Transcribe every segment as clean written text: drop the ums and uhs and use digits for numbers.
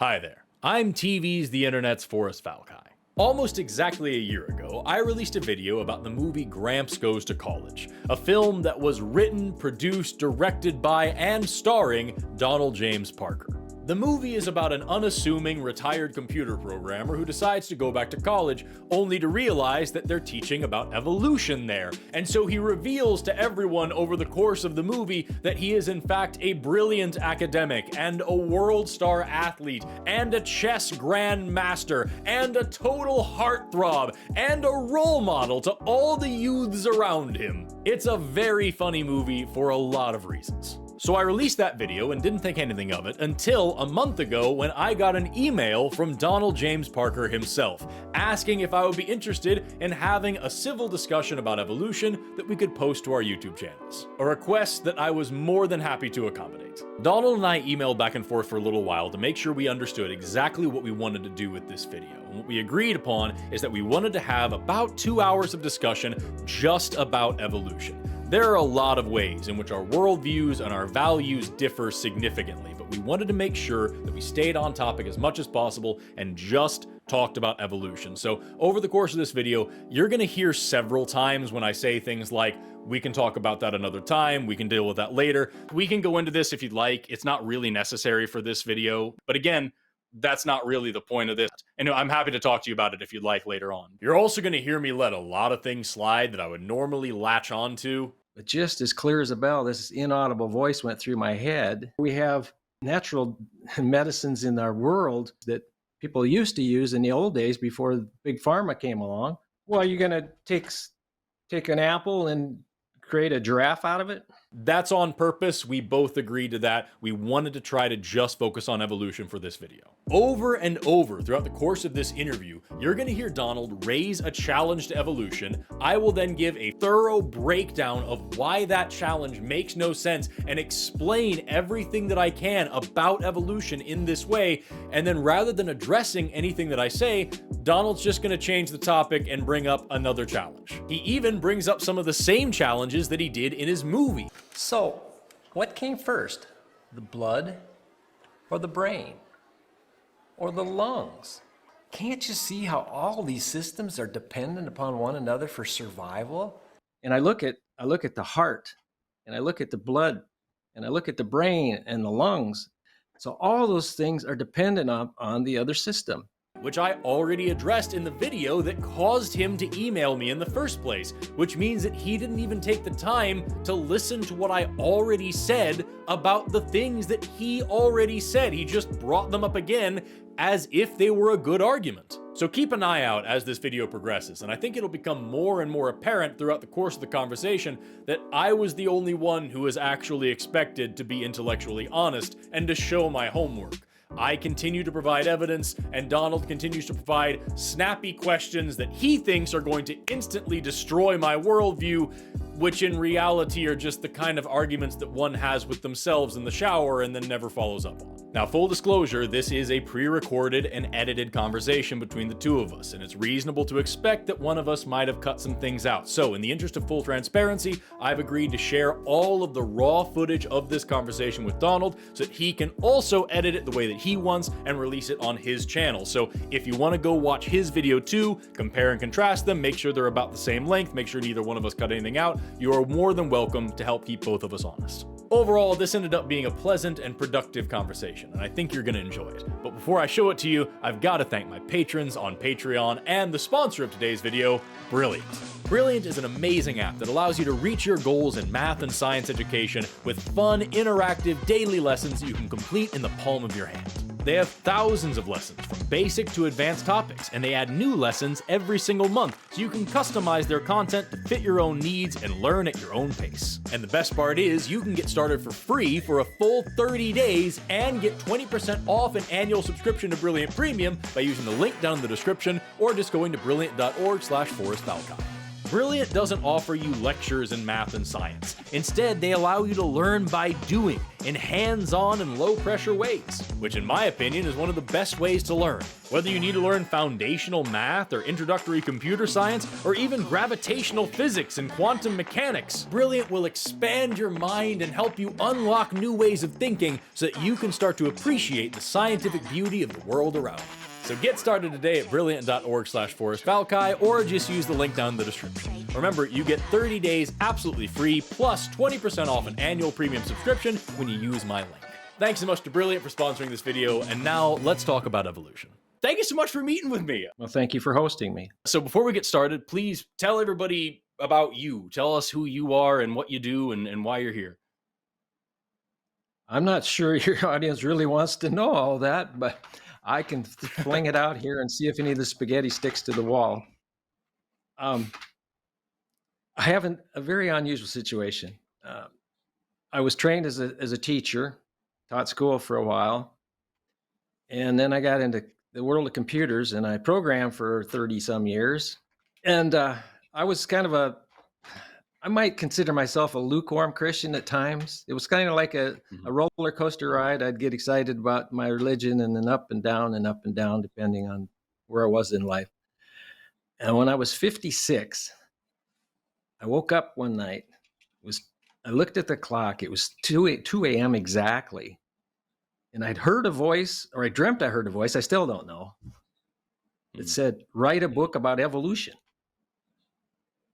Hi there, I'm TV's The Internet's Forrest Valkai. Almost exactly a year ago, I released a video about the movie Gramps Goes to College, a film that was written, produced, directed by, and starring Donald James Parker. The movie is about an unassuming retired computer programmer who decides to go back to college only to realize that they're teaching about evolution there, and so he reveals to everyone over the course of the movie that he is in fact a brilliant academic and a world star athlete and a chess grandmaster and a total heartthrob and a role model to all the youths around him. It's a very funny movie for a lot of reasons. So I released that video and didn't think anything of it until a month ago when I got an email from Donald James Parker himself, asking if I would be interested in having a civil discussion about evolution that we could post to our YouTube channels. A request that I was more than happy to accommodate. Donald and I emailed back and forth for a little while to make sure we understood exactly what we wanted to do with this video. And what we agreed upon is that we wanted to have about 2 hours of discussion just about evolution. There are a lot of ways in which our worldviews and our values differ significantly, but we wanted to make sure that we stayed on topic as much as possible and just talked about evolution. So over the course of this video, you're gonna hear several times when I say things like, we can talk about that another time, we can deal with that later. We can go into this if you'd like. It's not really necessary for this video, but again, that's not really the point of this. And I'm happy to talk to you about it if you'd like later on. You're also gonna hear me let a lot of things slide that I would normally latch onto. But just as clear as a bell, this inaudible voice went through my head. We have natural medicines in our world that people used to use in the old days before Big Pharma came along. Well, you're going to take an apple and create a giraffe out of it? That's on purpose. We both agreed to that. We wanted to try to just focus on evolution for this video. Over and over throughout the course of this interview, you're going to hear Donald raise a challenge to evolution. I will then give a thorough breakdown of why that challenge makes no sense and explain everything that I can about evolution in this way. And then rather than addressing anything that I say, Donald's just going to change the topic and bring up another challenge. He even brings up some of the same challenges that he did in his movie. So, what came first? The blood or the brain? Or the lungs? Can't you see how all these systems are dependent upon one another for survival? And I look at the heart, and I look at the blood, and I look at the brain and the lungs. So all those things are dependent on the other system, which I already addressed in the video that caused him to email me in the first place, which means that he didn't even take the time to listen to what I already said about the things that he already said. He just brought them up again as if they were a good argument. So keep an eye out as this video progresses, and I think it'll become more and more apparent throughout the course of the conversation that I was the only one who was actually expected to be intellectually honest and to show my homework. I continue to provide evidence, and Donald continues to provide snappy questions that he thinks are going to instantly destroy my worldview, which in reality are just the kind of arguments that one has with themselves in the shower and then never follows up on. Now, full disclosure, this is a pre-recorded and edited conversation between the two of us, and it's reasonable to expect that one of us might have cut some things out. So, in the interest of full transparency, I've agreed to share all of the raw footage of this conversation with Donald so that he can also edit it the way that he wants and release it on his channel. So, if you want to go watch his video too, compare and contrast them, make sure they're about the same length, make sure neither one of us cut anything out, you are more than welcome to help keep both of us honest. Overall, this ended up being a pleasant and productive conversation, and I think you're going to enjoy it. But before I show it to you, I've got to thank my patrons on Patreon and the sponsor of today's video, Brilliant. Brilliant is an amazing app that allows you to reach your goals in math and science education with fun, interactive, daily lessons that you can complete in the palm of your hand. They have thousands of lessons from basic to advanced topics, and they add new lessons every single month so you can customize their content to fit your own needs and learn at your own pace. And the best part is you can get started for free for a full 30 days and get 20% off an annual subscription to Brilliant Premium by using the link down in the description or just going to brilliant.org/ForrestValkai. Brilliant doesn't offer you lectures in math and science. Instead, they allow you to learn by doing, in hands-on and low-pressure ways, which in my opinion is one of the best ways to learn. Whether you need to learn foundational math or introductory computer science, or even gravitational physics and quantum mechanics, Brilliant will expand your mind and help you unlock new ways of thinking so that you can start to appreciate the scientific beauty of the world around you. So get started today at brilliant.org/Forrest Valkai, or just use the link down in the description. Remember, you get 30 days absolutely free, plus 20% off an annual premium subscription when you use my link. Thanks so much to Brilliant for sponsoring this video, and now let's talk about evolution. Thank you so much for meeting with me. Well, thank you for hosting me. So before we get started, please tell everybody about you. Tell us who you are and what you do and why you're here. I'm not sure your audience really wants to know all that, but I can fling it out here and see if any of the spaghetti sticks to the wall. I have a very unusual situation. I was trained as a teacher, taught school for a while, and then I got into the world of computers, and I programmed for 30 some years. And I was kind of I might consider myself a lukewarm Christian at times. It was kind of like a roller coaster ride. I'd get excited about my religion and then up and down, depending on where I was in life. And when I was 56, I woke up one night. I looked at the clock. It was 2 a.m. exactly. And I'd heard a voice, or I dreamt I heard a voice. I still don't know. It said, write a book about evolution.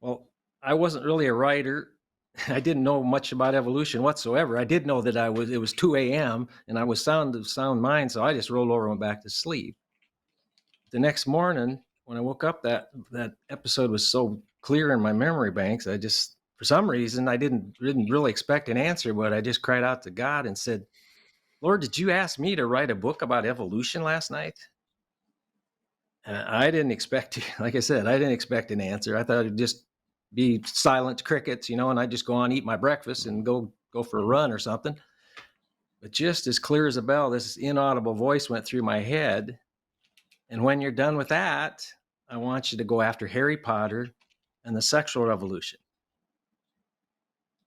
Well, I wasn't really a writer. I didn't know much about evolution whatsoever. I did know that it was 2 a.m. and I was sound mind, so I just rolled over and went back to sleep. The next morning, when I woke up, that episode was so clear in my memory banks. I just, for some reason, I didn't really expect an answer, but I just cried out to God and said, Lord, did you ask me to write a book about evolution last night? I didn't expect to, like I said, I didn't expect an answer. I thought it'd just be silent crickets, and I'd just go on, eat my breakfast and go for a run or something. But just as clear as a bell, this inaudible voice went through my head. And when you're done with that, I want you to go after Harry Potter and the sexual revolution.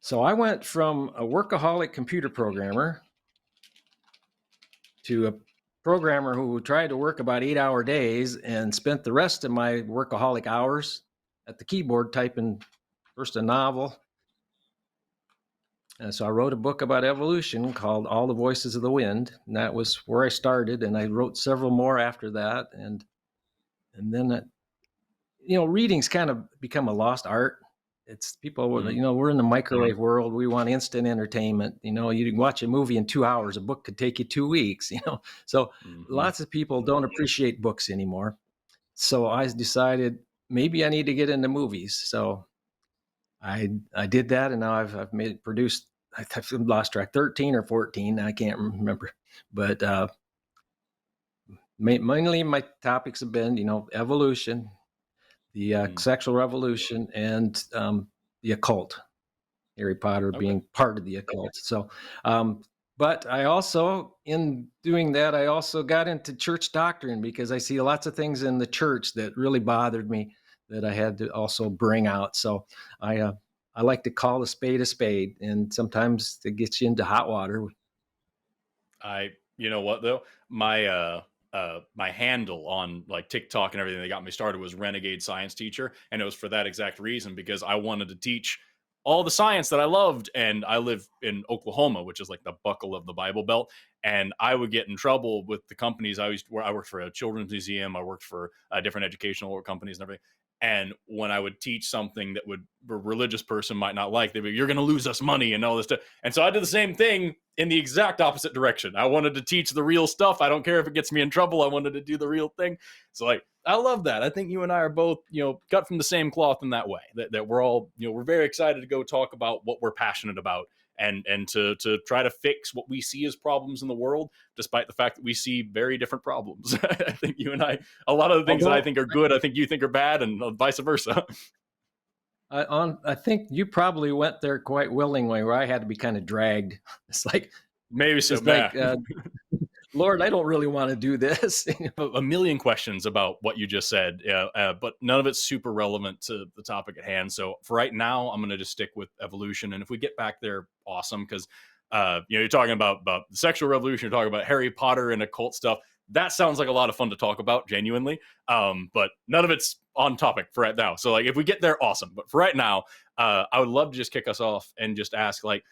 So I went from a workaholic computer programmer to a programmer who tried to work about 8-hour days and spent the rest of my workaholic hours at the keyboard typing first a novel. And so I wrote a book about evolution called All the Voices of the Wind. And that was where I started. And I wrote several more after that. And then, reading's kind of become a lost art. It's people, we're in the microwave world. We want instant entertainment. You can watch a movie in 2 hours. A book could take you 2 weeks, So lots of people don't appreciate books anymore. So I decided maybe I need to get into movies. So I did that, and now I've produced, I've lost track, 13 or 14. I can't remember. But mainly my topics have been, evolution, the sexual revolution, and the occult, Harry Potter being part of the occult. So, but I also, in doing that, I also got into church doctrine because I see lots of things in the church that really bothered me that I had to also bring out. So I like to call a spade, and sometimes it gets you into hot water. You know what though? My handle on like TikTok and everything that got me started was Renegade Science Teacher. And it was for that exact reason, because I wanted to teach all the science that I loved. And I live in Oklahoma, which is like the buckle of the Bible Belt. And I would get in trouble with the companies I worked for a children's museum. I worked for different educational companies and everything. And when I would teach something that a religious person might not like, they'd be, you're going to lose us money and all this stuff. And so I did the same thing in the exact opposite direction. I wanted to teach the real stuff. I don't care if it gets me in trouble. I wanted to do the real thing. So like, I love that. I think you and I are both, cut from the same cloth in that way, that we're all, we're very excited to go talk about what we're passionate about and to try to fix what we see as problems in the world, despite the fact that we see very different problems. I think you and I, a lot of the things that I think are good, I think you think are bad, and vice versa. I think you probably went there quite willingly, where I had to be kind of dragged. It's like, maybe so. Lord, I don't really want to do this. A million questions about what you just said, but none of it's super relevant to the topic at hand. So for right now, I'm going to just stick with evolution. And if we get back there, awesome. Because you're talking about the sexual revolution, you're talking about Harry Potter and occult stuff. That sounds like a lot of fun to talk about, genuinely. But none of it's on topic for right now. So like, if we get there, awesome. But for right now, I would love to just kick us off and just ask, like,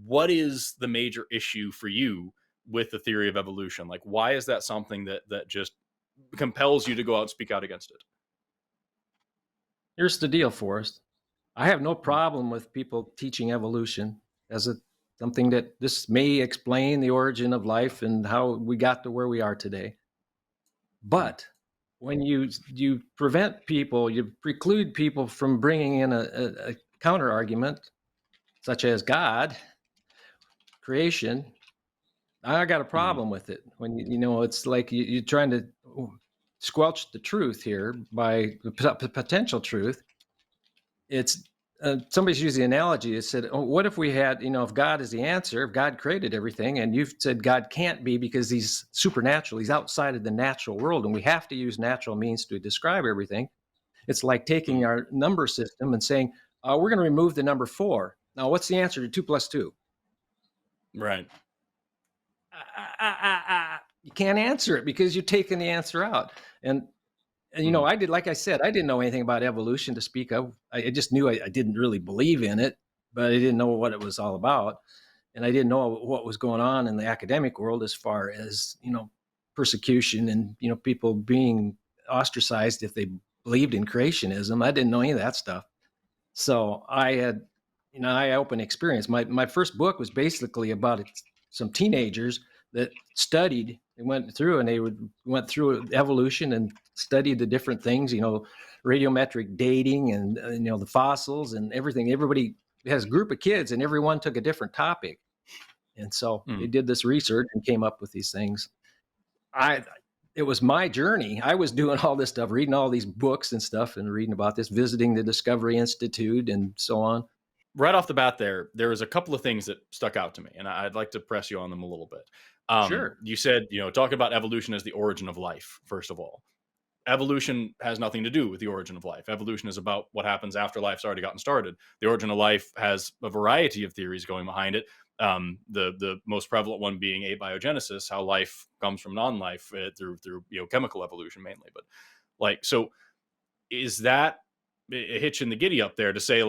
what is the major issue for you with the theory of evolution? Like, why is that something that just compels you to go out and speak out against it? Here's the deal, Forrest. I have no problem with people teaching evolution as something that this may explain the origin of life and how we got to where we are today. But when you prevent people, you preclude people from bringing in a counter argument, such as God, creation, I got a problem with it. When it's like you're trying to squelch the truth here by potential truth. It's somebody's used the analogy. It said, "Oh, what if we had, if God is the answer, if God created everything, and you've said God can't be because he's supernatural, he's outside of the natural world, and we have to use natural means to describe everything." It's like taking our number system and saying, "We're going to remove the number 4. Now, what's the answer to 2 plus 2?" Right. You can't answer it because you're taking the answer out. And I did, like I said, I didn't know anything about evolution to speak of. I just knew I didn't really believe in it, but I didn't know what it was all about. And I didn't know what was going on in the academic world as far as, persecution and, people being ostracized if they believed in creationism. I didn't know any of that stuff. So I had, eye-opening experience. My first book was basically about some teenagers that studied and went through, and they went through evolution and studied the different things, radiometric dating and the fossils and everything. Everybody has a group of kids, and everyone took a different topic, and so they did this research and came up with these things. It was my journey. I was doing all this stuff, reading all these books and stuff, and reading about this, visiting the Discovery Institute, and so on. Right off the bat, there was a couple of things that stuck out to me, and I'd like to press you on them a little bit. Sure. You said, talking about evolution as the origin of life, first of all. Evolution has nothing to do with the origin of life. Evolution is about what happens after life's already gotten started. The origin of life has a variety of theories going behind it. The most prevalent one being abiogenesis, how life comes from non-life through chemical evolution mainly. But so is that a hitch in the giddy up there to say,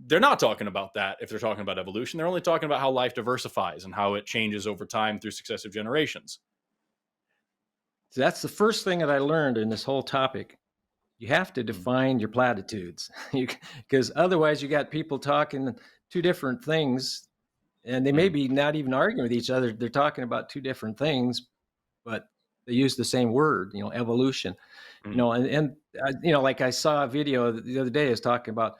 they're not talking about that if they're talking about evolution. They're only talking about how life diversifies and how it changes over time through successive generations. So that's the first thing that I learned in this whole topic. You have to define your platitudes, because otherwise you got people talking two different things, and they may be not even arguing with each other. They're talking about two different things, but they use the same word, evolution. And like I saw a video the other day is talking about,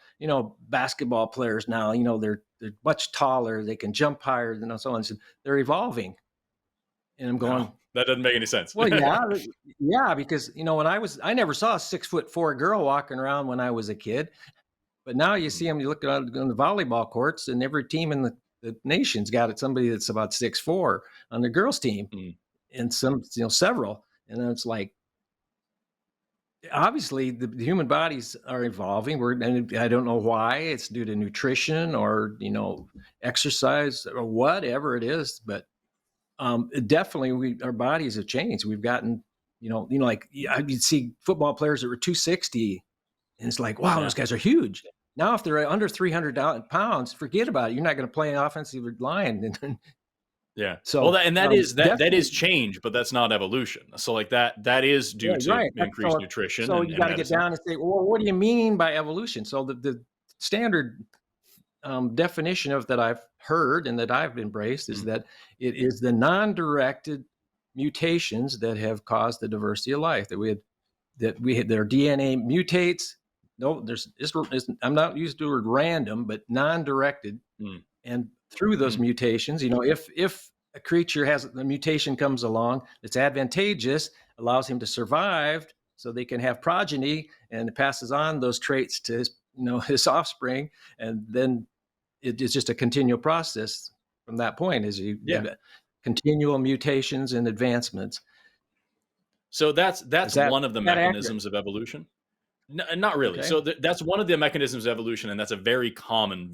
basketball players now, they're much taller, they can jump higher, so on. So they're evolving. And I'm going, no, that doesn't make any sense. Well, yeah, because when I never saw a 6'4" girl walking around when I was a kid, but now you see them. You look on the volleyball courts, and every team in the nation's got somebody that's about 6'4" on the girls' team, and some several, and it's like, obviously the human bodies are evolving. And I don't know why. It's due to nutrition or exercise or whatever it is, but definitely our bodies have changed. We've gotten like you'd see football players that were 260, and it's like, wow, those guys are huge. Now if they're under 300 pounds, forget about it. You're not going to play an offensive line. Yeah. So that is change, but that's not evolution. So that is due to increased nutrition. So you got to get down and say, well, what do you mean by evolution? So the standard definition of that I've heard and that I've embraced is that it is the non-directed mutations that have caused the diversity of life. That their DNA mutates. No, I'm not using the word random, but non-directed. And through those mutations, if a creature has a mutation comes along that's advantageous, allows him to survive, so they can have progeny, and it passes on those traits to his offspring, and then it is just a continual process from that point. continual mutations and advancements. So that's one of the that accurate? mechanisms of evolution. No, not really. Okay. So that's one of the mechanisms of evolution, and that's a very common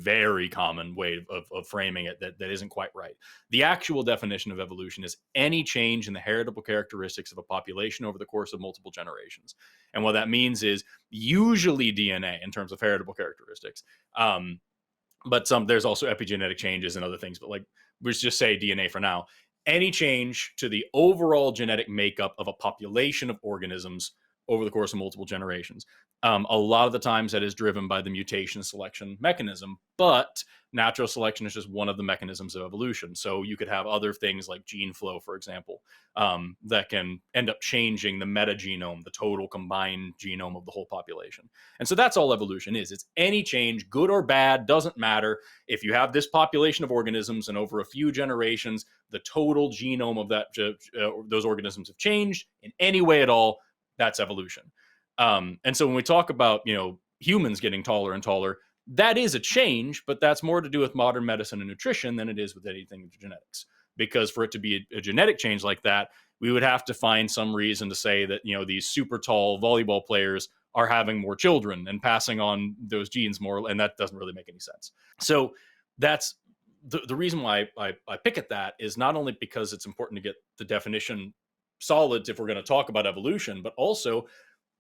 way of framing it that isn't quite right. The actual definition of evolution is any change in the heritable characteristics of a population over the course of multiple generations. And what that means is usually DNA in terms of heritable characteristics. But there's also epigenetic changes and other things. But like, let's just say DNA for now. Any change to the overall genetic makeup of a population of organisms over the course of multiple generations. A lot of the times that is driven by the mutation selection mechanism, but natural selection is just one of the mechanisms of evolution. So you could have other things like gene flow, for example, that can end up changing the metagenome, the total combined genome of the whole population. And so that's all evolution is. It's any change, good or bad, doesn't matter. If you have this population of organisms and over a few generations, the total genome of those organisms have changed in any way at all, that's evolution. And so when we talk about, humans getting taller and taller, that is a change, but that's more to do with modern medicine and nutrition than it is with anything with genetics. Because for it to be a genetic change like that, we would have to find some reason to say that, these super tall volleyball players are having more children and passing on those genes more, and that doesn't really make any sense. So that's the reason why I pick at that is not only because it's important to get the definition solid if we're going to talk about evolution, but also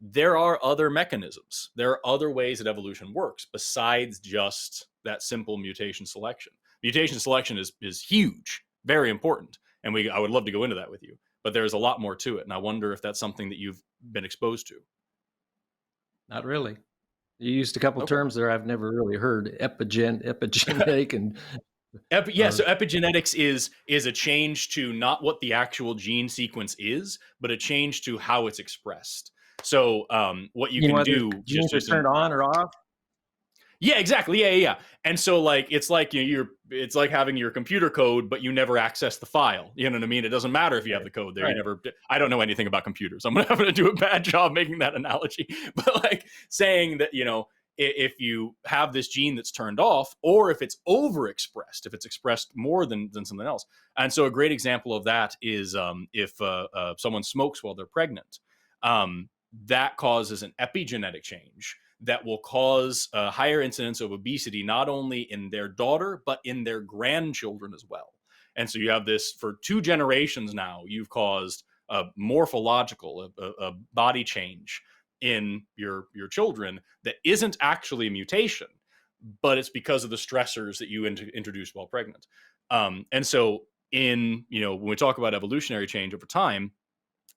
there are other mechanisms. There are other ways that evolution works besides just that simple mutation selection. Mutation selection is huge, very important, and I would love to go into that with you, but there's a lot more to it, and I wonder if that's something that you've been exposed to. Not really. You used a couple terms there I've never really heard: epigenetic and so epigenetics is a change to not what the actual gene sequence is, but a change to how it's expressed. So what you can do just turn on or off. Yeah, exactly. Yeah. And so it's like it's like having your computer code, but you never access the file. You know what I mean? It doesn't matter if you have the code there. Right. I don't know anything about computers. I'm going to do a bad job making that analogy. But like saying that, if you have this gene that's turned off, or if it's overexpressed, if it's expressed more than something else. And so a great example of that is if someone smokes while they're pregnant, that causes an epigenetic change that will cause a higher incidence of obesity, not only in their daughter, but in their grandchildren as well. And so you have this for 2 generations now, you've caused a morphological, a body change in your children that isn't actually a mutation, but it's because of the stressors that you introduced while pregnant. And so when we talk about evolutionary change over time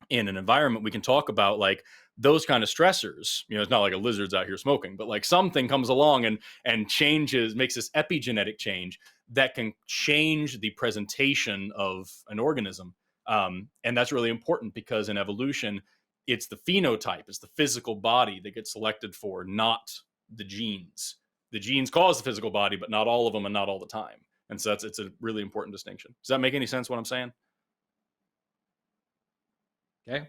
in an environment, we can talk about like those kind of stressors. It's not like a lizard's out here smoking, but like something comes along and changes, makes this epigenetic change that can change the presentation of an organism. And that's really important because in evolution, it's the phenotype, it's the physical body that gets selected for, not the genes. The genes cause the physical body, but not all of them and not all the time. And so it's a really important distinction. Does that make any sense what I'm saying? Okay.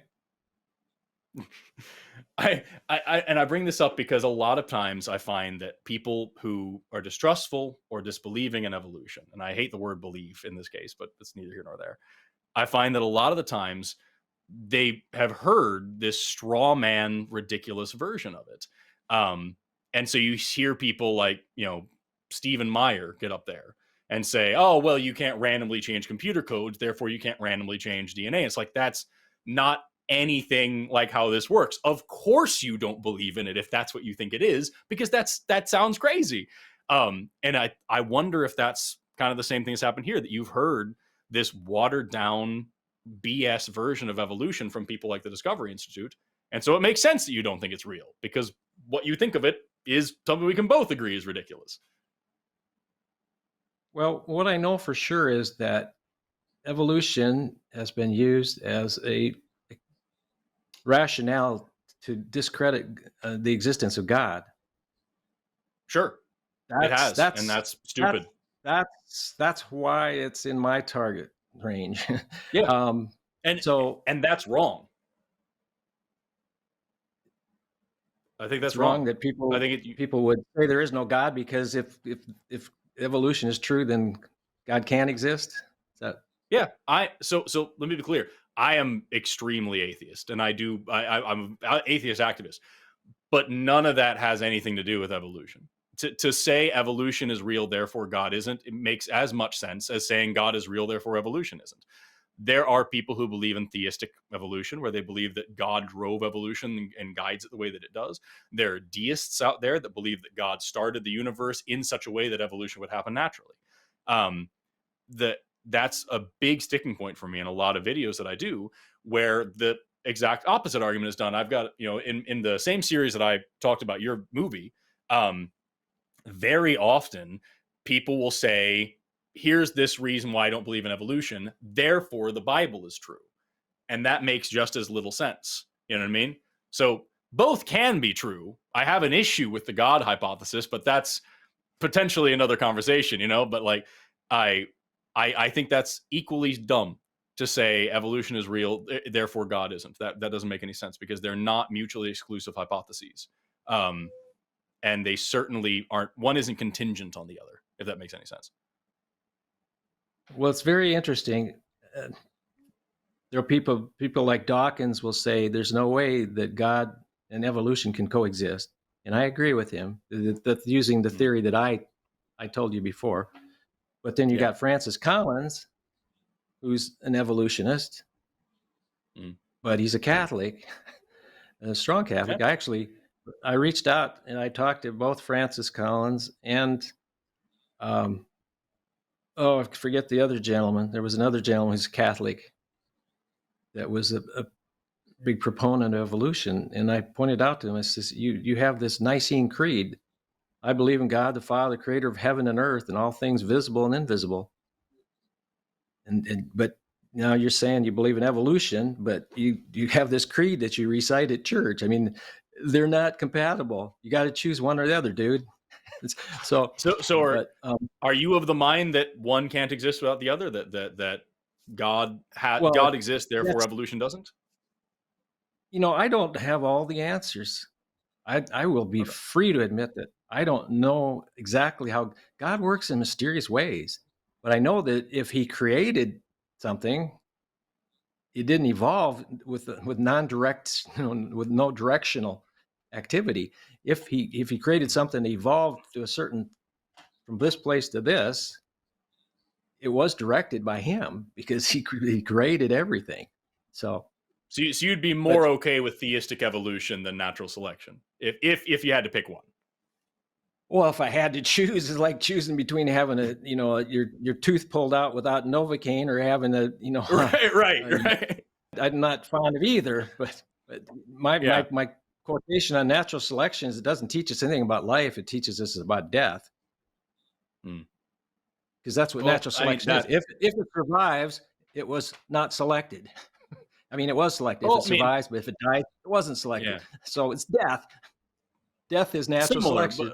I bring this up because a lot of times I find that people who are distrustful or disbelieving in evolution, and I hate the word believe in this case, but it's neither here nor there. I find that a lot of the times they have heard this straw man, ridiculous version of it. And so you hear people like, Stephen Meyer get up there and say, oh, well, you can't randomly change computer codes, therefore you can't randomly change DNA. It's like, that's not anything like how this works. Of course you don't believe in it if that's what you think it is, because that sounds crazy. And I wonder if that's kind of the same thing that's happened here, that you've heard this watered down BS version of evolution from people like the Discovery Institute. And so it makes sense that you don't think it's real, because what you think of it is something we can both agree is ridiculous. Well, what I know for sure is that evolution has been used as a rationale to discredit the existence of God. Sure, it has, and that's stupid. That's why it's in my target range. Yeah, and that's wrong. I think that's wrong. That people would say there is no God, because if evolution is true, then God can't exist. Is that? Yeah, so let me be clear. I am extremely atheist, and I'm an atheist activist, but none of that has anything to do with evolution. To say evolution is real, therefore God isn't, it makes as much sense as saying God is real, therefore evolution isn't. There are people who believe in theistic evolution, where they believe that God drove evolution and guides it the way that it does. There are deists out there that believe that God started the universe in such a way that evolution would happen naturally. Um, that that's a big sticking point for me in a lot of videos that I do, where the exact opposite argument is done. I've got, in the same series that I talked about your movie, very often people will say, here's this reason why I don't believe in evolution, therefore the Bible is true. And that makes just as little sense. You know what I mean? So both can be true. I have an issue with the God hypothesis, but that's potentially another conversation, but like I think that's equally dumb to say evolution is real, therefore God isn't. That doesn't make any sense, because they're not mutually exclusive hypotheses. And they certainly aren't, one isn't contingent on the other, if that makes any sense. Well, it's very interesting. There are people like Dawkins will say there's no way that God and evolution can coexist. And I agree with him. That's using the theory that I told you before. But then you got Francis Collins, who's an evolutionist, but he's a Catholic, a strong Catholic. Yeah. I reached out and I talked to both Francis Collins and, I forget the other gentleman. There was another gentleman who's Catholic that was a big proponent of evolution. And I pointed out to him, I says, you have this Nicene Creed. I believe in God, the Father, the creator of heaven and earth and all things visible and invisible. But now you're saying you believe in evolution, but you have this creed that you recite at church. I mean, they're not compatible. You got to choose one or the other, dude. Are you of the mind that one can't exist without the other? That God exists, therefore evolution doesn't? I don't have all the answers. I will be free to admit that I don't know exactly how God works in mysterious ways, but I know that if He created something, it didn't evolve with non-direct, with no directional activity. If he created something that evolved to a certain, from this place to this, it was directed by Him, because he created everything. So you'd be more okay with theistic evolution than natural selection, if you had to pick one. Well, if I had to choose, it's like choosing between having your tooth pulled out without Novocaine, or having Right. I'm not fond of either, but my quotation on natural selection is, it doesn't teach us anything about life. It teaches us about death. Because that's what natural selection is. If it survives, it was not selected. I mean, it was selected. If it survives, but if it dies, it wasn't selected. Yeah. So it's death. Death is natural selection.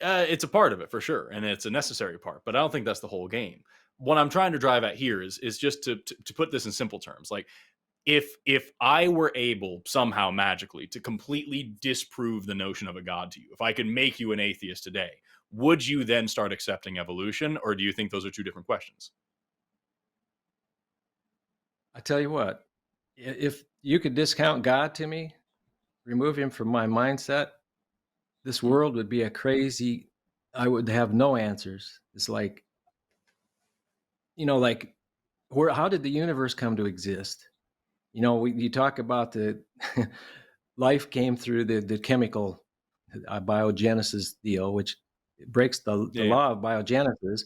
It's a part of it, for sure, and it's a necessary part, but I don't think that's the whole game. What I'm trying to drive at here is just to put this in simple terms. Like, if I were able somehow magically to completely disprove the notion of a God to you, if I could make you an atheist today, would you then start accepting evolution, or do you think those are two different questions? I tell you what, if you could discount God to me, remove Him from my mindset, this world would be I would have no answers. It's like, how did the universe come to exist? You talk about the life came through the chemical biogenesis deal, which breaks the law of biogenesis.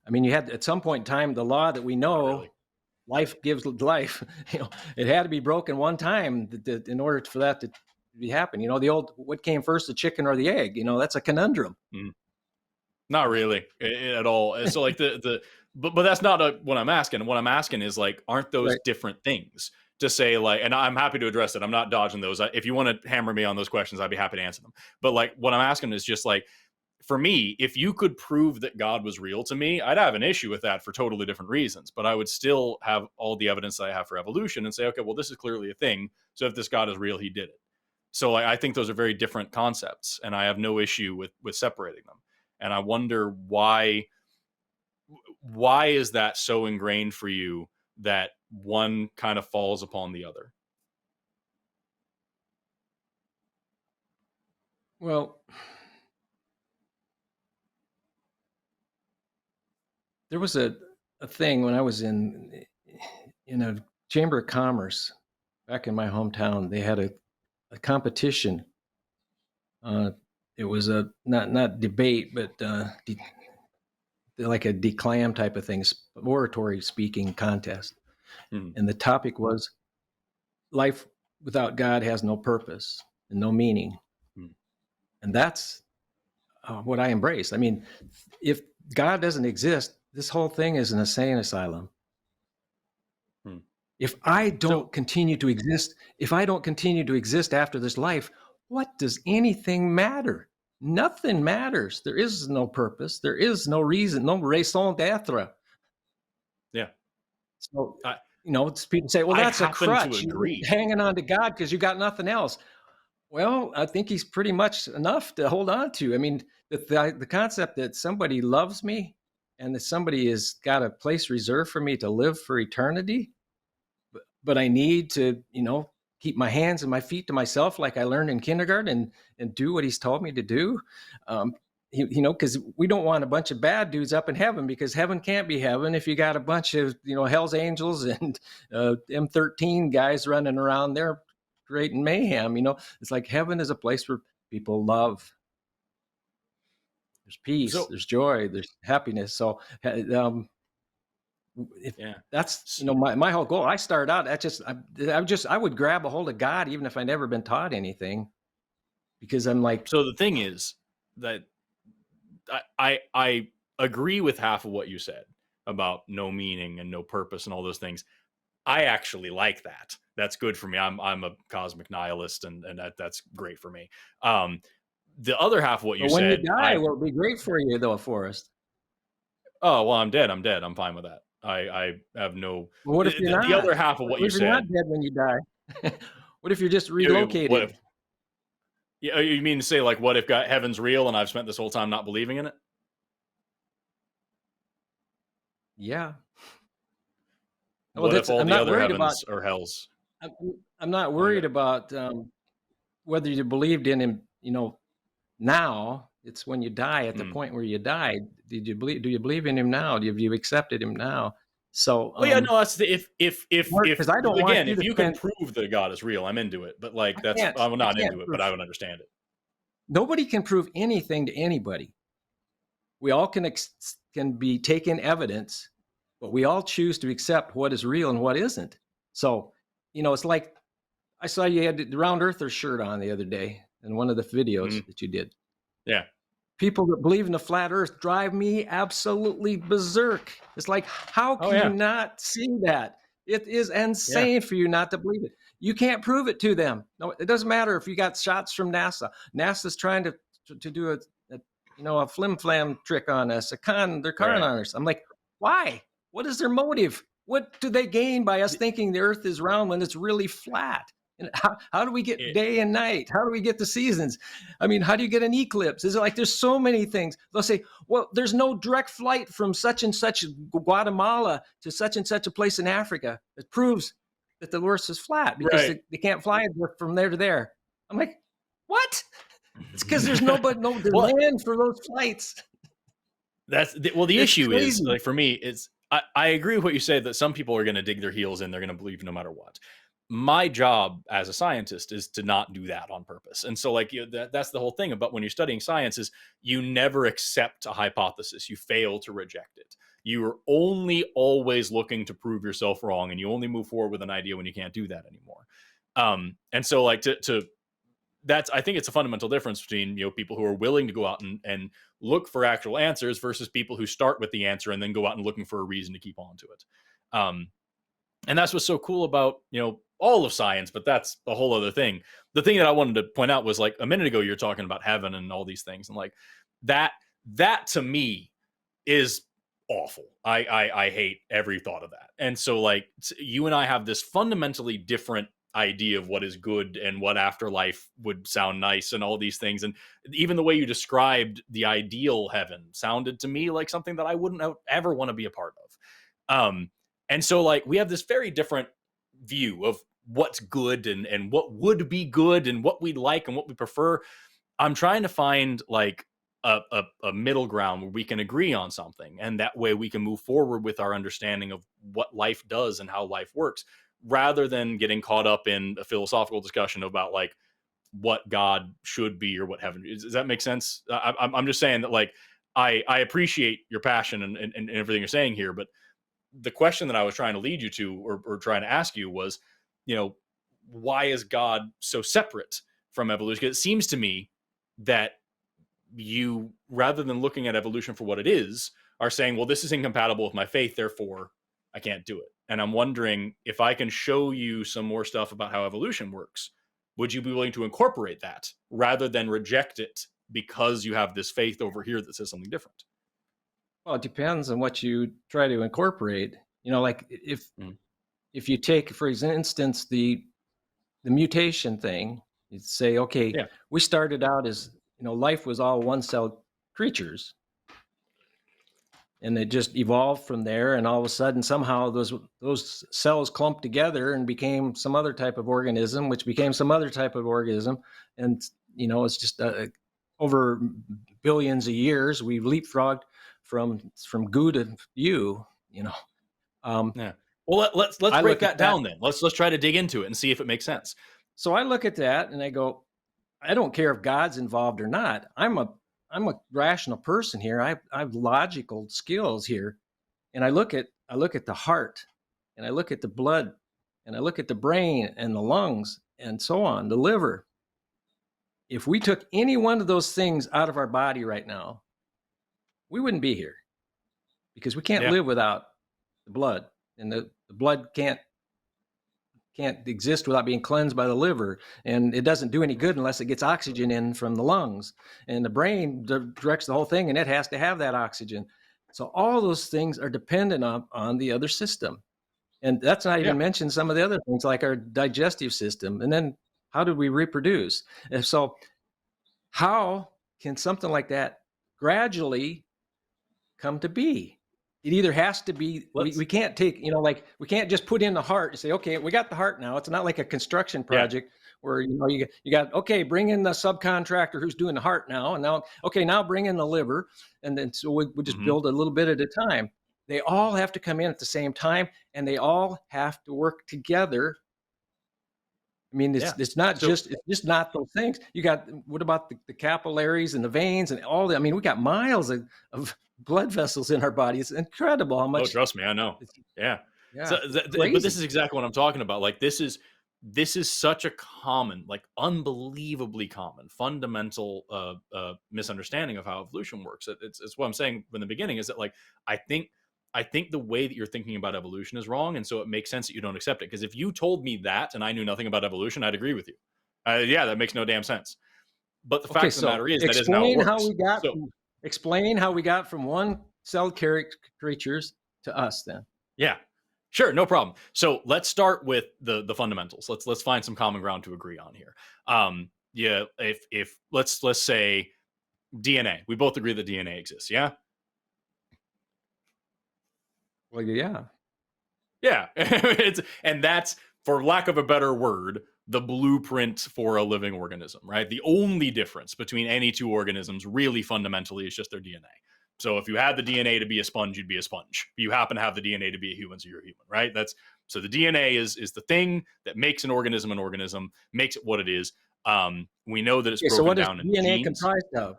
I mean, you had, at some point in time, the law that we know, life gives life, it had to be broken one time in order for that to be happen. The old, what came first, the chicken or the egg? That's a conundrum. Not really at all. So like but that's not what I'm asking. What I'm asking is, like, aren't those different things? To say, like, and I'm happy to address it. I'm not dodging those. If you want to hammer me on those questions, I'd be happy to answer them. But like, what I'm asking is just like, for me, if you could prove that God was real to me, I'd have an issue with that for totally different reasons. But I would still have all the evidence that I have for evolution and say, okay, well, this is clearly a thing. So if this God is real, He did it. So I think those are very different concepts, and I have no issue with separating them. And I wonder why why is that so ingrained for you that one kind of falls upon the other? Well, there was a thing when I was in a chamber of commerce back in my hometown. They had a competition. It was a not debate, but like a declam type of thing, oratory speaking contest. Mhm. And the topic was life without God has no purpose and no meaning. Mhm. And that's what I embrace. I mean, if God doesn't exist, this whole thing is an insane asylum. Hmm. If I So, don't continue to exist, if I don't continue to exist after this life, what does anything matter? Nothing matters. There is no purpose. There is no reason, no raison d'etre. yeah, So, I, people say, well, I that's a happen to crutch. You're agree. hanging on to God because you got nothing else. Well, I think he's pretty much enough to hold on to. I mean, the concept that somebody loves me and that somebody has got a place reserved for me to live for eternity, but I need to, keep my hands and my feet to myself, like I learned in kindergarten, and do what he's told me to do. Um, because we don't want a bunch of bad dudes up in heaven, because heaven can't be heaven if you got a bunch of, Hell's Angels and M13 guys running around there creating mayhem. It's like heaven is a place where people love. There's peace, So, there's joy, there's happiness. So, if yeah. that's my whole goal. I started out I would grab a hold of God even if I never been taught anything, because I'm like, So the thing is that I agree with half of what you said about no meaning and no purpose and all those things. I actually like that. That's good for me. I'm a cosmic nihilist, and that's great for me. The other half of what you but when you said, die, will be great for you though, Forrest. oh well, I'm dead. I'm dead. I'm fine with that. I have no. Well, what if you're The not? other half of what What you if you're not said. dead when you die? What if you're just What if? relocated? Yeah, you mean to say like, what if heaven's real and I've spent this whole time not believing in it? Yeah. Well, What if all I'm the not other worried about. heavens are hells? I'm, I'm not Like, worried about whether you believed in him. Now it's when you die, at the mm. point where you died. Do you believe in him now? Have you accepted him now? So, Well, yeah, no, that's the if because I don't want again, you if to you can spend. prove that God is real, I'm into it. But like, that's I'm I not can't into it, but prove. I would understand it. Nobody can prove anything to anybody. We all can be taken evidence, but we all choose to accept what is real and what isn't. So, it's like I saw you had the Round Earther shirt on the other day in one of the videos Mm. that you did. Yeah, People that believe in the flat earth drive me absolutely berserk. It's like, how oh can you yeah, not see that? It is yeah, insane for you not to believe it. You can't prove it to them. No, it doesn't matter if you got shots from NASA. NASA's trying to do a flim flam trick on us, they're con right. on us. I'm like, why? What is their motive? What do they gain by us thinking the earth is round when it's really flat? And how do we get It, day and night? How do we get the seasons? I mean, how do you get an eclipse? Is it like there's so many things? They'll say, well, there's no direct flight from such and such Guatemala to such and such a place in Africa that proves that the earth is flat, because right. they can't fly from there to there. I'm like, what? It's because there's no Well, demand for those flights. the It's issue is crazy. like for me, it's I agree with what you say that some people are going to dig their heels in. They're going to believe no matter what. My job as a scientist is to not do that on purpose. And so like that's the whole thing about when you're studying science is you never accept a hypothesis. You fail to reject it. You're only always looking to prove yourself wrong, and you only move forward with an idea when you can't do that anymore. And so like to that's I think it's a fundamental difference between people who are willing to go out and look for actual answers versus people who start with the answer and then go out and looking for a reason to keep on to it. Um, and that's what's so cool about all of science, but that's a whole other thing. The thing that I wanted to point out was like a minute ago you're talking about heaven and all these things, and like that to me is awful. I hate every thought of that. And so like you and I have this fundamentally different idea of what is good and what afterlife would sound nice and all these things. And even the way you described the ideal heaven sounded to me like something that I wouldn't ever want to be a part of. And so like we have this very different view of what's good and what would be good and what we like and what we prefer. I'm trying to find like a middle ground where we can agree on something. And that way we can move forward with our understanding of what life does and how life works, rather than getting caught up in a philosophical discussion about like what God should be or what heaven is. Does that make sense? I'm just saying that like, I appreciate your passion and everything you're saying here, but the question that I was trying to lead you to or trying to ask you was, why is God so separate from evolution? Because it seems to me that you, rather than looking at evolution for what it is, are saying, well, this is incompatible with my faith, therefore I can't do it. And I'm wondering if I can show you some more stuff about how evolution works, would you be willing to incorporate that rather than reject it because you have this faith over here that says something different? Well, it depends on what you try to incorporate. Like if you take, for instance, the mutation thing, you'd say, okay, Yeah. we started out as, life was all one-celled creatures, and it just evolved from there. And all of a sudden, somehow those cells clumped together and became some other type of organism, which became some other type of organism. And, it's just over billions of years, we've leapfrogged from goo to you, Yeah. Well, let's break that down then. Let's try to dig into it and see if it makes sense. So I look at that and I go, I don't care if God's involved or not. I'm a rational person here. I have logical skills here. And I look at the heart, and I look at the blood, and I look at the brain and the lungs and so on, the liver. If we took any one of those things out of our body right now, we wouldn't be here, because we can't live without the blood, and the blood can't exist without being cleansed by the liver, and it doesn't do any good unless it gets oxygen in from the lungs, and the brain directs the whole thing, and it has to have that oxygen. So all those things are dependent on the other system, and that's not even mentioned some of the other things like our digestive system, and then how do we reproduce? And so how can something like that gradually come to be? It either has to be, we can't take, like we can't just put in the heart and say, okay, we got the heart now. It's not like a construction project where, you got, okay, bring in the subcontractor who's doing the heart now. And now, okay, now bring in the liver. And then, so we just build a little bit at a time. They all have to come in at the same time, and they all have to work together. I mean, it's not it's just not those things. You got, what about the capillaries and the veins and all that? I mean, we got miles of blood vessels in our body. It's incredible how much. Oh, trust me, I know. Yeah. So, but this is exactly what I'm talking about. Like this is such a common, like unbelievably common, fundamental misunderstanding of how evolution works. It's what I'm saying from the beginning is that like I think the way that you're thinking about evolution is wrong, and so it makes sense that you don't accept it. Because if you told me that and I knew nothing about evolution, I'd agree with you. That makes no damn sense. But the fact of the matter is that isn't how it works. Explain how we got from one-celled creatures to us then. Yeah, sure, no problem. So let's start with the fundamentals. Let's find some common ground to agree on here. If let's say DNA, we both agree that DNA exists. Yeah. Well, yeah. And that's, for lack of a better word, the blueprint for a living organism, right? The only difference between any two organisms really fundamentally is just their DNA. So if you had the DNA to be a sponge, you'd be a sponge. If you happen to have the DNA to be a human, so you're a human, right? So the DNA is the thing that makes an organism, makes it what it is. We know that it's broken down in DNA genes. Comprised of?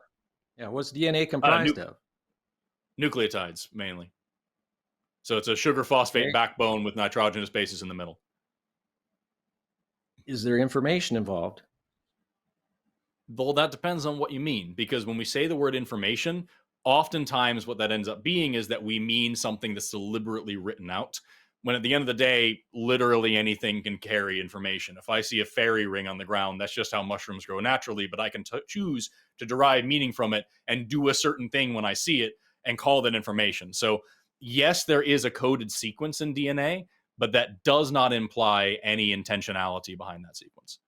Yeah, what's DNA comprised of? Nucleotides, mainly. So it's a sugar phosphate backbone with nitrogenous bases in the middle. Is there information involved? Well, that depends on what you mean, because when we say the word information, oftentimes what that ends up being is that we mean something that's deliberately written out, when at the end of the day, literally anything can carry information. If I see a fairy ring on the ground, that's just how mushrooms grow naturally, but I can choose to derive meaning from it and do a certain thing when I see it and call that information. So yes, there is a coded sequence in DNA, but that does not imply any intentionality behind that sequence.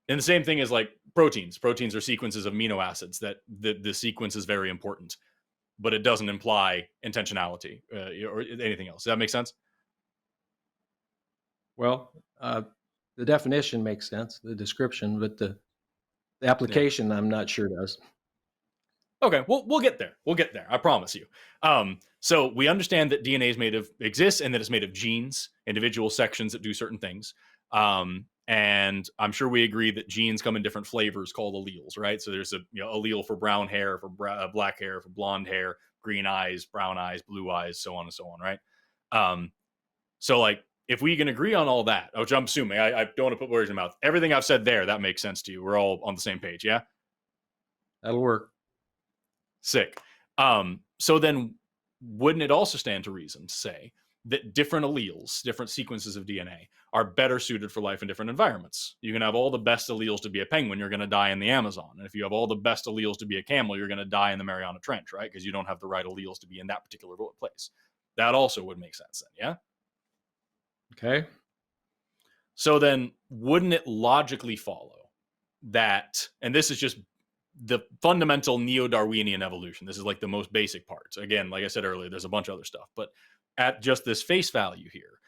And the same thing is like proteins. Proteins are sequences of amino acids that the sequence is very important, but it doesn't imply intentionality or anything else. Does that make sense? Well, the definition makes sense, the description, but the application, I'm not sure does. Okay, we'll get there. We'll get there. I promise you. So we understand that DNA exists and that it's made of genes, individual sections that do certain things. And I'm sure we agree that genes come in different flavors called alleles, right? So there's a allele for brown hair, for black hair, for blonde hair, green eyes, brown eyes, blue eyes, so on and so on, right? So like if we can agree on all that, which I'm assuming, I don't want to put words in your mouth. Everything I've said there, that makes sense to you. We're all on the same page, yeah? That'll work. Sick. So then wouldn't it also stand to reason to say that different alleles, different sequences of DNA are better suited for life in different environments? You can have all the best alleles to be a penguin, you're going to die in the Amazon. And if you have all the best alleles to be a camel, you're going to die in the Mariana Trench, right? Because you don't have the right alleles to be in that particular place. That also would make sense then, yeah? Okay. So then wouldn't it logically follow that, and this is just the fundamental neo-Darwinian evolution. This is like the most basic parts. Again, like I said earlier, there's a bunch of other stuff, but at just this face value here,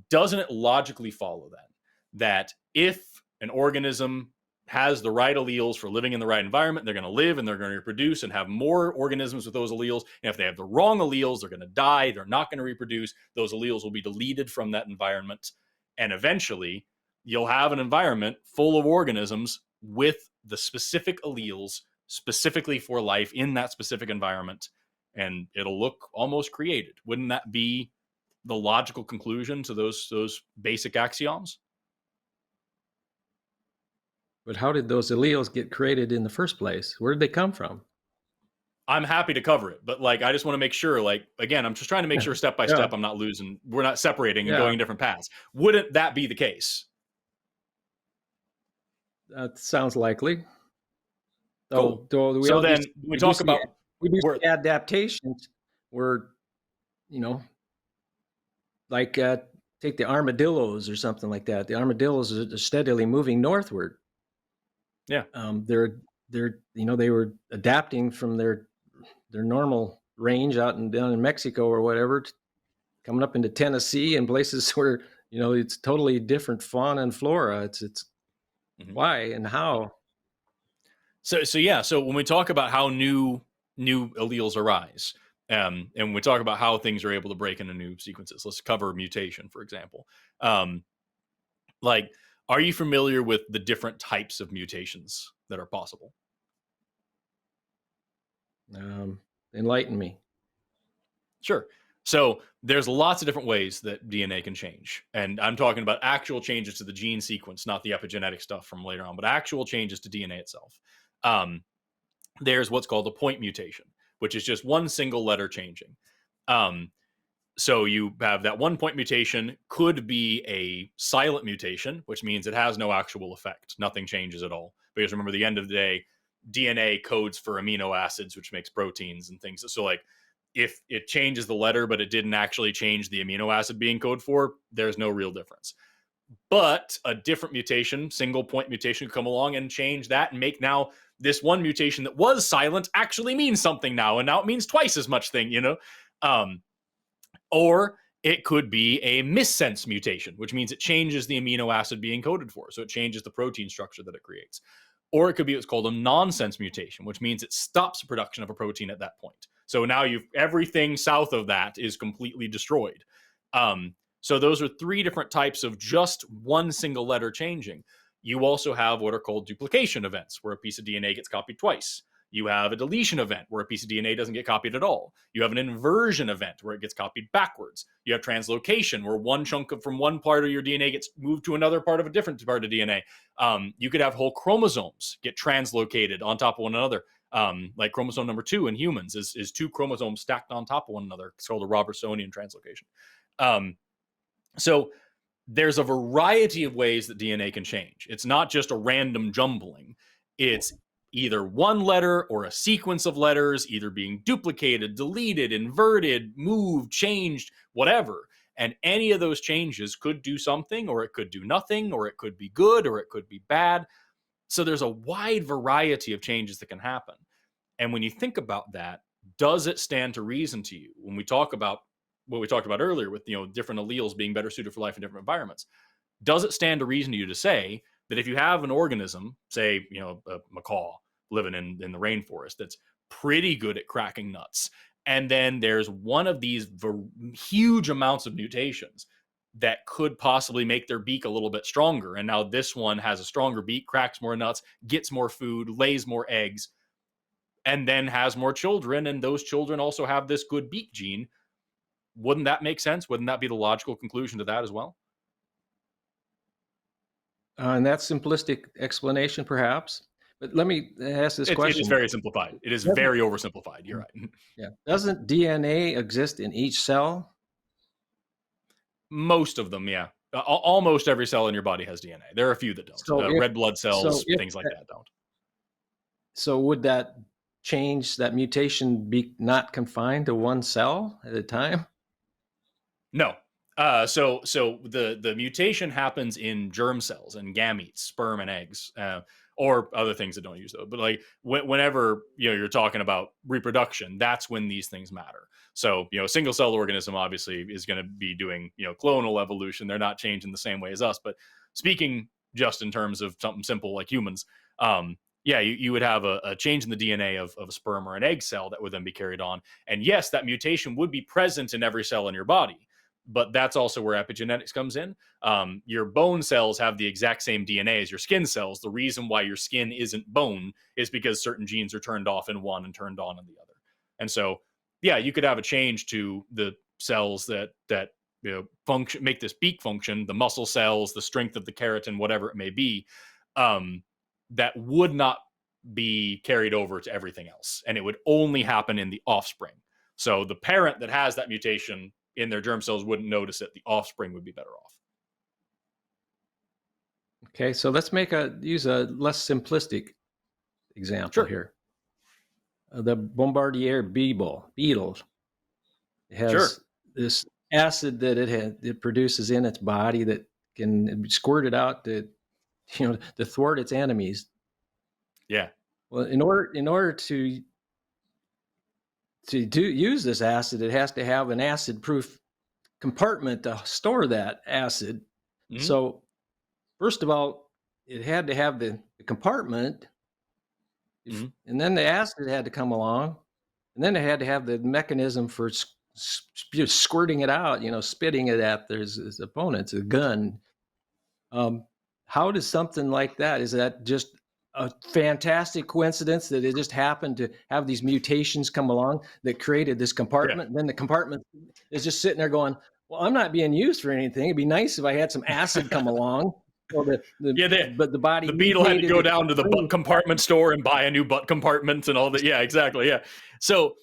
doesn't it logically follow then that if an organism has the right alleles for living in the right environment, they're going to live and they're going to reproduce and have more organisms with those alleles. And if they have the wrong alleles, they're going to die. They're not going to reproduce. Those alleles will be deleted from that environment. And eventually you'll have an environment full of organisms with the specific alleles specifically for life in that specific environment, and it'll look almost created. Wouldn't that be the logical conclusion to those basic axioms? But how did those alleles get created in the first place? Where did they come from? I'm happy to cover it, but like I just want to make sure, like again, I'm just trying to make sure step by step I'm not losing, we're not separating and going in different paths. Wouldn't that be the case? That sounds likely. Cool. So So then we talk about we do see adaptations where, like take the armadillos or something like that. The armadillos are steadily moving northward. Yeah. They were adapting from their normal range out down in Mexico or whatever, coming up into Tennessee and places where it's totally different fauna and flora. It's why and how. So yeah. So when we talk about how new alleles arise, and we talk about how things are able to break into new sequences, let's cover mutation, for example. Like, are you familiar with the different types of mutations that are possible? Enlighten me. Sure. So there's lots of different ways that DNA can change. And I'm talking about actual changes to the gene sequence, not the epigenetic stuff from later on, but actual changes to DNA itself. There's what's called a point mutation, which is just one single letter changing. So you have that 1 point mutation, could be a silent mutation, which means it has no actual effect. Nothing changes at all. Because remember, the end of the day, DNA codes for amino acids, which makes proteins and things. So like if it changes the letter, but it didn't actually change the amino acid being coded for, there's no real difference. But a different mutation, single point mutation, could come along and change that and make now this one mutation that was silent actually means something now. And now it means twice as much thing, Or it could be a missense mutation, which means it changes the amino acid being coded for. So it changes the protein structure that it creates. Or it could be what's called a nonsense mutation, which means it stops the production of a protein at that point. So now everything south of that is completely destroyed. So those are three different types of just one single letter changing. You also have what are called duplication events, where a piece of DNA gets copied twice. You have a deletion event where a piece of DNA doesn't get copied at all. You have an inversion event where it gets copied backwards. You have translocation where one chunk from one part of your DNA gets moved to another part of a different part of DNA. You could have whole chromosomes get translocated on top of one another. Like chromosome number 2 in humans is 2 chromosomes stacked on top of one another. It's called a Robertsonian translocation. So there's a variety of ways that DNA can change. It's not just a random jumbling. It's either one letter or a sequence of letters, either being duplicated, deleted, inverted, moved, changed, whatever. And any of those changes could do something, or it could do nothing, or it could be good, or it could be bad. So there's a wide variety of changes that can happen. And when you think about that, does it stand to reason to you when we talk about what we talked about earlier with, different alleles being better suited for life in different environments? Does it stand to reason to you to say that if you have an organism, say, a macaw living in the rainforest that's pretty good at cracking nuts, and then there's one of these huge amounts of mutations that could possibly make their beak a little bit stronger, and now this one has a stronger beak, cracks more nuts, gets more food, lays more eggs, and then has more children, and those children also have this good beak gene, wouldn't that make sense? Wouldn't that be the logical conclusion to that as well? And that's simplistic explanation, perhaps. But let me ask this question. It is very simplified. It is very oversimplified. You're right. Yeah. Doesn't DNA exist in each cell? Most of them, yeah. Almost every cell in your body has DNA. There are a few that don't. So red blood cells, things like that don't. So would that change, that mutation be not confined to one cell at a time? No. So the mutation happens in germ cells and gametes, sperm and eggs, or other things that don't use those. But like whenever you're talking about reproduction, that's when these things matter. So a single cell organism obviously is going to be doing clonal evolution. They're not changing the same way as us. But speaking just in terms of something simple like humans, you would have a change in the DNA of a sperm or an egg cell that would then be carried on. And yes, that mutation would be present in every cell in your body. But that's also where epigenetics comes in. Your bone cells have the exact same DNA as your skin cells. The reason why your skin isn't bone is because certain genes are turned off in one and turned on in the other. And so, you could have a change to the cells that function, make this beak function, the muscle cells, the strength of the keratin, whatever it may be, that would not be carried over to everything else. And it would only happen in the offspring. So the parent that has that mutation in their germ cells wouldn't notice it. The offspring would be better off. Okay, so let's use a less simplistic example here. The Bombardier beetle has this acid that it produces in its body that can squirt it out to thwart its enemies. Yeah. Well, in order to use this acid, it has to have an acid-proof compartment to store that acid. Mm-hmm. So, first of all, it had to have the compartment, mm-hmm. and then the acid had to come along, and then it had to have the mechanism for squirting it out, spitting it at his opponents, a gun. How does something like that? Is that just a fantastic coincidence that it just happened to have these mutations come along that created this compartment? Yeah. And then the compartment is just sitting there going, well, I'm not being used for anything. It'd be nice if I had some acid come along. But the body, the beetle had to go down to the butt compartment store and buy a new butt compartment and all that. Yeah, exactly. Yeah. So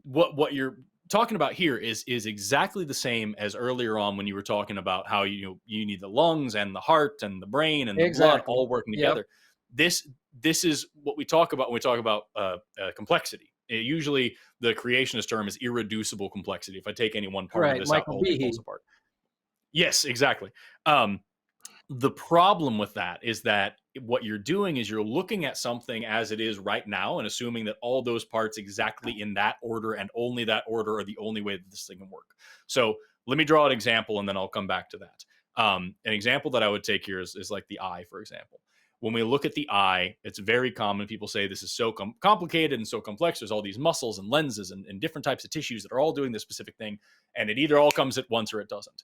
what you're talking about here is exactly the same as earlier on when you were talking about how you need the lungs and the heart and the brain and the blood all working together. Yep. This is what we talk about when we talk about complexity. Usually the creationist term is irreducible complexity. If I take any one part of this out, it falls apart. Yes, exactly. The problem with that is that what you're doing is you're looking at something as it is right now and assuming that all those parts exactly in that order and only that order are the only way that this thing can work. So let me draw an example and then I'll come back to that. An example that I would take here is like the eye, for example. When we look at the eye, it's very common. People say this is so complicated and so complex. There's all these muscles and lenses and different types of tissues that are all doing this specific thing. And it either all comes at once or it doesn't.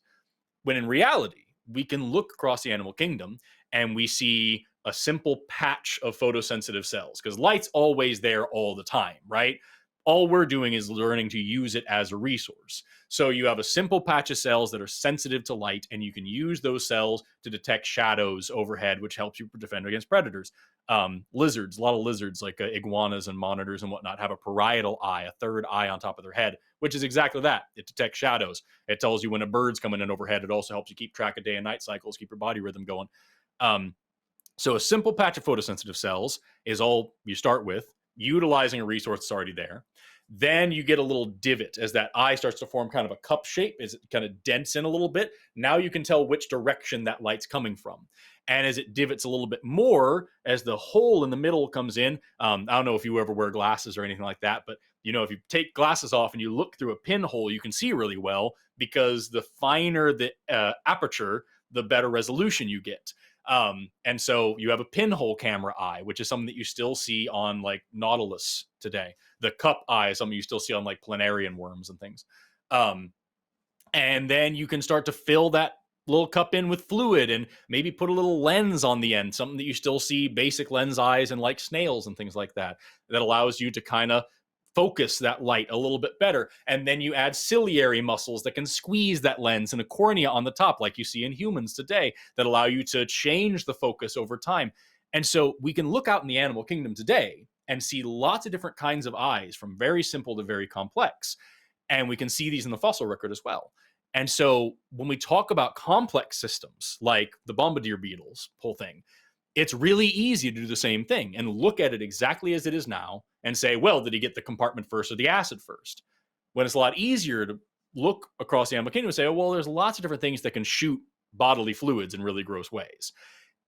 When in reality, we can look across the animal kingdom and we see a simple patch of photosensitive cells because light's always there all the time, right? All we're doing is learning to use it as a resource. So you have a simple patch of cells that are sensitive to light, and you can use those cells to detect shadows overhead, which helps you defend against predators. Lizards, a lot of lizards like iguanas and monitors and whatnot have a parietal eye, a third eye on top of their head, which is exactly that. It detects shadows. It tells you when a bird's coming in overhead. It also helps you keep track of day and night cycles, keep your body rhythm going. So a simple patch of photosensitive cells is all you start with, utilizing a resource that's already there. Then you get a little divot as that eye starts to form kind of a cup shape, as it kind of dents in a little bit. Now you can tell which direction that light's coming from. And as it divots a little bit more, as the hole in the middle comes in, I don't know if you ever wear glasses or anything like that, but if you take glasses off and you look through a pinhole, you can see really well, because the finer the aperture, the better resolution you get. And so you have a pinhole camera eye, which is something that you still see on like Nautilus today. The cup eye is something you still see on like planarian worms and things. And then you can start to fill that little cup in with fluid and maybe put a little lens on the end, something that you still see basic lens eyes and like snails and things like that, that allows you to kind of focus that light a little bit better. And then you add ciliary muscles that can squeeze that lens, and a cornea on the top, like you see in humans today, that allow you to change the focus over time. And so we can look out in the animal kingdom today and see lots of different kinds of eyes, from very simple to very complex. And we can see these in the fossil record as well. And so when we talk about complex systems like the bombardier beetles whole thing, it's really easy to do the same thing and look at it exactly as it is now and say, well, did he get the compartment first or the acid first? When it's a lot easier to look across the animal kingdom and say, oh, well, there's lots of different things that can shoot bodily fluids in really gross ways.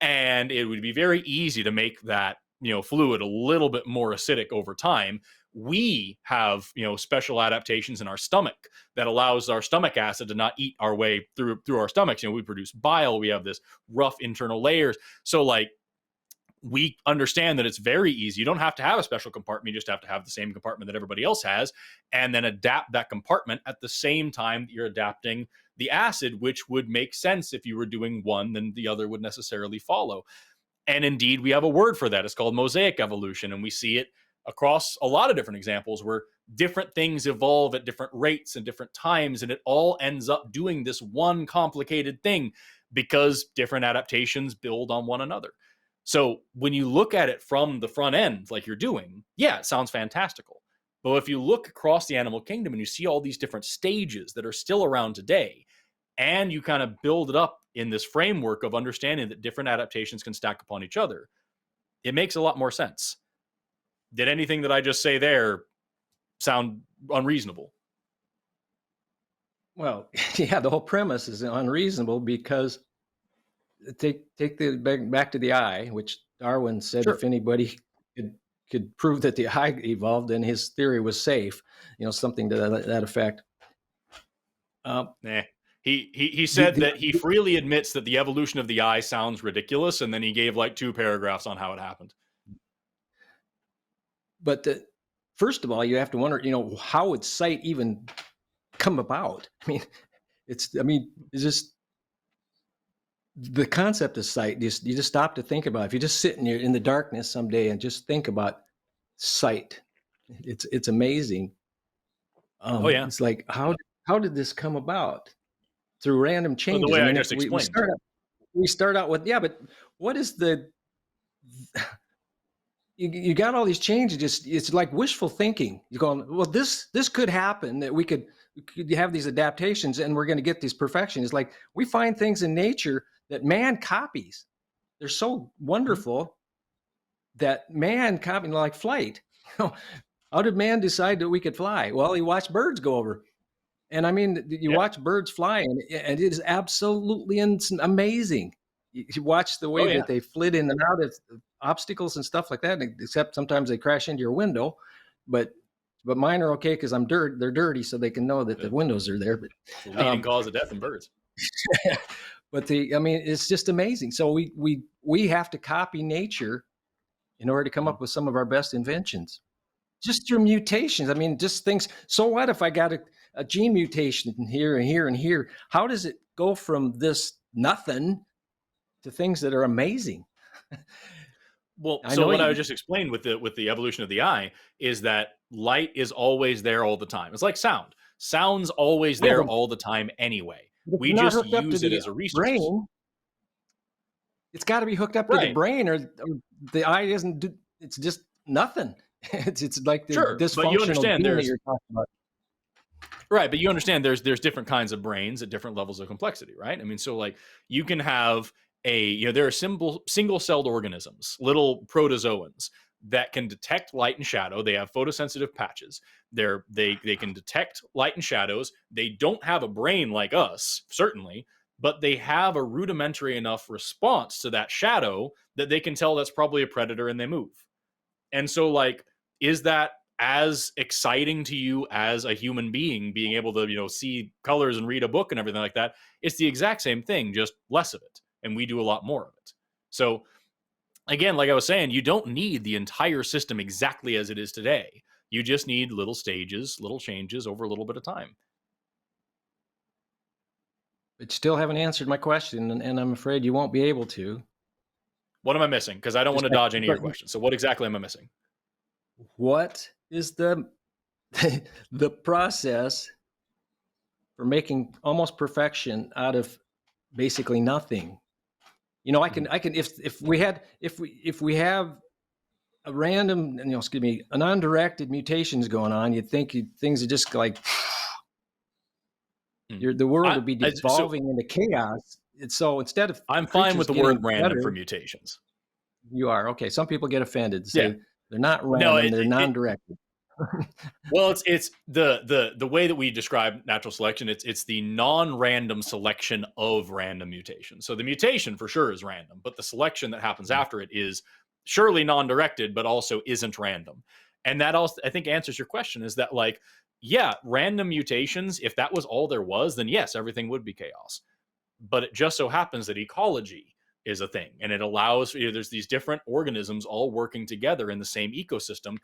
And it would be very easy to make that, fluid a little bit more acidic over time. We have, special adaptations in our stomach that allows our stomach acid to not eat our way through our stomachs. We produce bile. We have this rough internal layers. So like, we understand that it's very easy. You don't have to have a special compartment. You just have to have the same compartment that everybody else has, and then adapt that compartment at the same time that you're adapting the acid, which would make sense. If you were doing one, then the other would necessarily follow. And indeed, we have a word for that. It's called mosaic evolution. And we see it across a lot of different examples where different things evolve at different rates and different times. And it all ends up doing this one complicated thing because different adaptations build on one another. So when you look at it from the front end, like you're doing, yeah, it sounds fantastical. But if you look across the animal kingdom and you see all these different stages that are still around today, and you kind of build it up in this framework of understanding that different adaptations can stack upon each other, it makes a lot more sense. Did anything that I just say there sound unreasonable? Well, yeah, the whole premise is unreasonable because take the back to the eye, which Darwin said, sure, if anybody could prove that the eye evolved, then his theory was safe, something to that effect. He said that he freely admits that the evolution of the eye sounds ridiculous, and then he gave like 2 paragraphs on how it happened. But first of all, you have to wonder, how would sight even come about? It's just the concept of sight. You just stop to think about it. If you just sit in the darkness someday and just think about sight, it's amazing. Oh yeah, it's like how did this come about? Through random changes. Well, the way I just explained. We start out with, but what is you got all these changes. It's like wishful thinking. You're going, well, this could happen, that we could have these adaptations and we're going to get these perfections. It's like we find things in nature that man copies. They're so wonderful that man copied, like flight. How did man decide that we could fly? Well, he watched birds go over. And you watch birds fly, and it is absolutely amazing. You watch the way that they flit in and out of obstacles and stuff like that, except sometimes they crash into your window. But mine are okay because they're dirty, so they can know that the windows are there. But leading cause of death in birds. But it's just amazing. So we have to copy nature in order to come up with some of our best inventions. Just through mutations. Just things. So what if I got a gene mutation here and here and here? How does it go from this nothing to things that are amazing? Well, so what I just explained with the evolution of the eye is that light is always there all the time. It's like sound. Sound's always there all the time anyway. We just use it as a resource. Brain, it's got to be hooked up to the brain, or the eye isn't. It's just nothing. It's like the dysfunctional gene that you're talking about. Right, but you understand there's different kinds of brains at different levels of complexity, right? So like you can have there are single-celled organisms, little protozoans that can detect light and shadow. They have photosensitive patches. They can detect light and shadows. They don't have a brain like us, certainly, but they have a rudimentary enough response to that shadow that they can tell that's probably a predator and they move. And so, like, is that as exciting to you as a human being being able to, see colors and read a book and everything like that? It's the exact same thing, just less of it. And we do a lot more of it. So, again, like I was saying, you don't need the entire system exactly as it is today. You just need little stages, little changes over a little bit of time. But still haven't answered my question, and I'm afraid you won't be able to. What am I missing? Because I don't want to dodge any of your questions. So what exactly am I missing? What is the the process for making almost perfection out of basically nothing? I can if we have a random, an undirected mutations going on, you'd think things are just like the world would be devolving into chaos. So instead of I'm fine with the word random for mutations. You are okay. Some people get offended. Say they're not random; they're non-directed. Well, it's the way that we describe natural selection. It's the non-random selection of random mutations. So the mutation for sure is random, but the selection that happens after it is surely non-directed, but also isn't random. And that also, I think, answers your question. Is that like, yeah, random mutations? If that was all there was, then yes, everything would be chaos. But it just so happens that ecology is a thing, and it allows there's these different organisms all working together in the same ecosystem.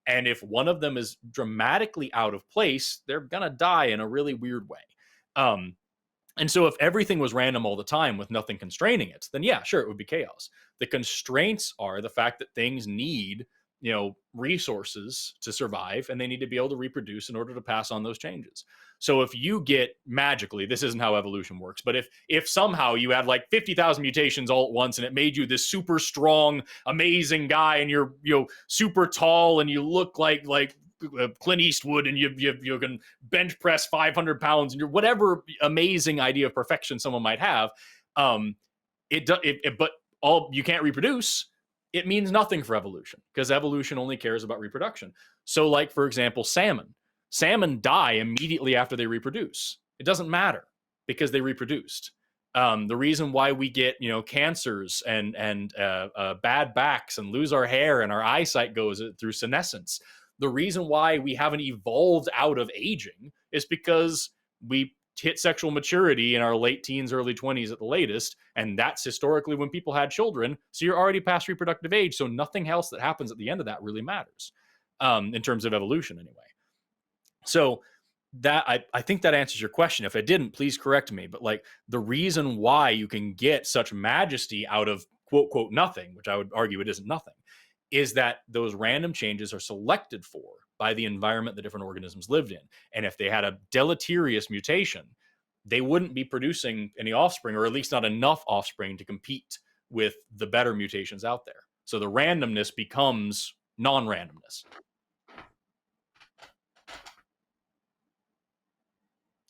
And if one of them is dramatically out of place, they're going to die in a really weird way. And so if everything was random all the time with nothing constraining it, then yeah, sure, it would be chaos. The constraints are the fact that things need, resources to survive, and they need to be able to reproduce in order to pass on those changes. So if you get magically, this isn't how evolution works, but if somehow you had like 50,000 mutations all at once and it made you this super strong, amazing guy, and you're super tall and you look like Clint Eastwood, and you can bench press 500 pounds, and you're whatever amazing idea of perfection someone might have, but all you can't reproduce. It means nothing for evolution, because evolution only cares about reproduction. So, like, for example, salmon die immediately after they reproduce. It doesn't matter because they reproduced. The reason why we get cancers and bad backs and lose our hair and our eyesight goes through senescence. The reason why we haven't evolved out of aging is because we hit sexual maturity in our late teens, early 20s at the latest, and that's historically when people had children. So you're already past reproductive age, so nothing else that happens at the end of that really matters, in terms of evolution anyway. So that I think that answers your question. If it didn't, please correct me. But like, the reason why you can get such majesty out of quote quote nothing, which I would argue it isn't nothing, is that those random changes are selected for by the environment the different organisms lived in. And if they had a deleterious mutation, they wouldn't be producing any offspring, or at least not enough offspring to compete with the better mutations out there. So the randomness becomes non-randomness.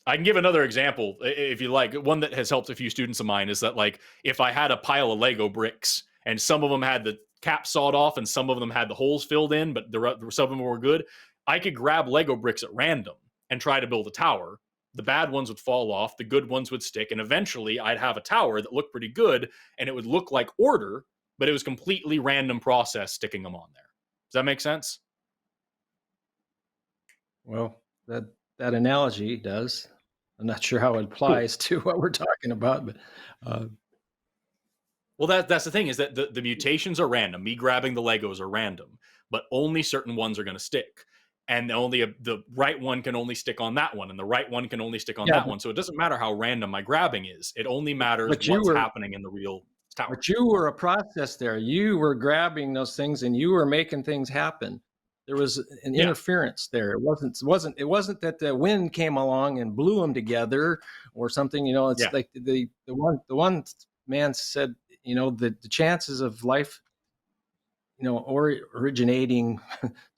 I can give another example if you like. One that has helped a few students of mine is that, like, if I had a pile of Lego bricks and some of them had the cap sawed off and some of them had the holes filled in, but some of them were good, I could grab Lego bricks at random and try to build a tower. The bad ones would fall off, the good ones would stick, and eventually I'd have a tower that looked pretty good, and it would look like order, but it was completely random process sticking them on there. Does that make sense? Well, that analogy does. I'm not sure how it applies to what we're talking about, but well, that's the thing, is that the mutations are random. Me grabbing the Legos are random, but only certain ones are going to stick. And only the right one can only stick on that one, and the right one can only stick on that one. So it doesn't matter how random my grabbing is. It only matters what's happening in the real tower. But you were a process there. You were grabbing those things and you were making things happen. There was an interference there. It wasn't that the wind came along and blew them together or something. It's like the one man said, the chances of life, originating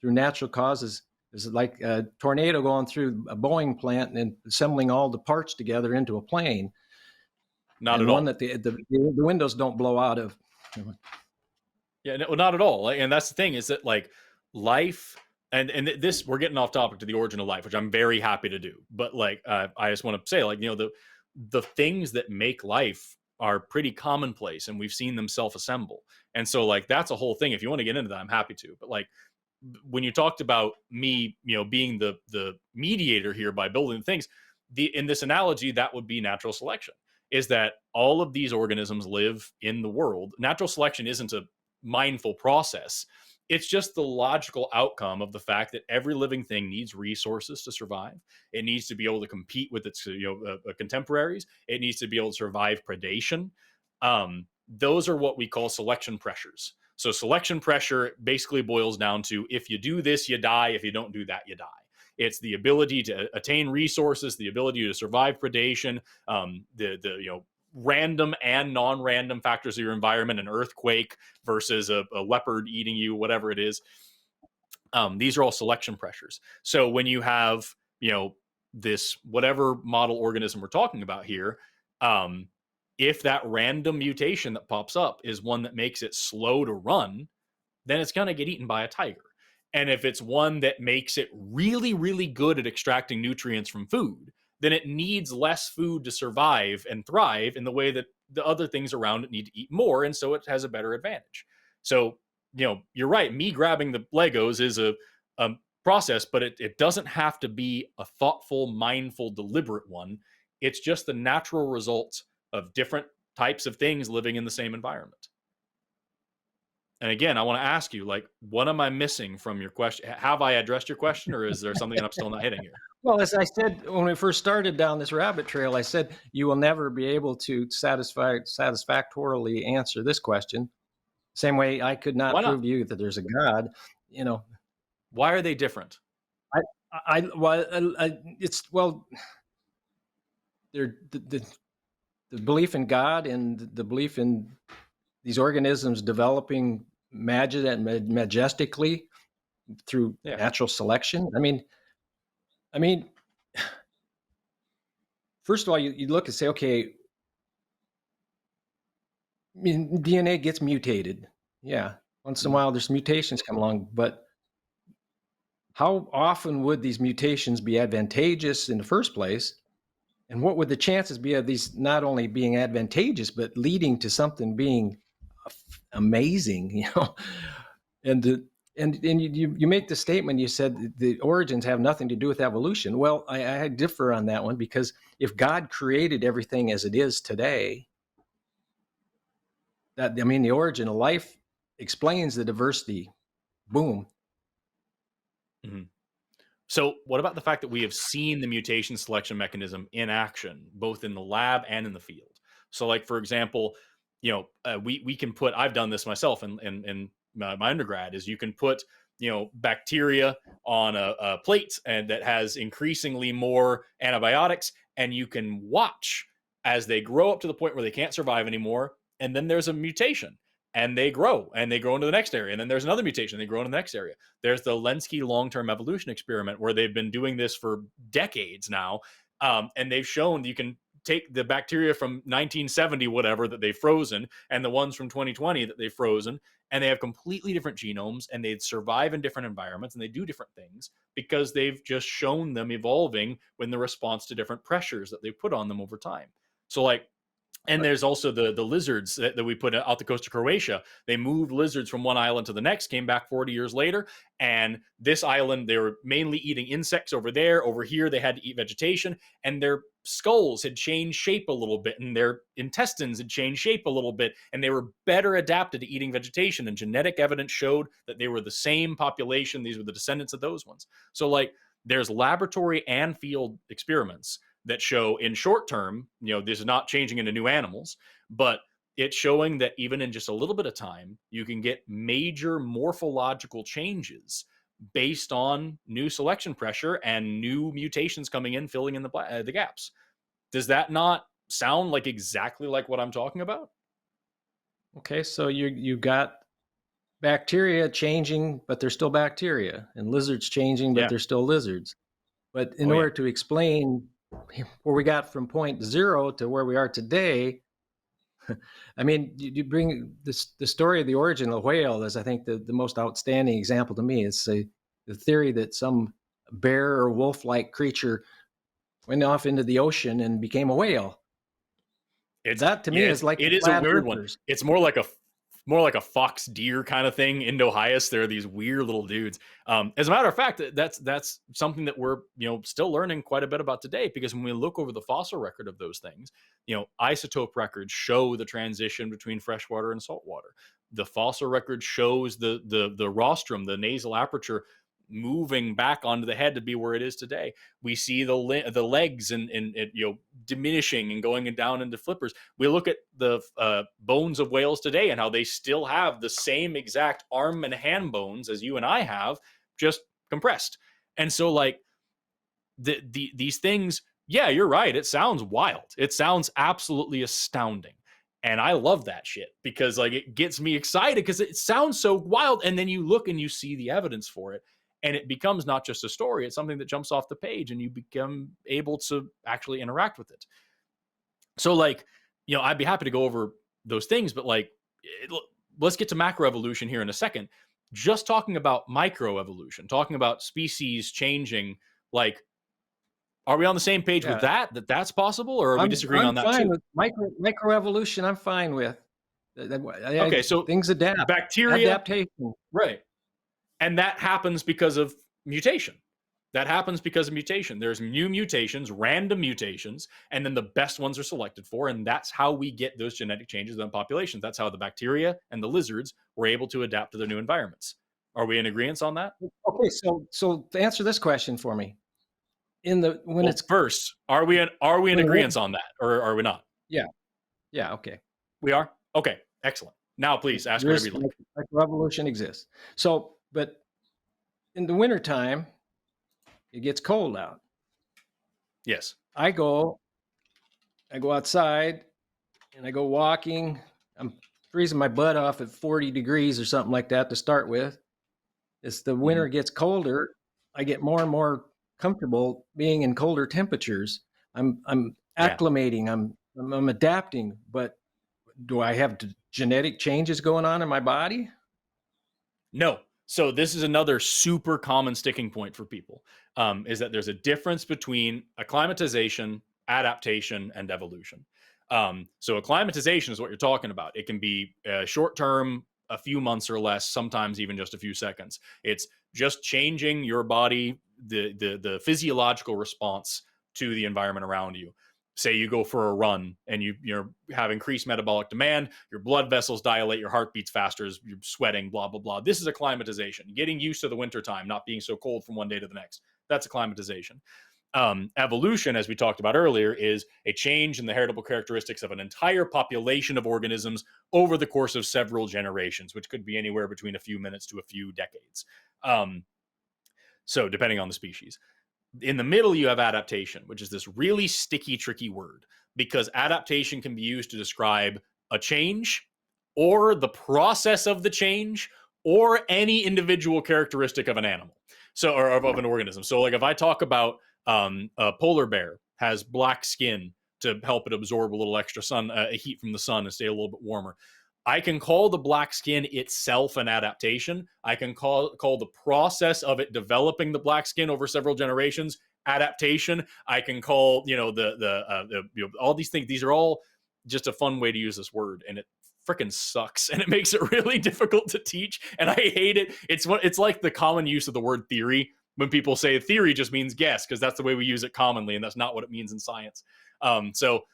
through natural causes is like a tornado going through a Boeing plant and assembling all the parts together into a plane. Not and at one all. that the windows don't blow out of. Yeah, no, not at all. Like, and that's the thing is that like life and this we're getting off topic to the origin of life, which I'm very happy to do. But like I just want to say like the things that make life are pretty commonplace, and we've seen them self-assemble. And so like that's a whole thing. If you want to get into that, I'm happy to. But like when you talked about me, being the mediator here by building things, in this analogy, that would be natural selection. Is that all of these organisms live in the world? Natural selection isn't a mindful process. It's just the logical outcome of the fact that every living thing needs resources to survive. It needs to be able to compete with its contemporaries. It needs to be able to survive predation. Those are what we call selection pressures. So selection pressure basically boils down to if you do this, you die. If you don't do that, you die. It's the ability to attain resources, the ability to survive predation, the random and non-random factors of your environment, an earthquake versus a leopard eating you, whatever it is. These are all selection pressures. So when you have, this whatever model organism we're talking about here, if that random mutation that pops up is one that makes it slow to run, then it's going to get eaten by a tiger. And if it's one that makes it really, really good at extracting nutrients from food, then it needs less food to survive and thrive in the way that the other things around it need to eat more. And so it has a better advantage. So, you're right. Me grabbing the Legos is a process, but it doesn't have to be a thoughtful, mindful, deliberate one. It's just the natural result of different types of things living in the same environment. And again, I want to ask you, like, what am I missing from your question? Have I addressed your question, or is there something that I'm still not hitting here? Well, as I said when we first started down this rabbit trail, I said you will never be able to satisfactorily answer this question. Same way I could not Why not? prove to you that there's a God. Why are they different? They're the belief in God and the belief in these organisms developing majestically through natural selection. I mean, first of all, you look and say, okay, DNA gets mutated. Yeah, once in a while there's mutations come along, but how often would these mutations be advantageous in the first place? And what would the chances be of these not only being advantageous, but leading to something being amazing, And you make the statement, you said the origins have nothing to do with evolution. Well, I differ on that one, because if God created everything as it is today, the origin of life explains the diversity. Boom. Mm-hmm. So what about the fact that we have seen the mutation selection mechanism in action, both in the lab and in the field? So like, for example, we can put, I've done this myself in my undergrad, is you can put, bacteria on a plate and that has increasingly more antibiotics, and you can watch as they grow up to the point where they can't survive anymore. And then there's a mutation and they grow into the next area. And then there's another mutation, they grow into the next area. There's the Lenski long-term evolution experiment where they've been doing this for decades now. And they've shown you can take the bacteria from 1970, whatever, that they've frozen, and the ones from 2020 that they've frozen, and they have completely different genomes, and they survive in different environments, and they do different things because they've just shown them evolving in the response to different pressures that they've put on them over time. So like, and there's also the lizards that we put out the coast of Croatia. They moved lizards from one island to the next, came back 40 years later. And this island, they were mainly eating insects over there. Over here, they had to eat vegetation. And their skulls had changed shape a little bit. And their intestines had changed shape a little bit. And they were better adapted to eating vegetation. And genetic evidence showed that they were the same population. These were the descendants of those ones. So like, there's laboratory and field experiments that show in short term, this is not changing into new animals, but it's showing that even in just a little bit of time, you can get major morphological changes based on new selection pressure and new mutations coming in, filling in the gaps. Does that not sound like exactly like what I'm talking about? Okay, so you got bacteria changing, but they're still bacteria, and lizards changing, but they're still lizards. But in order to explain where we got from point zero to where we are today, I mean, you bring this the story of the origin of the whale is, I think, the most outstanding example to me. It's the theory that some bear or wolf-like creature went off into the ocean and became a whale. It's That to me yeah, is like the it is a flat weird one. earthers. It's more like a fox deer kind of thing. Indo-Hyas, they're these weird little dudes. As a matter of fact, that's something that we're still learning quite a bit about today, because when we look over the fossil record of those things, isotope records show the transition between freshwater and saltwater. The fossil record shows the rostrum, the nasal aperture, moving back onto the head to be where it is today. We see the legs and diminishing and going down into flippers. We look at the bones of whales today and how they still have the same exact arm and hand bones as you and I have, just compressed. And so, like, these things, yeah, you're right. It sounds wild. It sounds absolutely astounding. And I love that shit, because like it gets me excited because it sounds so wild. And then you look and you see the evidence for it. And it becomes not just a story, it's something that jumps off the page and you become able to actually interact with it. So, like, I'd be happy to go over those things, but like, let's get to macroevolution here in a second. Just talking about microevolution, talking about species changing, like, are we on the same page with Yeah, that's possible, or are we disagreeing I'm on that fine too? with microevolution. I'm fine with. Okay, so Things adapt. bacteria, Adaptation. right? And that happens because of mutation. That happens because of mutation. There's new mutations, random mutations, and then the best ones are selected for. And that's how we get those genetic changes in populations. That's how the bacteria and the lizards were able to adapt to their new environments. Are we in agreement on that? Okay, so to answer this question for me, when Well, it's first, are we in when agreement on that, or are we not? yeah, yeah, okay. We are? Okay, excellent. Now please ask There whatever is you like. revolution exists. So, but in the wintertime, it gets cold out. Yes. I go I go outside and I go walking. I'm freezing my butt off at 40 degrees or something like that to start with. As the Mhm. winter gets colder, I get more and more comfortable being in colder temperatures. I'm Yeah. acclimating. I'm adapting. But do I have genetic changes going on in my body? No. So this is another super common sticking point for people, is that there's a difference between acclimatization, adaptation, and evolution. So acclimatization is what you're talking about. It can be short term, a few months or less, sometimes even just a few seconds. It's just changing your body, the physiological response to the environment around you. Say you go for a run and you have increased metabolic demand, your blood vessels dilate, your heart beats faster, you're sweating, blah blah blah. This is acclimatization, getting used to the wintertime, not being so cold from one day to the next. That's acclimatization. Evolution, as we talked about earlier, is a change in the heritable characteristics of an entire population of organisms over the course of several generations, which could be anywhere between a few minutes to a few decades. So depending on the species. In the middle, you have adaptation, which is this really sticky, tricky word, because adaptation can be used to describe a change or the process of the change or any individual characteristic of an animal. So, or of an organism. So, like if I talk about a polar bear has black skin to help it absorb a little extra heat from the sun and stay a little bit warmer. I can call the black skin itself an adaptation. I can call the process of it developing the black skin over several generations adaptation. I can call all these things. These are all just a fun way to use this word, and it freaking sucks, and it makes it really difficult to teach. And I hate it. It's like the common use of the word theory. When people say theory just means guess, because that's the way we use it commonly, and that's not what it means in science. So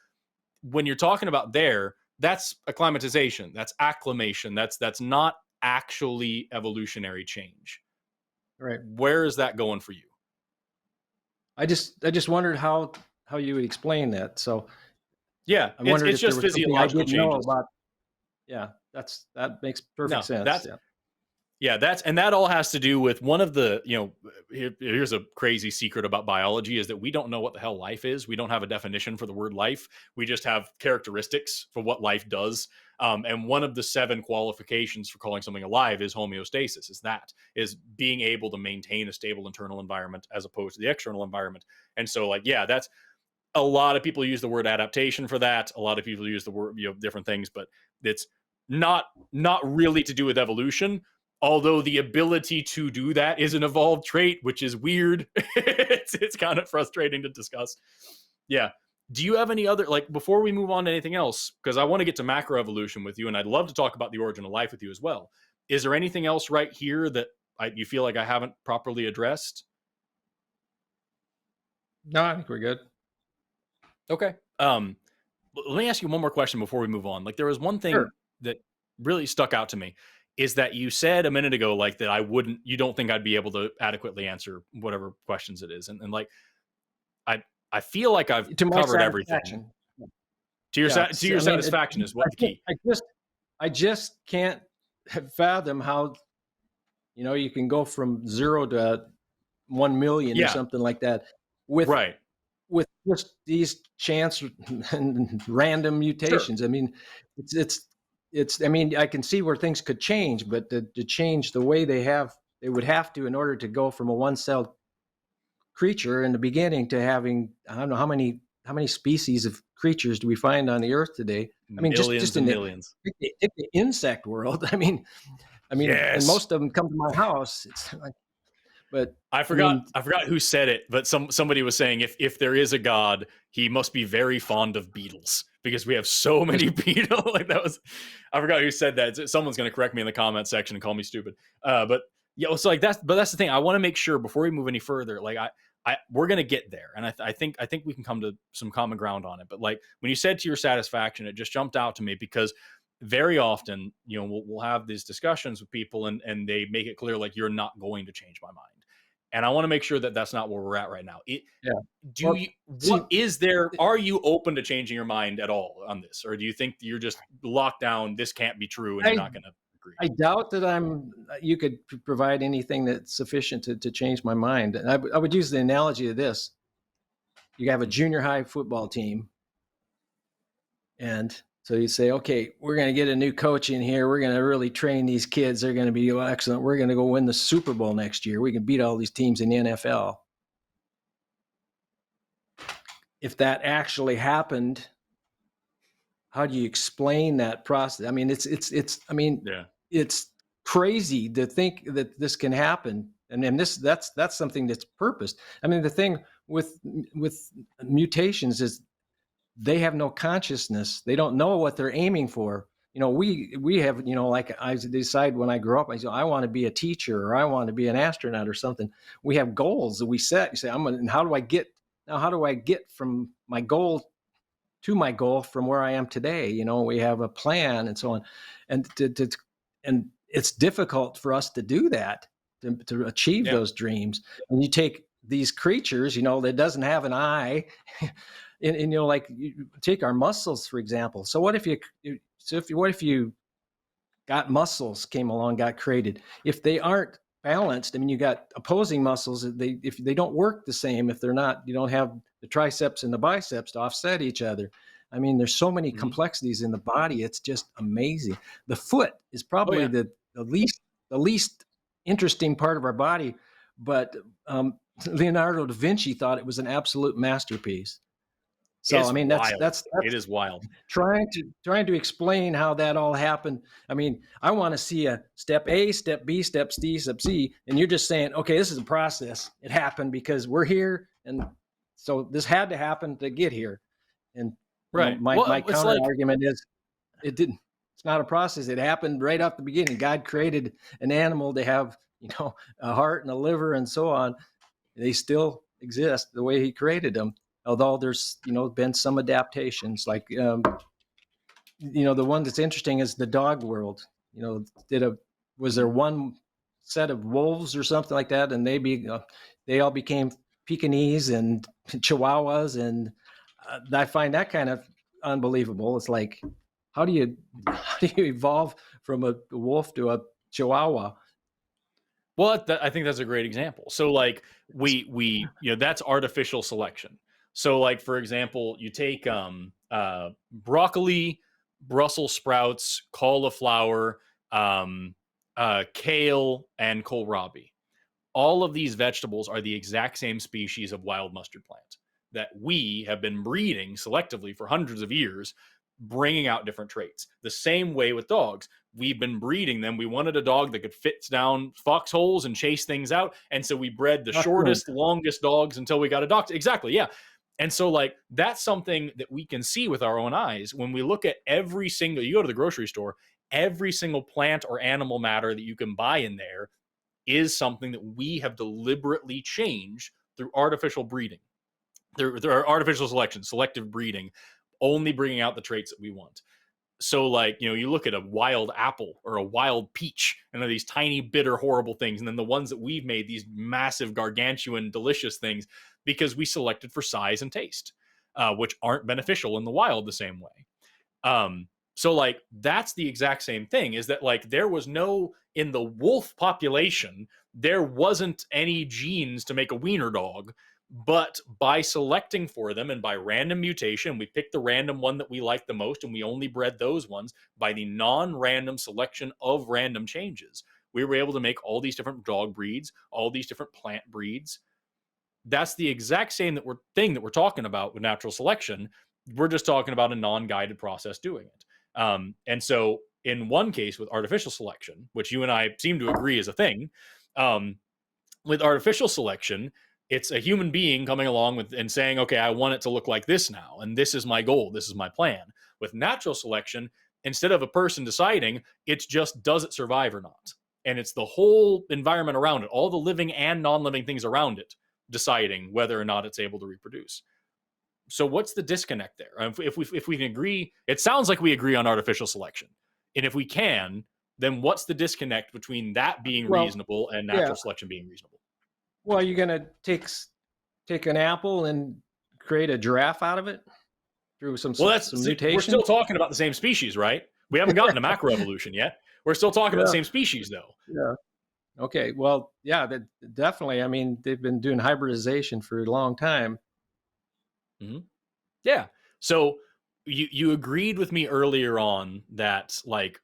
when you're talking about that's acclimatization, that's acclimation, that's not actually evolutionary change. Right. Where is that going for you? I just wondered how you would explain that. So Yeah, I it's wondered it's if there just was something I physiological didn't know changes. about. Yeah, that makes perfect No, sense. Yeah. that all has to do with one of the, here's a crazy secret about biology, is that we don't know what the hell life is. We don't have a definition for the word life. We just have characteristics for what life does. And one of the 7 qualifications for calling something alive is homeostasis, is being able to maintain a stable internal environment as opposed to the external environment. And so, like, yeah, a lot of people use the word adaptation for that. A lot of people use the word, different things, but it's not really to do with evolution. Although the ability to do that is an evolved trait, which is weird. It's kind of frustrating to discuss. Yeah. Do you have any other, like, before we move on to anything else, because I want to get to macroevolution with you, and I'd love to talk about the origin of life with you as well. Is there anything else right here that you feel like I haven't properly addressed? No, I think we're good. Okay. Let me ask you one more question before we move on. Like, there was one thing Sure. that really stuck out to me, is that you said a minute ago, like, that you don't think I'd be able to adequately answer whatever questions it is. And like, I feel like I've To my covered everything. satisfaction. To your, Yeah. to your satisfaction is what the key. I just can't fathom how, you can go from 0 to 1 million or Yeah. something like that with Right. with just these chance and random mutations. Sure. I mean, I mean, I can see where things could change, but to change the way they would have to in order to go from a one-celled creature in the beginning to having, I don't know how many species of creatures do we find on the earth today? I mean, just in Millions. the insect world. I mean, and Yes. most of them come to my house. It's like, but I forgot who said it, but somebody was saying if there is a god, he must be very fond of beetles because we have so many beetles. Like, that was, I forgot who said that. Someone's going to correct me in the comment section and call me stupid. But yeah, so like that's the thing. I want to make sure before we move any further, like we're going to get there, and I think we can come to some common ground on it. But like when you said to your satisfaction, it just jumped out to me because very often, we'll have these discussions with people and they make it clear, like, you're not going to change my mind. And I want to make sure that that's not where we're at right now. Are you open to changing your mind at all on this? Or do you think you're just locked down, this can't be true, and you're not going to agree? I doubt that you could provide anything that's sufficient to change my mind. And I would use the analogy of this. You have a junior high football team. And so you say, okay, we're going to get a new coach in here. We're going to really train these kids. They're going to be excellent. We're going to go win the Super Bowl next year. We can beat all these teams in the NFL. If that actually happened, how do you explain that process? I mean, it's crazy to think that this can happen. And then that's something that's purposed. I mean, the thing with mutations is they have no consciousness. They don't know what they're aiming for. We have, like I decide when I grow up, I want to be a teacher or I want to be an astronaut or something. We have goals that we set. You say, how do I get from my goal to my goal from where I am today? We have a plan and so on. And and it's difficult for us to do that, to achieve those dreams. And you take these creatures, that doesn't have an eye. And like you take our muscles, for example. So what if you got muscles came along, got created? If they aren't balanced, I mean, you got opposing muscles. If they don't work the same, if they're not, you don't have the triceps and the biceps to offset each other. I mean, there's so many complexities in the body. It's just amazing. The foot is probably the least interesting part of our body, but Leonardo da Vinci thought it was an absolute masterpiece. So I mean, that's it is wild. Trying to explain how that all happened. I mean, I want to see a step A, step B, step C, step C, and you're just saying, okay, this is a process. It happened because we're here, and so this had to happen to get here. And right, my counter argument is, it didn't. It's not a process. It happened right off the beginning. God created an animal to have, a heart and a liver and so on. They still exist the way He created them. Although there's, been some adaptations, like, the one that's interesting is the dog world. Was there one set of wolves or something like that, and they all became Pekingese and Chihuahuas, and I find that kind of unbelievable. It's like, how do you evolve from a wolf to a Chihuahua? Well, I think that's a great example. So like we that's artificial selection. So like, for example, you take broccoli, Brussels sprouts, cauliflower, kale, and kohlrabi. All of these vegetables are the exact same species of wild mustard plant. that we have been breeding selectively for hundreds of years, bringing out different traits. The same way with dogs. We've been breeding them. We wanted a dog that could fit down foxholes and chase things out. And so we bred the shortest, longest dogs until we got a dog. Exactly. Yeah. And so, like, that's something that we can see with our own eyes when we look at every single, you go to the grocery store, every single plant or animal matter that you can buy in there is something that we have deliberately changed through artificial breeding. There are artificial selection, selective breeding, only bringing out the traits that we want. So, like, you know, you look at a wild apple or a wild peach, and they're these tiny, bitter, horrible things. And then the ones that we've made, these massive, gargantuan, delicious things, because we selected for size and taste, which aren't beneficial in the wild the same way. So, like, that's the exact same thing, is that, like, there was no, in the wolf population, there wasn't any genes to make a wiener dog. But by selecting for them and by random mutation, we picked the random one that we liked the most, and we only bred those ones by the non-random selection of random changes. We were able to make all these different dog breeds, all these different plant breeds. That's the exact same thing that we're talking about with natural selection. We're just talking about a non-guided process doing it. And so in one case with artificial selection, which you and I seem to agree is a thing, with artificial selection, it's a human being coming along with and saying, okay, I want it to look like this now, and this is my goal, this is my plan. With natural selection, instead of a person deciding, it's just, does it survive or not? And it's the whole environment around it, all the living and non-living things around it, deciding whether or not it's able to reproduce. So what's the disconnect there? If we can agree, it sounds like we agree on artificial selection. And if we can, then what's the disconnect between that being reasonable and natural selection being reasonable? Well, you're going to take an apple and create a giraffe out of it through some mutation? We're still talking about the same species, right? We haven't gotten to macroevolution yet. We're still talking about the same species, though. Yeah. Okay. Well, yeah, definitely. I mean, they've been doing hybridization for a long time. Mm-hmm. Yeah. So you agreed with me earlier on that, like,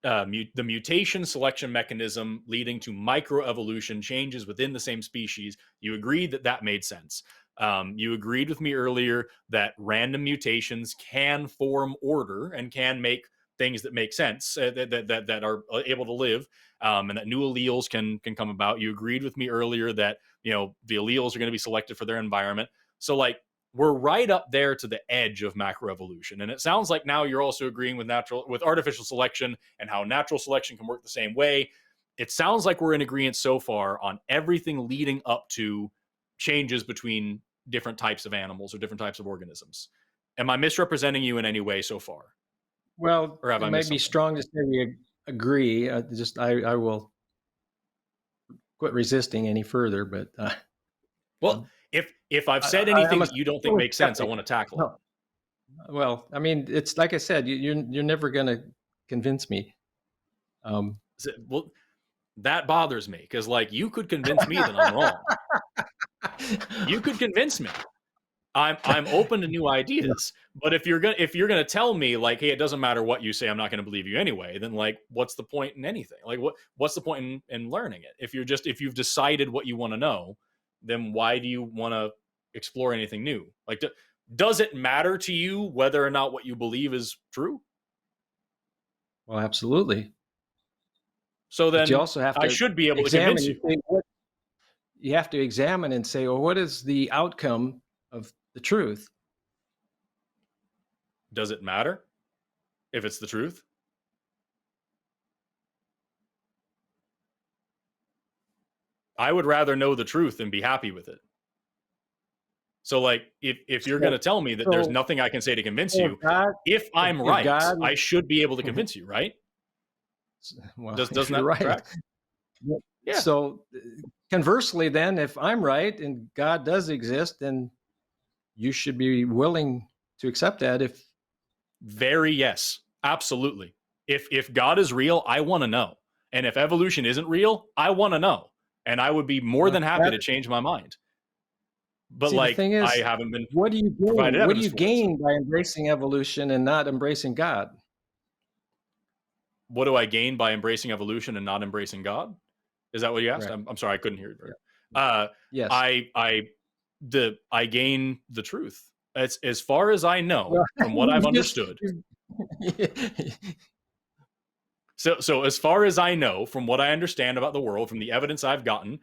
the mutation selection mechanism leading to microevolution, changes within the same species. You agreed that made sense. You agreed with me earlier that random mutations can form order and can make things that make sense, that are able to live, and that new alleles can come about. You agreed with me earlier that, you know, the alleles are going to be selected for their environment. So, like, we're right up there to the edge of macroevolution. And it sounds like now you're also agreeing with artificial selection and how natural selection can work the same way. It sounds like we're in agreement so far on everything leading up to changes between different types of animals or different types of organisms. Am I misrepresenting you in any way so far? Well, it might be strong to say we agree. I will quit resisting any further, but well, if I've said anything that you don't think makes sense, I want to tackle it. Well, I mean, it's like I said, you're never going to convince me. Well, that bothers me, because, like, you could convince me that I'm wrong. You could convince me. I'm open to new ideas, but if you're gonna tell me, like, hey, it doesn't matter what you say, I'm not gonna believe you anyway, then, like, what's the point in anything? Like, what's the point in learning it? If you've decided what you want to know, then why do you want to explore anything new? Like, does it matter to you whether or not what you believe is true? Well, absolutely. So then you also have to I should be able to convince you. You have to examine and say, well, what is the outcome of the truth? Does it matter if it's the truth? I would rather know the truth and be happy with it. So, like, if you're going to tell me that there's nothing I can say to convince you, if I'm right, I should be able to convince you, right? Well, doesn't that track? Yeah. So conversely, then, if I'm right and God does exist, then you should be willing to accept that. Yes, absolutely. If God is real, I want to know. And if evolution isn't real, I want to know. And I would be more than happy to change my mind. But, like, the thing is, I haven't been. What do you gain? What do you gain by embracing evolution and not embracing God? What do I gain by embracing evolution and not embracing God? Is that what you asked? I'm sorry, I couldn't hear it. Yes. I gain the truth. As far as I know, Well, from what I've you just- understood. So as far as I know, from what I understand about the world, from the evidence I've gotten,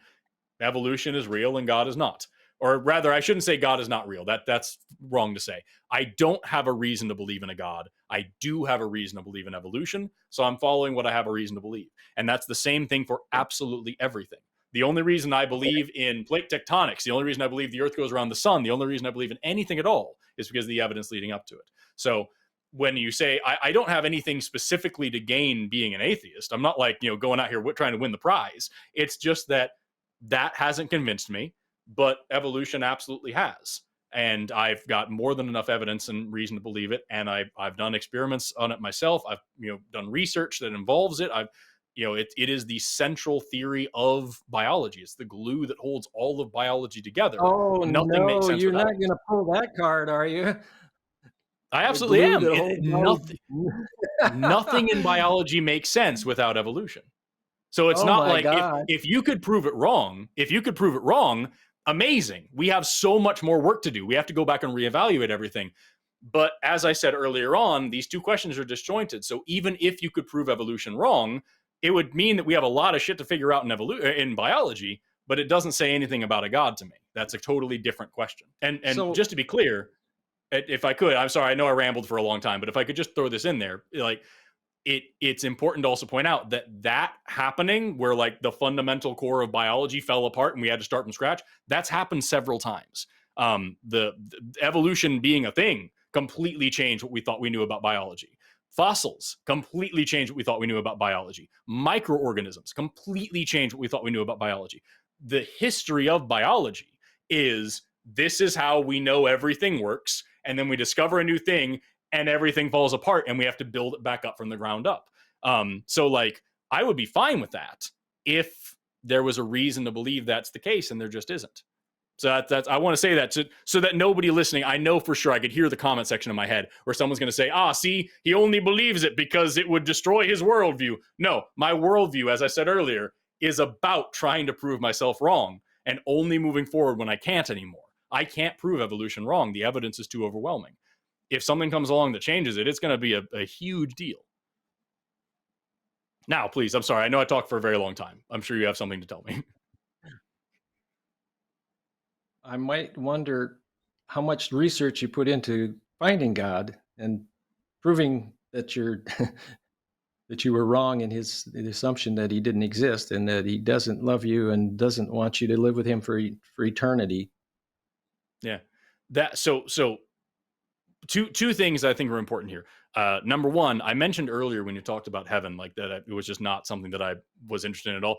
evolution is real and God is not. Or rather, I shouldn't say God is not real. That's wrong to say. I don't have a reason to believe in a God. I do have a reason to believe in evolution. So I'm following what I have a reason to believe. And that's the same thing for absolutely everything. The only reason I believe in plate tectonics, the only reason I believe the earth goes around the sun, the only reason I believe in anything at all is because of the evidence leading up to it. So when you say, I don't have anything specifically to gain being an atheist, I'm not like, going out here trying to win the prize. It's just that hasn't convinced me, but evolution absolutely has. And I've got more than enough evidence and reason to believe it. And I've done experiments on it myself. I've done research that involves it. It is the central theory of biology. It's the glue that holds all of biology together. Oh, Nothing makes no, sense you're without not it. going to pull that card, are you? I The absolutely glue am. that holds Nothing in biology makes sense without evolution. So it's Oh not my like God. if you could prove it wrong, amazing. We have so much more work to do. We have to go back and reevaluate everything. But as I said earlier on, these two questions are disjointed. So even if you could prove evolution wrong, it would mean that we have a lot of shit to figure out in biology, but it doesn't say anything about a God to me. That's a totally different question. And So- just to be clear, if I could, I'm sorry, I know I rambled for a long time, but if I could just throw this in there, like it's important to also point out that happening where like the fundamental core of biology fell apart and we had to start from scratch, that's happened several times. The evolution being a thing completely changed what we thought we knew about biology. Fossils completely changed what we thought we knew about biology. Microorganisms completely changed what we thought we knew about biology. The history of biology is this is how we know everything works, and then we discover a new thing and everything falls apart and we have to build it back up from the ground up. So like I would be fine with that if there was a reason to believe that's the case, and there just isn't. So that's I want to say that so that nobody listening, I know for sure I could hear the comment section in my head where someone's going to say, see, he only believes it because it would destroy his worldview. No, my worldview, as I said earlier, is about trying to prove myself wrong and only moving forward when I can't anymore. I can't prove evolution wrong. The evidence is too overwhelming. If something comes along that changes it, it's going to be a huge deal. Now, please, I'm sorry. I know I talked for a very long time. I'm sure you have something to tell me. I might wonder how much research you put into finding God and proving that that you were wrong in the assumption that he didn't exist and that he doesn't love you and doesn't want you to live with him for eternity. Yeah. So two things I think are important here. Number one, I mentioned earlier when you talked about heaven, like that it was just not something that I was interested in at all.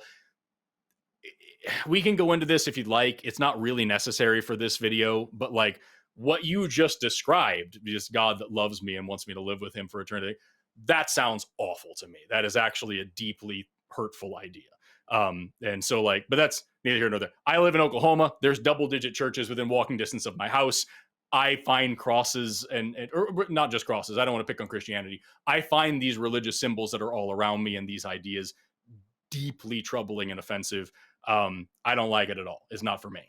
We can go into this if you'd like. It's not really necessary for this video, but like what you just described, this God that loves me and wants me to live with him for eternity, that sounds awful to me. That is actually a deeply hurtful idea. And so like, but that's neither here nor there. I live in Oklahoma. There's double-digit churches within walking distance of my house. I find crosses or not just crosses. I don't want to pick on Christianity. I find these religious symbols that are all around me and these ideas deeply troubling and offensive. I don't like it at all. It's not for me.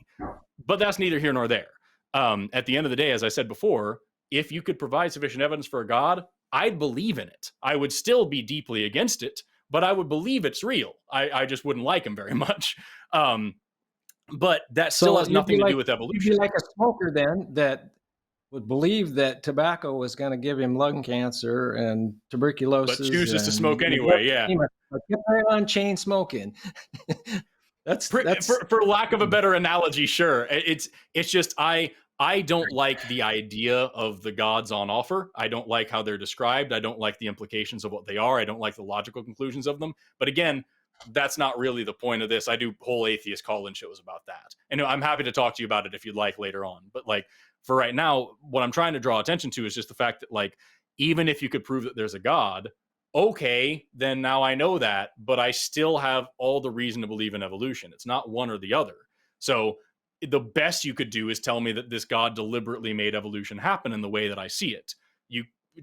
But that's neither here nor there. At the end of the day, as I said before, if you could provide sufficient evidence for a God, I'd believe in it. I would still be deeply against it, but I would believe it's real. I just wouldn't like him very much. But that still has nothing to do with evolution. You'd be like a smoker then that would believe that tobacco was going to give him lung cancer and tuberculosis. But chooses to smoke anyway, yeah. But kept right on chain smoking. That's for lack of a better analogy, sure. It's just I don't like the idea of the gods on offer. I don't like how they're described. I don't like the implications of what they are. I don't like the logical conclusions of them. But again, that's not really the point of this. I do whole atheist call-in shows about that. And I'm happy to talk to you about it if you'd like later on. But like for right now, what I'm trying to draw attention to is just the fact that like, even if you could prove that there's a God, okay, then now I know that, but I still have all the reason to believe in evolution. It's not one or the other. So the best you could do is tell me that this God deliberately made evolution happen in the way that I see it.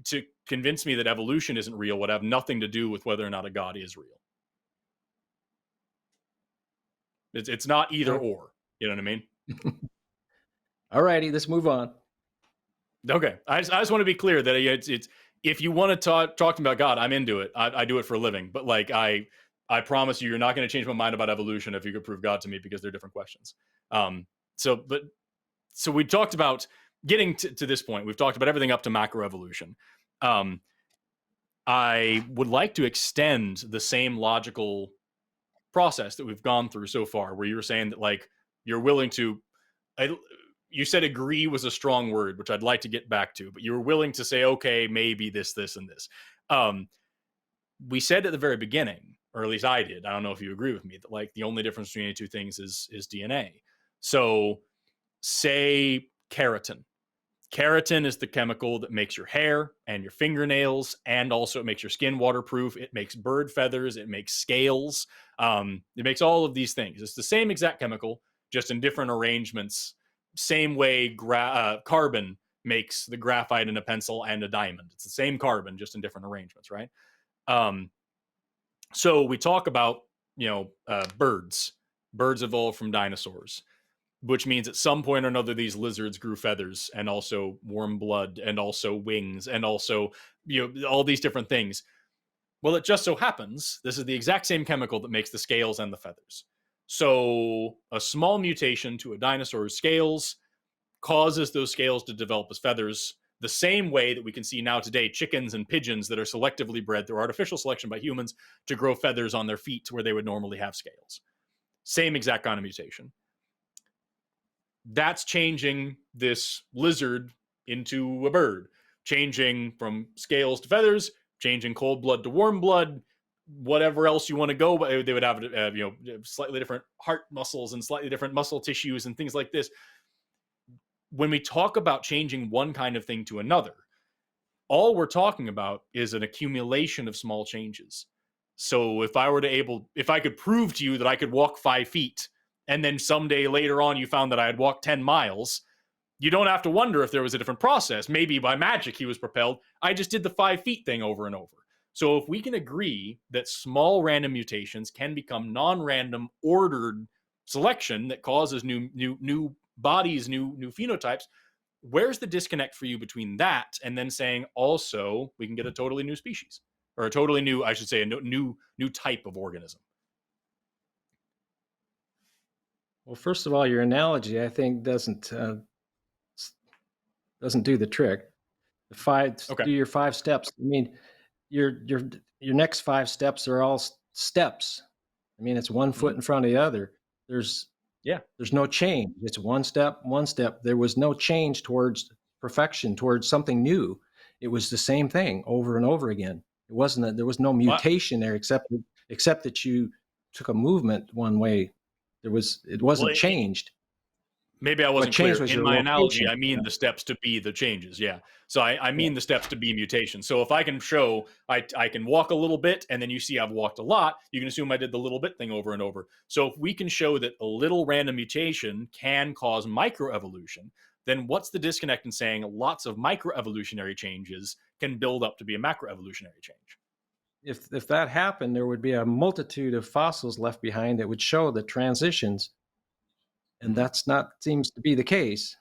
To convince me that evolution isn't real would have nothing to do with whether or not a God is real. It's not either or. You know what I mean? All righty, let's move on. Okay, I just want to be clear that it's if you want to talk to me about God, I'm into it. I do it for a living, but like I promise you're not going to change my mind about evolution if you could prove God to me, because they're different questions. So we talked about getting to this point. We've talked about everything up to macroevolution. I would like to extend the same logical process that we've gone through so far, where you were saying that like you're willing to. You said agree was a strong word, which I'd like to get back to, but you were willing to say, okay, maybe this, and this. We said at the very beginning, or at least I did, I don't know if you agree with me, that like the only difference between the two things is DNA. So say keratin. Keratin is the chemical that makes your hair and your fingernails, and also it makes your skin waterproof. It makes bird feathers. It makes scales. It makes all of these things. It's the same exact chemical, just in different arrangements. Same way carbon makes the graphite in a pencil and a diamond. It's the same carbon, just in different arrangements, right? So we talk about, birds. Birds evolved from dinosaurs, which means at some point or another, these lizards grew feathers and also warm blood and also wings and also, all these different things. Well, it just so happens this is the exact same chemical that makes the scales and the feathers. So a small mutation to a dinosaur's scales causes those scales to develop as feathers, the same way that we can see now today chickens and pigeons that are selectively bred through artificial selection by humans to grow feathers on their feet where they would normally have scales. Same exact kind of mutation. That's changing this lizard into a bird, changing from scales to feathers, changing cold blood to warm blood, whatever else you want to go. But they would have, slightly different heart muscles and slightly different muscle tissues and things like this. When we talk about changing one kind of thing to another, all we're talking about is an accumulation of small changes. So if I could prove to you that I could walk 5 feet, and then someday later on you found that I had walked 10 miles, you don't have to wonder if there was a different process. Maybe by magic he was propelled. I just did the 5 feet thing over and over. So if we can agree that small random mutations can become non-random ordered selection that causes new bodies, new phenotypes, where's the disconnect for you between that and then saying also we can get a totally new species, or a totally new, I should say, a new type of organism? Well, first of all, your analogy, I think, doesn't do the trick. Do your 5 steps. I mean, your next 5 steps are all steps. I mean, it's one foot in front of the other. There's no change. It's one step. There was no change towards perfection, towards something new. It was the same thing over and over again. It wasn't that there was no mutation there, except that you took a movement one way. It wasn't changed. Maybe I wasn't clear. In my analogy, I mean Yeah. the steps to be the changes. Yeah. So I mean the steps to be mutations. So if I can show I can walk a little bit, and then you see I've walked a lot, you can assume I did the little bit thing over and over. So if we can show that a little random mutation can cause microevolution, then what's the disconnect in saying lots of microevolutionary changes can build up to be a macroevolutionary change? If that happened, there would be a multitude of fossils left behind that would show the transitions, and that's not seems to be the case.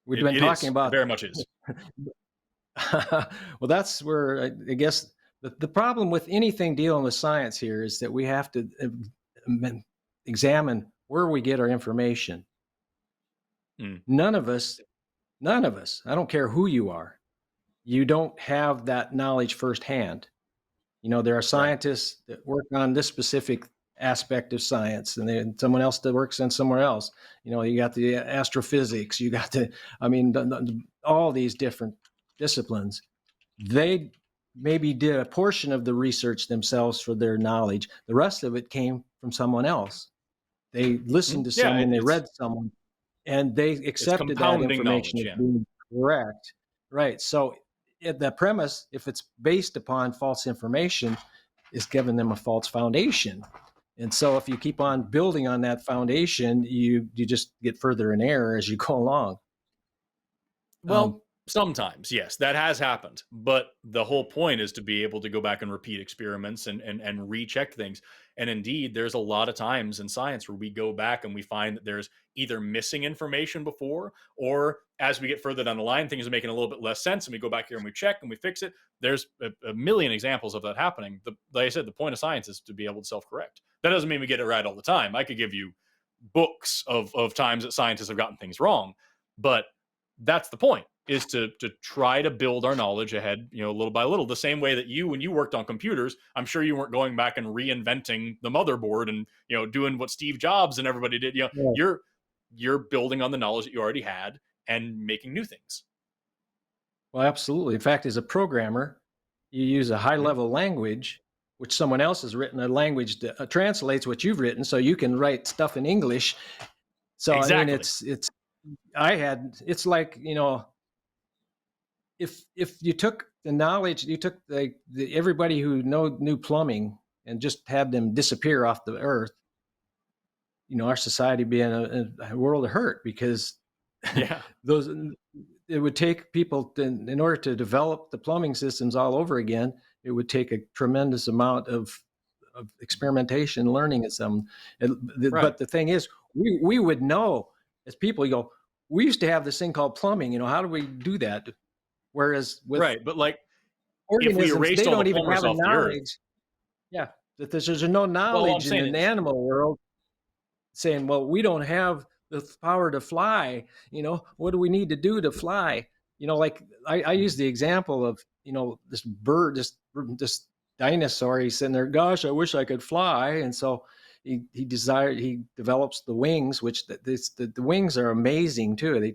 We've been talking about. It very much is. Well, that's where I guess the problem with anything dealing with science here is that we have to examine where we get our information. None of us, I don't care who you are, you don't have that knowledge firsthand. There are scientists that work on this specific aspect of science, and then someone else that works on somewhere else. You got the astrophysics, you got all these different disciplines. They maybe did a portion of the research themselves for their knowledge. The rest of it came from someone else. They listened to someone, they read someone, and they accepted that information as being correct. Right. So the premise, if it's based upon false information, is giving them a false foundation. And so if you keep on building on that foundation, you just get further in error as you go along. Well, Sometimes, yes, that has happened. But the whole point is to be able to go back and repeat experiments and recheck things. And indeed, there's a lot of times in science where we go back and we find that there's either missing information before, or as we get further down the line, things are making a little bit less sense. And we go back here and we check and we fix it. There's a million examples of that happening. Like I said, the point of science is to be able to self-correct. That doesn't mean we get it right all the time. I could give you books of times that scientists have gotten things wrong, but that's the point, is to try to build our knowledge ahead, little by little. The same way that when you worked on computers, I'm sure you weren't going back and reinventing the motherboard and doing what Steve Jobs and everybody did. Yeah. You're building on the knowledge that you already had and making new things. Well, absolutely. In fact, as a programmer, you use a high level language, which someone else has written, a language that translates what you've written, so you can write stuff in English. So exactly. I mean, it's like, if you took the knowledge, you took the everybody who knew plumbing and just had them disappear off the earth, our society would be in a world of hurt, because yeah, it would take people in order to develop the plumbing systems all over again. It would take a tremendous amount of experimentation, learning at some. Right. But the thing is, we would know as people. You go, we used to have this thing called plumbing. How do we do that? Whereas with right, but like organisms, if we erased they all don't the even have a knowledge. Yeah, that there's no knowledge in the animal world saying, well, we don't have the power to fly. What do we need to do to fly? Like I use the example of this bird, this dinosaur. He's sitting there, gosh, I wish I could fly, and so he develops the wings, which the wings are amazing too.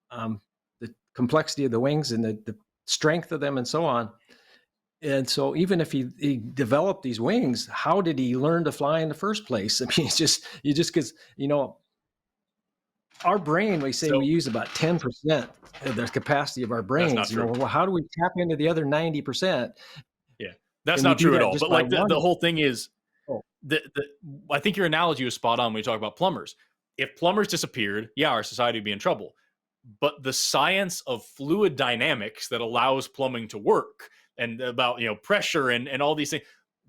The complexity of the wings and the strength of them and so on. And so even if he developed these wings, how did he learn to fly in the first place? I mean, it's just because, our brain, we say we use about 10% of the capacity of our brains. Well, how do we tap into the other 90%? Yeah, that's not true at all. But like the whole thing is, I think your analogy was spot on when you talk about plumbers. If plumbers disappeared, our society would be in trouble. But the science of fluid dynamics that allows plumbing to work, and about pressure and all these things,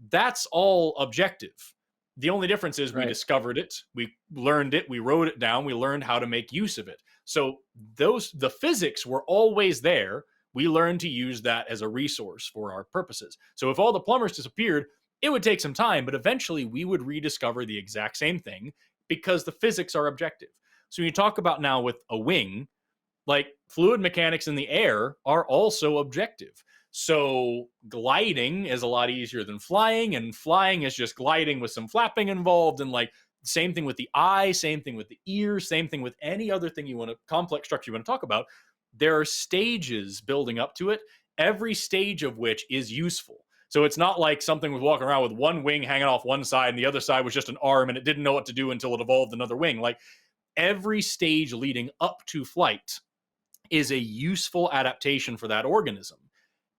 that's all objective. The only difference is we discovered it, we learned it, we wrote it down, we learned how to make use of it. So the physics were always there. We learned to use that as a resource for our purposes. So if all the plumbers disappeared, it would take some time, but eventually we would rediscover the exact same thing, because the physics are objective. So when you talk about now with a wing, like fluid mechanics in the air are also objective. So gliding is a lot easier than flying, and flying is just gliding with some flapping involved. And like same thing with the eye, same thing with the ear, same thing with any other thing complex structure you want to talk about. There are stages building up to it, every stage of which is useful. So it's not like something was walking around with one wing hanging off one side and the other side was just an arm and it didn't know what to do until it evolved another wing. Like every stage leading up to flight is a useful adaptation for that organism.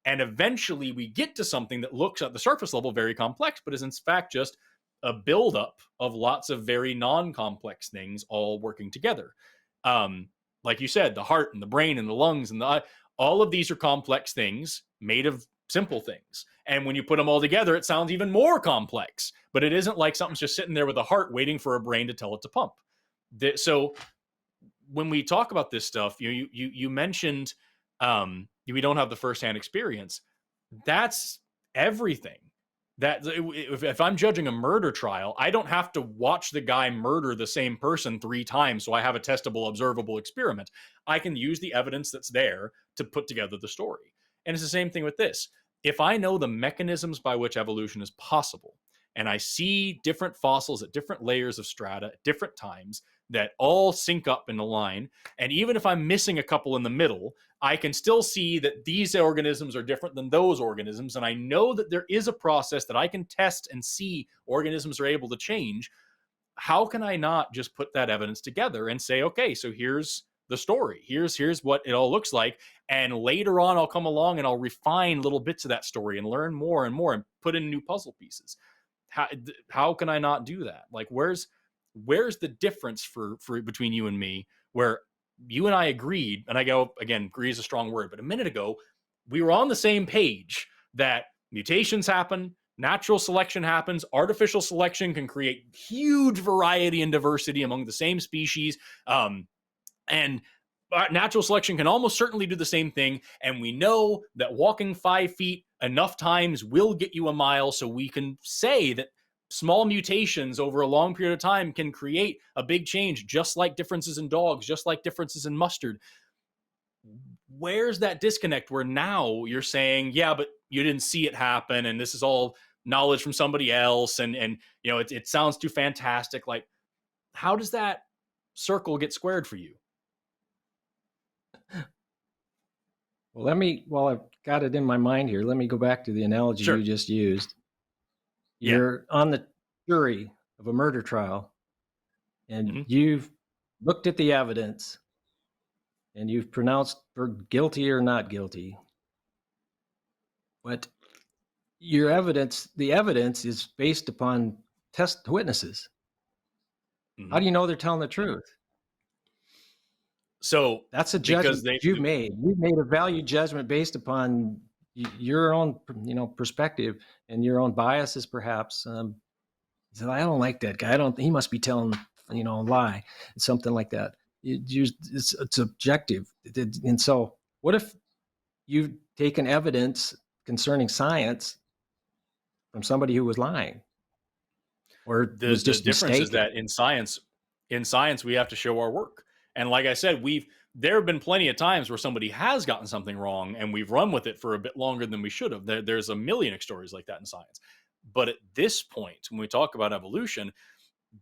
And eventually we get to something that looks at the surface level very complex, but is in fact just a buildup of lots of very non-complex things all working together. Like you said, the heart and the brain and the lungs and the eye, all of these are complex things made of simple things. And when you put them all together, it sounds even more complex. But it isn't like something's just sitting there with a heart waiting for a brain to tell it to pump. So when we talk about this stuff, you mentioned we don't have the firsthand experience. That's everything. That if I'm judging a murder trial, I don't have to watch the guy murder the same person 3 times so I have a testable, observable experiment. I can use the evidence that's there to put together the story. And it's the same thing with this. If I know the mechanisms by which evolution is possible, and I see different fossils at different layers of strata at different times that all sync up in a line, and even if I'm missing a couple in the middle, I can still see that these organisms are different than those organisms, and I know that there is a process that I can test and see organisms are able to change. How can I not just put that evidence together and say, okay, so here's the story. Here's what it all looks like. And later on, I'll come along and I'll refine little bits of that story and learn more and more and put in new puzzle pieces. How can I not do that? Like, where's the difference for between you and me, where you and I agreed, and I go, again, agree is a strong word, but a minute ago, we were on the same page that mutations happen, natural selection happens, artificial selection can create huge variety and diversity among the same species. And natural selection can almost certainly do the same thing. And we know that walking 5 feet enough times will get you a mile. So we can say that small mutations over a long period of time can create a big change, just like differences in dogs, just like differences in mustard. Where's that disconnect where now you're saying, yeah, but you didn't see it happen, and this is all knowledge from somebody else, and it sounds too fantastic. Like, how does that circle get squared for you? Well, while I've got it in my mind here, let me go back to the analogy Sure. you just used. You're on the jury of a murder trial, and you've looked at the evidence, and you've pronounced for guilty or not guilty. But the evidence is based upon test witnesses. How do you know they're telling the truth? So that's a judgment you've made. You've made a value judgment based upon your own, perspective and your own biases, perhaps. So I don't like that guy. He must be telling, a lie, something like that. It's objective. And so what if you've taken evidence concerning science from somebody who was lying? Or the difference mistaken. Is that in science, we have to show our work. And like I said, there have been plenty of times where somebody has gotten something wrong and we've run with it for a bit longer than we should have. There's a million stories like that in science. But at this point, when we talk about evolution,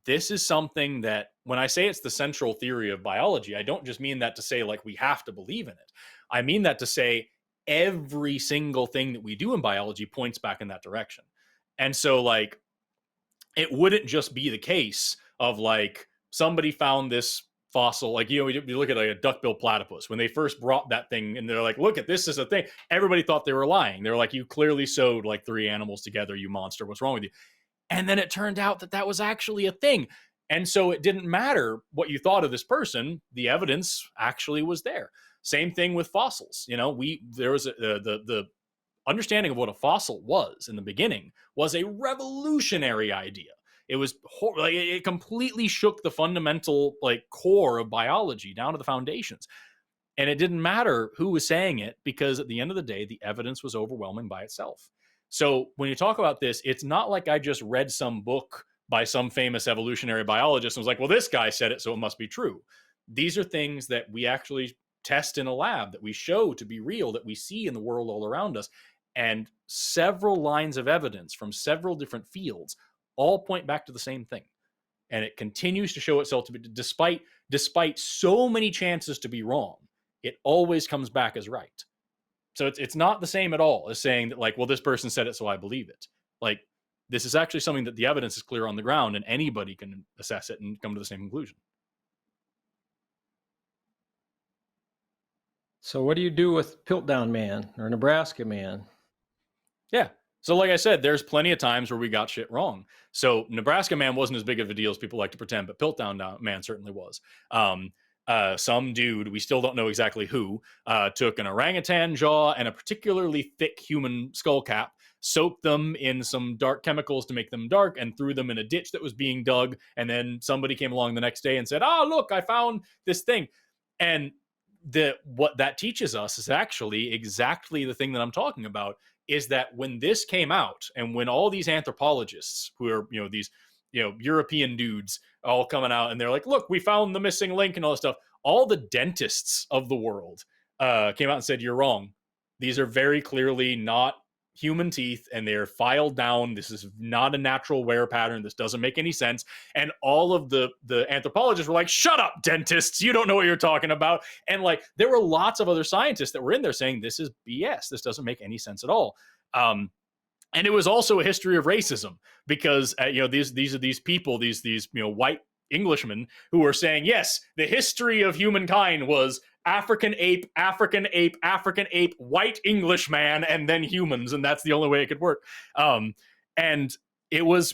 this is something that when I say it's the central theory of biology, I don't just mean that to say like we have to believe in it. I mean that to say every single thing that we do in biology points back in that direction. And so like, it wouldn't just be the case of like somebody found this fossil, like, you look at like a duckbill platypus. When they first brought that thing and they're like, look at this is a thing. Everybody thought they were lying. They're like, you clearly sewed like 3 animals together, you monster. What's wrong with you? And then it turned out that was actually a thing. And so it didn't matter what you thought of this person. The evidence actually was there. Same thing with fossils. There was the understanding of what a fossil was in the beginning was a revolutionary idea. It was like it completely shook the fundamental like core of biology down to the foundations. And it didn't matter who was saying it, because at the end of the day, the evidence was overwhelming by itself. So when you talk about this, it's not like I just read some book by some famous evolutionary biologist and was like, well, this guy said it, so it must be true. These are things that we actually test in a lab, that we show to be real, that we see in the world all around us. And several lines of evidence from several different fields all point back to the same thing. And it continues to show itself to be, despite so many chances to be wrong, it always comes back as right. So it's not the same at all as saying that like, well, this person said it, so I believe it. Like, this is actually something that the evidence is clear on the ground and anybody can assess it and come to the same conclusion. So what do you do with Piltdown Man or Nebraska Man? Yeah. So like I said, there's plenty of times where we got shit wrong. So Nebraska Man wasn't as big of a deal as people like to pretend, but Piltdown Man certainly was. Some dude, we still don't know exactly who, took an orangutan jaw and a particularly thick human skull cap, soaked them in some dark chemicals to make them dark, and threw them in a ditch that was being dug. And then somebody came along the next day and said, look, I found this thing. And what that teaches us is actually exactly the thing that I'm talking about, is that when this came out and when all these anthropologists who are, these, European dudes all coming out and they're like, look, we found the missing link and all this stuff, all the dentists of the world came out and said, you're wrong. These are very clearly not human teeth and they're filed down. This is not a natural wear pattern. This doesn't make any sense. And all of the anthropologists were like, shut up, dentists. You don't know what you're talking about. And like, there were lots of other scientists that were in there saying, this is BS. This doesn't make any sense at all. And it was also a history of racism, because these are these people, these white Englishmen who were saying, yes, the history of humankind was African ape, African ape, African ape, white Englishman, and then humans, and that's the only way it could work. And it was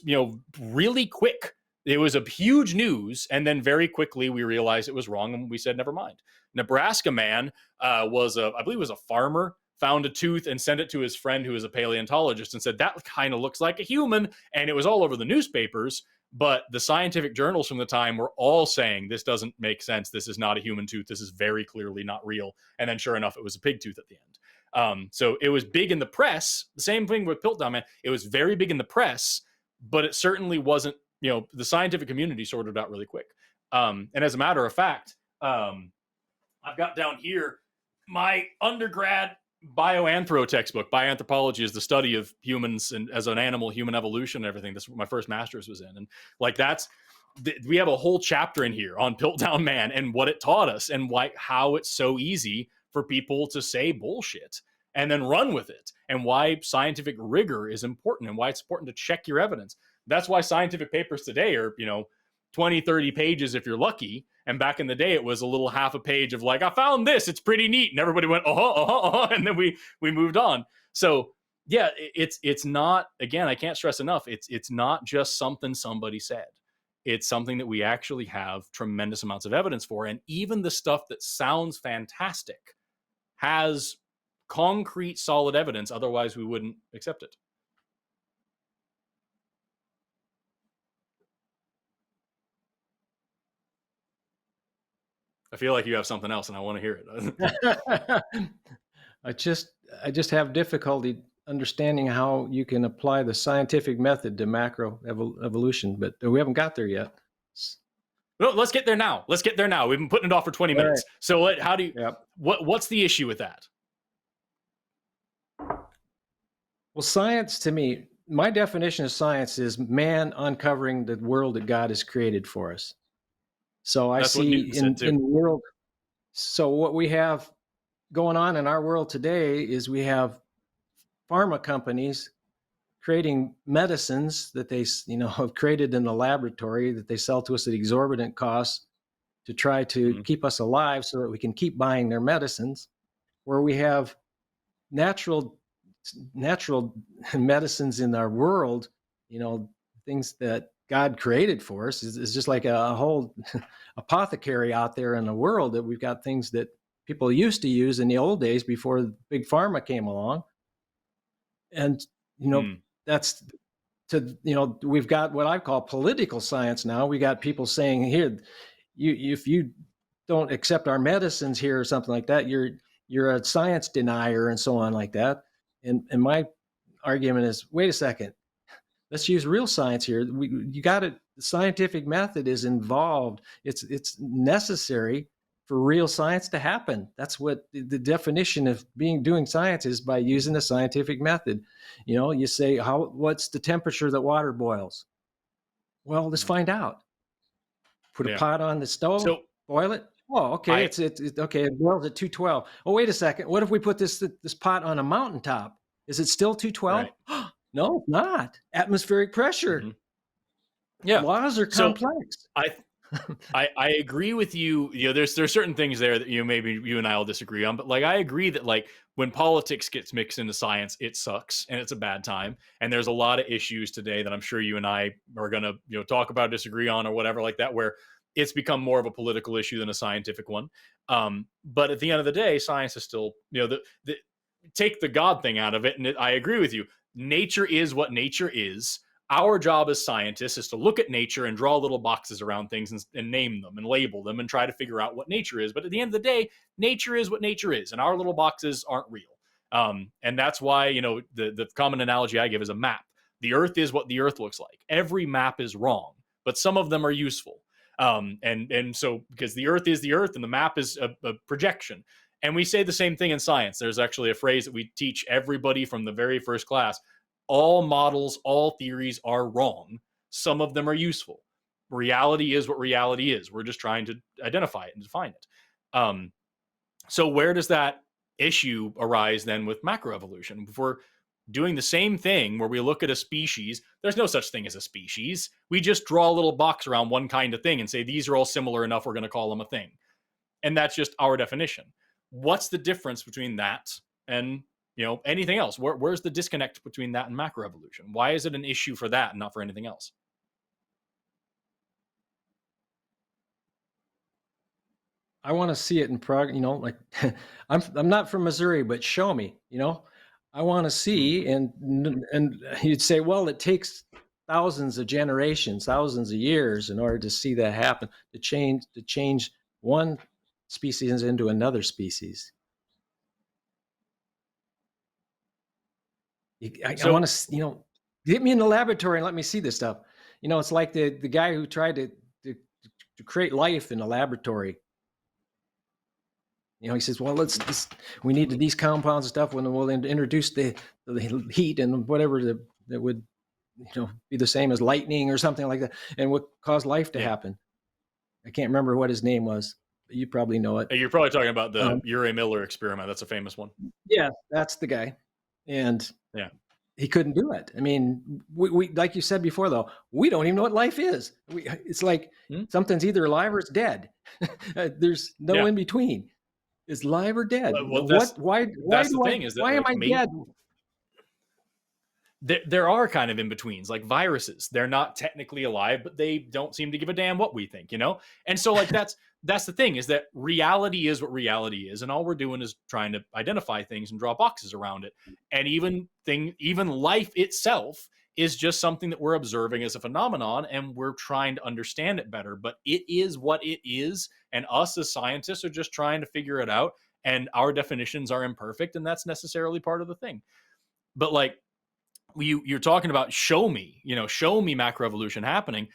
really quick. It was a huge news, and then very quickly we realized it was wrong, and we said, never mind. Nebraska man I believe was a farmer, found a tooth and sent it to his friend who is a paleontologist and said, that kind of looks like a human, and it was all over the newspapers, but the scientific journals from the time were all saying, this doesn't make sense, this is not a human tooth, this is very clearly not real, and then sure enough, it was a pig tooth at the end. So it was big in the press, the same thing with Piltdown Man, it was very big in the press, but it certainly wasn't, the scientific community sorted it out really quick. And as a matter of fact, I've got down here my undergrad bioanthro textbook. Bioanthropology is the study of humans and as an animal, human evolution, and everything. This is what my first master's was in. And like we have a whole chapter in here on Piltdown Man and what it taught us and how it's so easy for people to say bullshit and then run with it, and why scientific rigor is important and why it's important to check your evidence. That's why scientific papers today are, 20, 30 pages if you're lucky. And back in the day, it was a little half a page of like, I found this, it's pretty neat. And everybody went, and then we moved on. So yeah, it's not, again, I can't stress enough, it's not just something somebody said. It's something that we actually have tremendous amounts of evidence for. And even the stuff that sounds fantastic has concrete, solid evidence. Otherwise, we wouldn't accept it. I feel like you have something else and I want to hear it. I just have difficulty understanding how you can apply the scientific method to macroevolution, but we haven't got there yet. No, let's get there now. We've been putting it off for 20 minutes. Right. So Yep. What's the issue with that? Well, science, to me, my definition of science is man uncovering the world that God has created for us. So I see in the world, so what we have going on in our world today is we have pharma companies creating medicines that they, have created in the laboratory that they sell to us at exorbitant costs to try to keep us alive so that we can keep buying their medicines, where we have natural medicines in our world, things that God created for us is just like a whole apothecary out there in the world, that we've got things that people used to use in the old days before big pharma came along. And, that's we've got what I call political science now. We got people saying here, if you don't accept our medicines here or something like that, you're a science denier and so on like that. And my argument is, wait a second, let's use real science here. You got it. The scientific method is involved. It's necessary for real science to happen. That's what the definition of doing science is, by using the scientific method. You say, what's the temperature that water boils? Well, let's find out. Put a pot on the stove, boil it. Oh, okay. It's okay. It boils at 212. Oh, wait a second. What if we put this pot on a mountaintop? Is it still 212? Right. No, not. Atmospheric pressure. Mm-hmm. Yeah. Laws are complex. So I agree with you. There's certain things there that maybe you and I will disagree on, but like I agree that like when politics gets mixed into science, it sucks and it's a bad time. And there's a lot of issues today that I'm sure you and I are gonna talk about, disagree on, or whatever like that, where it's become more of a political issue than a scientific one. But at the end of the day, science is still take the God thing out of it, and I agree with you. Nature is what nature is. Our job as scientists is to look at nature and draw little boxes around things and name them and label them and try to figure out what nature is. But at the end of the day, nature is what nature is, and our little boxes aren't real. And that's why, the common analogy I give is a map. The Earth is what the Earth looks like. Every map is wrong, but some of them are useful. And so because the Earth is the Earth and the map is a projection. And we say the same thing in science. There's actually a phrase that we teach everybody from the very first class. All models, all theories are wrong. Some of them are useful. Reality is what reality is. We're just trying to identify it and define it. So where does that issue arise then with macroevolution? If we're doing the same thing where we look at a species, there's no such thing as a species. We just draw a little box around one kind of thing and say, these are all similar enough, we're going to call them a thing. And that's just our definition. What's the difference between that and anything else? Where's the disconnect between that and macroevolution? Why is it an issue for that and not for anything else? I want to see it in like I'm not from Missouri, but show me, I want to Mm. see. And you'd say, well, it takes thousands of generations, thousands of years in order to see that happen, to change one species into another species. I want So to, get me in the laboratory and let me see this stuff. It's like the guy who tried to, to create life in a laboratory. He says, well, we need these compounds and stuff when we'll introduce the heat and whatever that would, be the same as lightning or something like that, and would cause life to yeah, happen. I can't remember what his name was, but you probably know it. you're probably talking about the Um, Urey Miller experiment. That's a famous one. yeah, that's the guy. And Yeah. he couldn't do it. I mean, we like you said before, though, we don't even know what life is. It's like Hmm? something's either alive or it's dead. There's no Yeah. in between. It's live or dead. Well, that's Why that's the do I? thing is that Why am like I maybe dead? there are kind of in betweens, like viruses. They're not technically alive, but they don't seem to give a damn what we think, And so, like that's the thing is that reality is what reality is, and all we're doing is trying to identify things and draw boxes around it. And even life itself is just something that we're observing as a phenomenon, and we're trying to understand it better. But it is what it is, and us as scientists are just trying to figure it out. And our definitions are imperfect, and that's necessarily part of the thing. But like you're talking about show me macroevolution happening.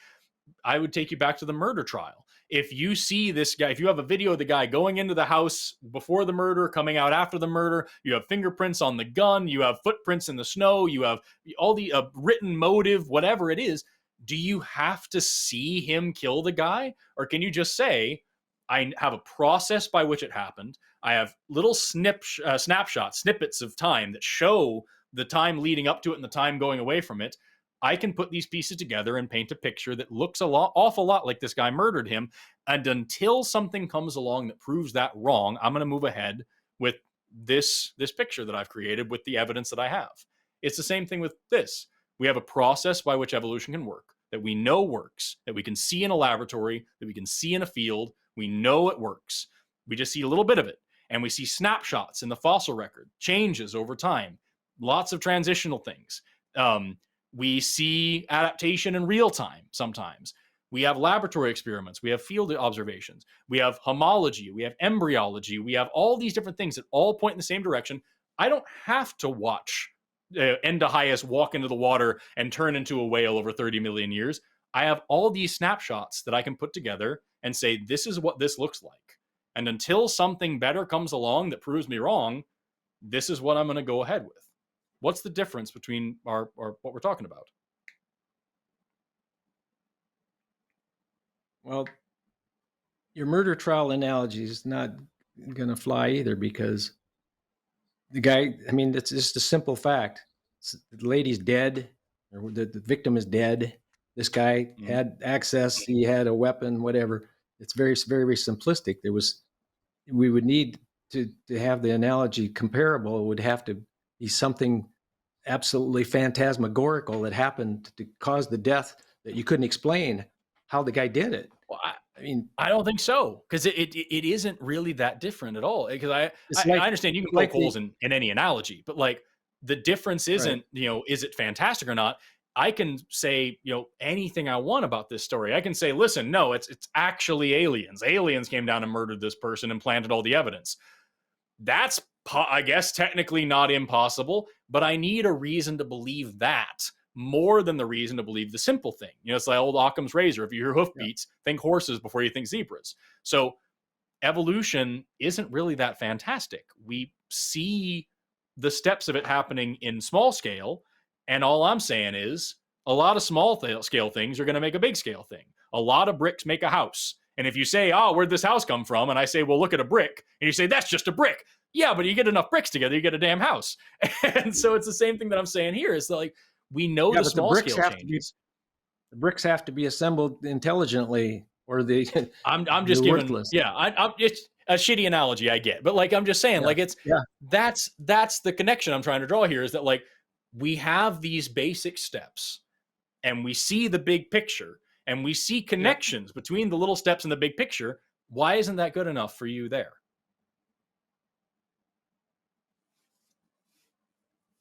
I would take you back to the murder trial. If you see this guy, if you have a video of the guy going into the house before the murder, coming out after the murder, you have fingerprints on the gun, you have footprints in the snow, you have all the written motive, whatever it is, do you have to see him kill the guy? Or can you just say, I have a process by which it happened. I have little snapshots, snippets of time that show the time leading up to it and the time going away from it. I can put these pieces together and paint a picture that looks awful lot like this guy murdered him. And until something comes along that proves that wrong, I'm going to move ahead with this picture that I've created with the evidence that I have. It's the same thing with this. We have a process by which evolution can work, that we know works, that we can see in a laboratory, that we can see in a field. We know it works. We just see a little bit of it. And we see snapshots in the fossil record, changes over time, lots of transitional things. We see adaptation in real time sometimes. We have laboratory experiments. We have field observations. We have homology. We have embryology. We have all these different things that all point in the same direction. I don't have to watch Endahias walk into the water and turn into a whale over 30 million years. I have all these snapshots that I can put together and say, this is what this looks like. And until something better comes along that proves me wrong, this is what I'm going to go ahead with. What's the difference between our what we're talking about? Well, your murder trial analogy is not going to fly either, because the guy, I mean, it's just a simple fact. The lady's dead, or the victim is dead. This guy had access, he had a weapon, whatever. It's very, very, very simplistic. We would need to have the analogy comparable. It would have to be something absolutely phantasmagorical that happened to cause the death that you couldn't explain how the guy did it. Well, I mean, I don't think so, because it isn't really that different at all. Because I understand you can poke holes in any analogy, but like the difference isn't, is it fantastic or not? I can say, anything I want about this story. I can say, listen, no, it's actually aliens. Aliens came down and murdered this person and planted all the evidence. That's, I guess, technically not impossible, but I need a reason to believe that more than the reason to believe the simple thing. It's like old Occam's razor. If you hear hoofbeats, think horses before you think zebras. So evolution isn't really that fantastic. We see the steps of it happening in small scale, and all I'm saying is a lot of small scale things are going to make a big scale thing. A lot of bricks make a house. And if you say, oh, where'd this house come from? And I say, well, look at a brick. And you say, that's just a brick. Yeah, but you get enough bricks together, you get a damn house. And so it's the same thing that I'm saying here. Is like, we know the small scale changes. The bricks have to be assembled intelligently, or I'm just giving, worthless. I'm it's a shitty analogy, I get, but like I'm just saying, like that's the connection I'm trying to draw here, is that like we have these basic steps, and we see the big picture, and we see connections between the little steps in the big picture. Why isn't that good enough for you there?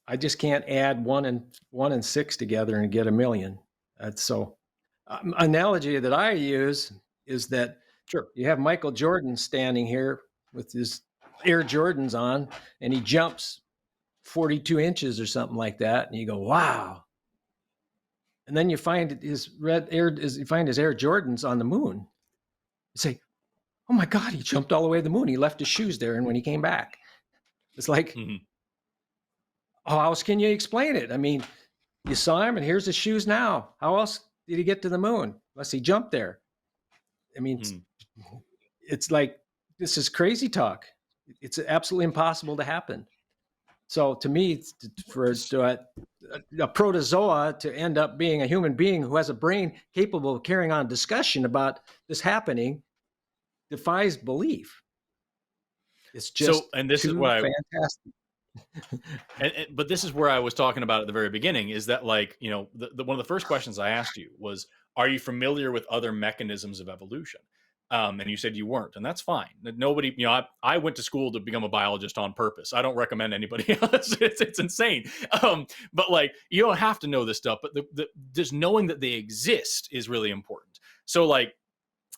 I just can't add 1 and 6 together and get 1,000,000. That's so. Analogy that I use is that Sure. you have Michael Jordan standing here with his Air Jordans on, and he jumps 42 inches or something like that, and you go, wow. And then you find his Air Jordans on the moon. You say, oh my God, he jumped all the way to the moon. He left his shoes there, and when he came back, it's like, how else can you explain it? I mean, you saw him, and here's his shoes now. How else did he get to the moon? Unless he jumped there. I mean, it's like, this is crazy talk. It's absolutely impossible to happen. So to me, for a protozoa to end up being a human being who has a brain capable of carrying on discussion about this happening defies belief. It's just and this is too what fantastic. But this is where I was talking about at the very beginning, is that, like, you know, one of the first questions I asked you was, are you familiar with other mechanisms of evolution? And you said you weren't, and that's fine. Nobody, you know, I went to school to become a biologist on purpose. I don't recommend anybody else. It's insane. But like, you don't have to know this stuff, but just knowing that they exist is really important. So like,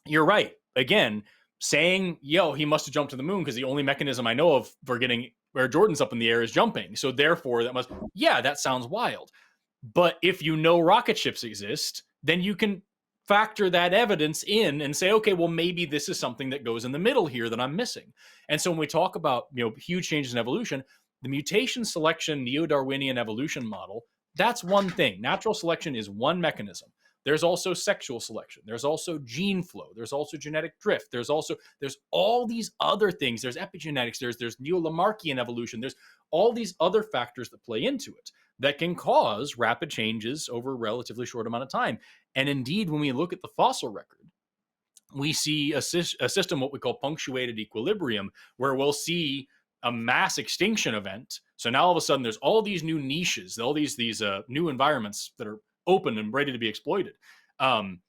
you're right. Again, saying, yo, he must have jumped to the moon because the only mechanism I know of for getting Air Jordans up in the air is jumping. So therefore that sounds wild. But if you know rocket ships exist, then you can factor that evidence in and say, okay, well, maybe this is something that goes in the middle here that I'm missing. And so when we talk about, you know, huge changes in evolution, the mutation selection neo-Darwinian evolution model, that's one thing. Natural selection is one mechanism. There's also sexual selection. There's also gene flow. There's also genetic drift. There's all these other things. There's epigenetics. There's neo-Lamarckian evolution. There's all these other factors that play into it that can cause rapid changes over a relatively short amount of time. And indeed, when we look at the fossil record, we see a system, what we call punctuated equilibrium, where we'll see a mass extinction event. So now all of a sudden there's all these new niches, all these new environments that are open and ready to be exploited. And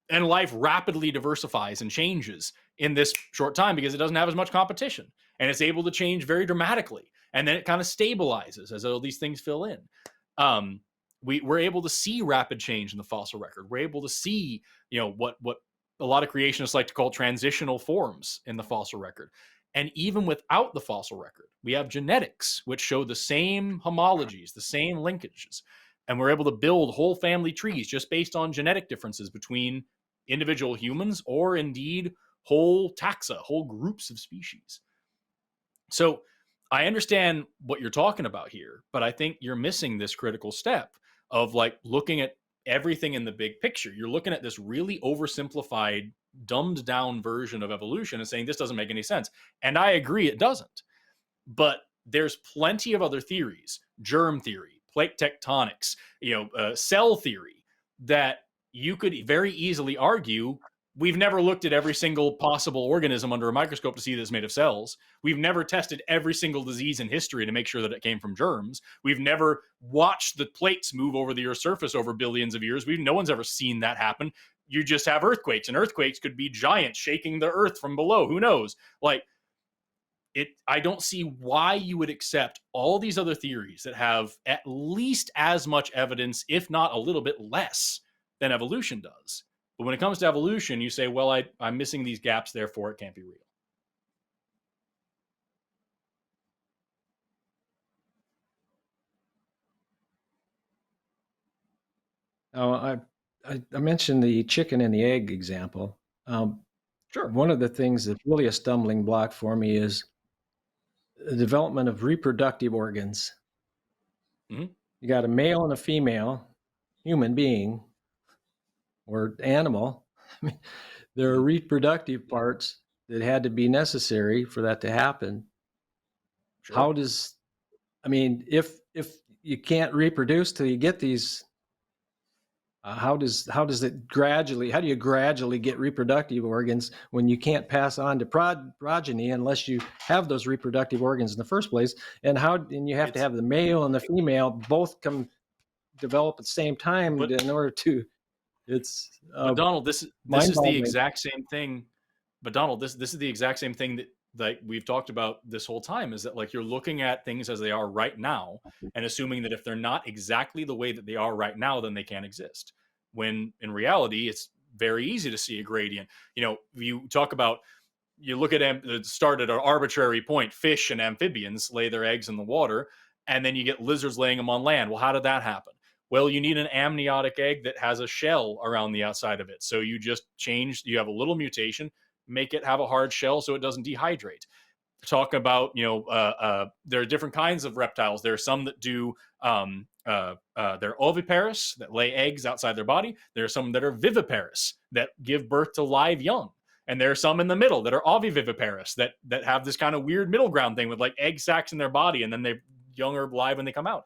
life rapidly diversifies and changes in this short time because it doesn't have as much competition, and it's able to change very dramatically. And then it kind of stabilizes as all these things fill in. We're able to see rapid change in the fossil record. We're able to see, you know, what a lot of creationists like to call transitional forms in the fossil record. And even without the fossil record, we have genetics, which show the same homologies, the same linkages. And we're able to build whole family trees just based on genetic differences between individual humans or indeed whole taxa, whole groups of species. So I understand what you're talking about here, but I think you're missing this critical step of like looking at everything in the big picture. You're looking at this really oversimplified, dumbed down version of evolution and saying this doesn't make any sense. And I agree it doesn't. But there's plenty of other theories, germ theory, plate tectonics, cell theory, that you could very easily argue we've never looked at every single possible organism under a microscope to see that it's made of cells. We've never tested every single disease in history to make sure that it came from germs. We've never watched the plates move over the Earth's surface over billions of years. No one's ever seen that happen. You just have earthquakes, and earthquakes could be giants shaking the earth from below. Who knows? I don't see why you would accept all these other theories that have at least as much evidence, if not a little bit less, than evolution does. But when it comes to evolution, you say, well, I'm missing these gaps, therefore it can't be real. Now, I mentioned the chicken and the egg example. Sure. One of the things that's really a stumbling block for me is the development of reproductive organs. Mm-hmm. You got a male and a female human being or animal. I mean, there are reproductive parts that had to be necessary for that to happen. Sure. If you can't reproduce till you get these, how do you gradually get reproductive organs when you can't pass on to progeny unless you have those reproductive organs in the first place? And you have to have the male and the female both develop at the same time in order to. But Donald, this is the exact same thing But Donald, this is the exact same thing that like we've talked about this whole time, is that like you're looking at things as they are right now and assuming that if they're not exactly the way that they are right now, then they can't exist. When in reality, it's very easy to see a gradient. You know, you talk about, you look at start at an arbitrary point. Fish and amphibians lay their eggs in the water, and then you get lizards laying them on land. Well, how did that happen? Well, you need an amniotic egg that has a shell around the outside of it. So you just you have a little mutation, make it have a hard shell so it doesn't dehydrate. Talk about, there are different kinds of reptiles. There are some that do, they're oviparous, that lay eggs outside their body. There are some that are viviparous, that give birth to live young. And there are some in the middle that are oviviviparous, that have this kind of weird middle ground thing with like egg sacs in their body, and then they're young or live when they come out.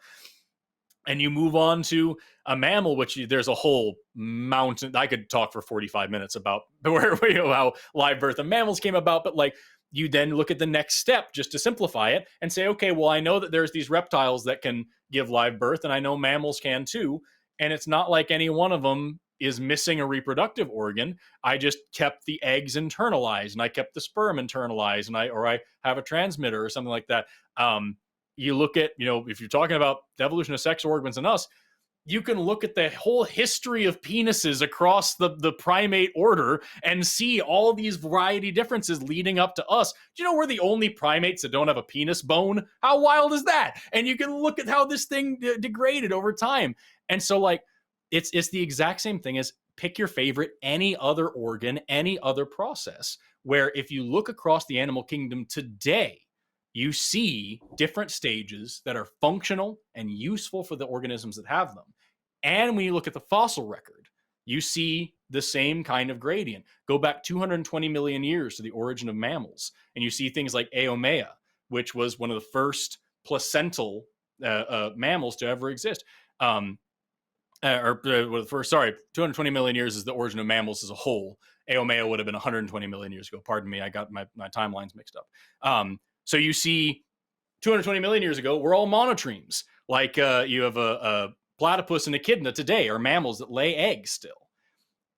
And you move on to a mammal, which there's a whole mountain. I could talk for 45 minutes about how live birth of mammals came about, but like you then look at the next step just to simplify it and say, okay, well, I know that there's these reptiles that can give live birth, and I know mammals can too. And it's not like any one of them is missing a reproductive organ. I just kept the eggs internalized, and I kept the sperm internalized, and I have a transmitter or something like that. You look at, if you're talking about the evolution of sex organs in us, you can look at the whole history of penises across the primate order and see all these variety differences leading up to us. Do you know we're the only primates that don't have a penis bone? How wild is that? And you can look at how this thing degraded over time. And so like, it's the exact same thing as pick your favorite, any other organ, any other process, where if you look across the animal kingdom today, you see different stages that are functional and useful for the organisms that have them. And when you look at the fossil record, you see the same kind of gradient. Go back 220 million years to the origin of mammals, and you see things like Eomea, which was one of the first placental mammals to ever exist. 220 million years is the origin of mammals as a whole. Eomea would have been 120 million years ago. Pardon me, I got my timelines mixed up. So you see 220 million years ago, we're all monotremes. Like you have a platypus and echidna today are mammals that lay eggs still.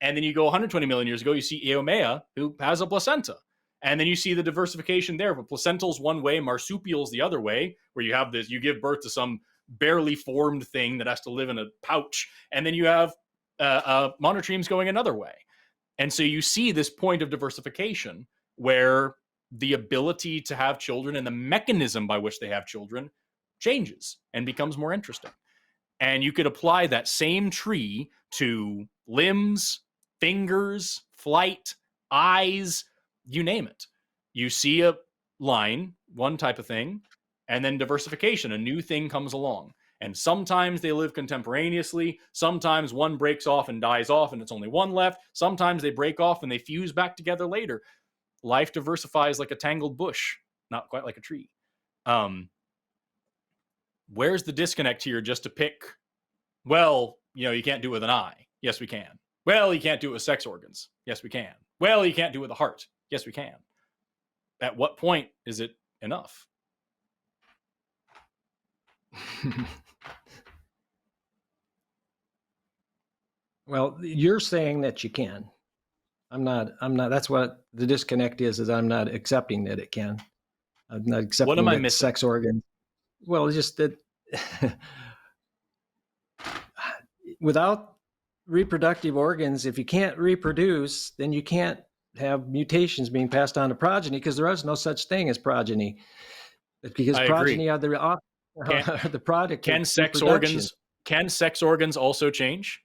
And then you go 120 million years ago, you see Eomea, who has a placenta. And then you see the diversification there. But placentals one way, marsupials the other way, where you have this, you give birth to some barely formed thing that has to live in a pouch. And then you have monotremes going another way. And so you see this point of diversification where the ability to have children and the mechanism by which they have children changes and becomes more interesting. And you could apply that same tree to limbs, fingers, flight, eyes, you name it. You see a line, one type of thing, and then diversification, a new thing comes along. And sometimes they live contemporaneously. Sometimes one breaks off and dies off and it's only one left. Sometimes they break off and they fuse back together later. Life diversifies like a tangled bush, not quite like a tree. Where's the disconnect here just to pick, well, you can't do it with an eye. Yes, we can. Well, you can't do it with sex organs. Yes, we can. Well, you can't do it with the heart. Yes, we can. At what point is it enough? Well, you're saying that you can. I'm not, that's what the disconnect is I'm not accepting that it can. I'm not accepting what am I that missing? Sex organ. Well, it's just that without reproductive organs, if you can't reproduce, then you can't have mutations being passed on to progeny, because there is no such thing as progeny. Because I progeny agree. are the product. Can sex organs also change?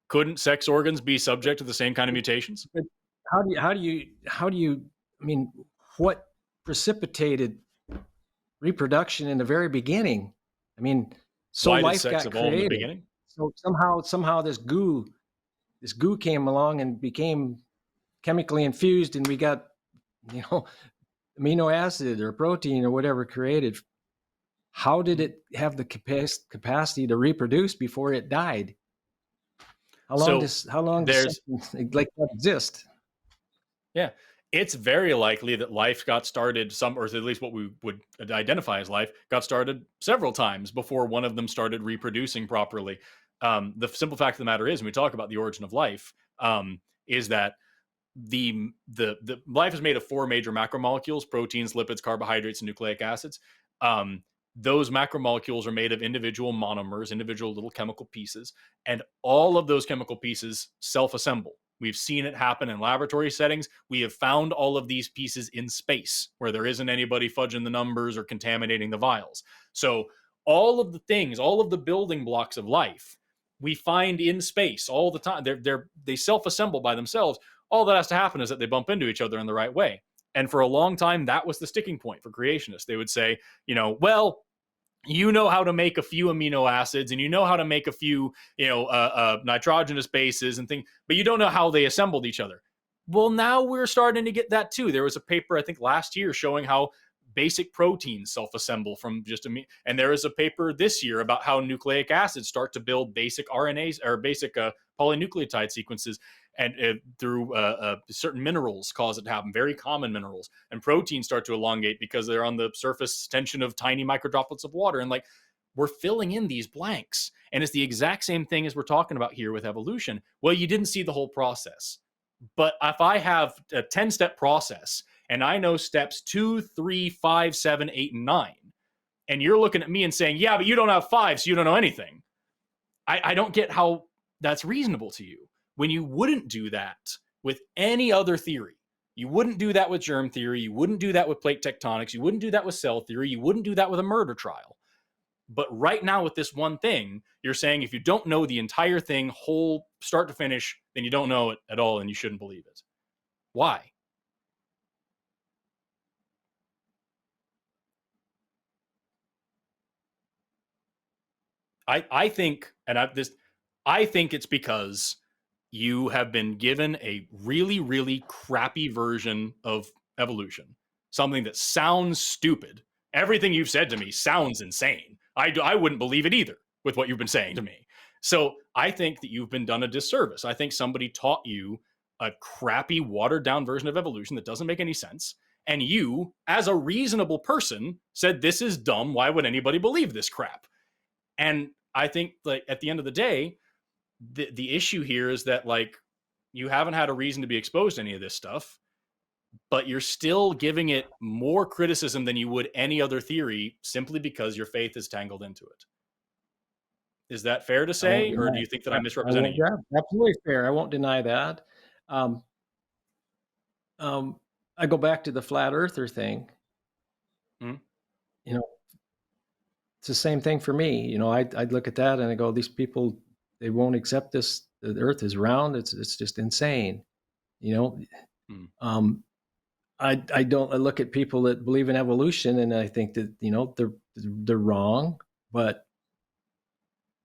Couldn't sex organs be subject to the same kind of mutations? But how do you, I mean, what precipitated reproduction in the very beginning? I mean, so Why life did sex got evolve created. in the beginning? So somehow this goo came along and became chemically infused, and we got, amino acid or protein or whatever created. How did it have the capacity to reproduce before it died? How long does something like that exist? Yeah, it's very likely that life got started or at least what we would identify as life got started several times before one of them started reproducing properly. The simple fact of the matter is, when we talk about the origin of life, is that the life is made of 4 major macromolecules: proteins, lipids, carbohydrates, and nucleic acids. Those macromolecules are made of individual monomers, individual little chemical pieces, and all of those chemical pieces self-assemble. We've seen it happen in laboratory settings. We have found all of these pieces in space where there isn't anybody fudging the numbers or contaminating the vials. So all of the things, all of the building blocks of life, we find in space all the time. They self-assemble by themselves. All that has to happen is that they bump into each other in the right way. And for a long time, that was the sticking point for creationists. They would say, well, you know how to make a few amino acids and you know how to make a few, nitrogenous bases and things, but you don't know how they assembled each other. Well, now we're starting to get that too. There was a paper, I think last year, showing how basic proteins self-assemble from just and there is a paper this year about how nucleic acids start to build basic RNAs or basic polynucleotide sequences, and through certain minerals cause it to happen, very common minerals, and proteins start to elongate because they're on the surface tension of tiny microdroplets of water. And like, we're filling in these blanks, and it's the exact same thing as we're talking about here with evolution. Well, you didn't see the whole process, but if I have a 10-step process and I know steps 2, 3, 5, 7, 8, and 9, and you're looking at me and saying, yeah, but you don't have 5, so you don't know anything, I don't get how that's reasonable to you, when you wouldn't do that with any other theory. You wouldn't do that with germ theory. You wouldn't do that with plate tectonics. You wouldn't do that with cell theory. You wouldn't do that with a murder trial. But right now with this one thing, you're saying if you don't know the entire thing, whole start to finish, then you don't know it at all and you shouldn't believe it. Why? I think, and I think it's because you have been given a really, really crappy version of evolution, something that sounds stupid. Everything you've said to me sounds insane. I wouldn't believe it either with what you've been saying to me. So I think that you've been done a disservice. I think somebody taught you a crappy, watered down version of evolution that doesn't make any sense. And you, as a reasonable person, said, this is dumb. Why would anybody believe this crap? And I think, like, at the end of the day, the issue here is that, like, you haven't had a reason to be exposed to any of this stuff, but you're still giving it more criticism than you would any other theory simply because your faith is tangled into it. Is that fair to say, or do you think that I'm misrepresenting you? Yeah, absolutely fair. I won't deny that. I go back to the flat earther thing. Mm-hmm. It's the same thing for me. I'd look at that and I go, these people, they won't accept this. The earth is round. It's just insane. I look at people that believe in evolution and I think that, they're wrong, but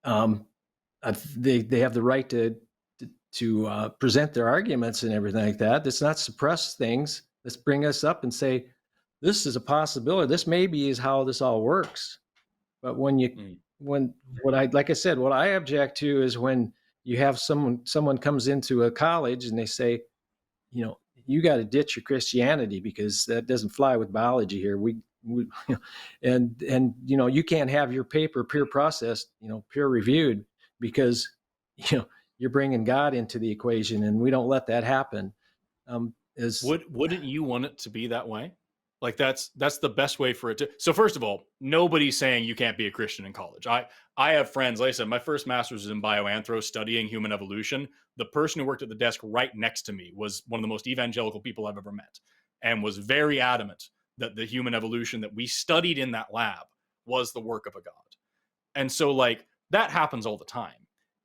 they have the right to present their arguments and everything like that. Let's not suppress things. Let's bring us up and say, this is a possibility. This maybe is how this all works. But what I object to is when you have someone comes into a college and they say, you got to ditch your Christianity because that doesn't fly with biology here. And you can't have your paper peer processed, peer reviewed because, you're bringing God into the equation and we don't let that happen. Wouldn't you want it to be that way? Like, that's the best way for it to. So first of all, nobody's saying you can't be a Christian in college. I have friends, like I said, my first master's was in bioanthro, studying human evolution. The person who worked at the desk right next to me was one of the most evangelical people I've ever met, and was very adamant that the human evolution that we studied in that lab was the work of a God. And so, like, that happens all the time.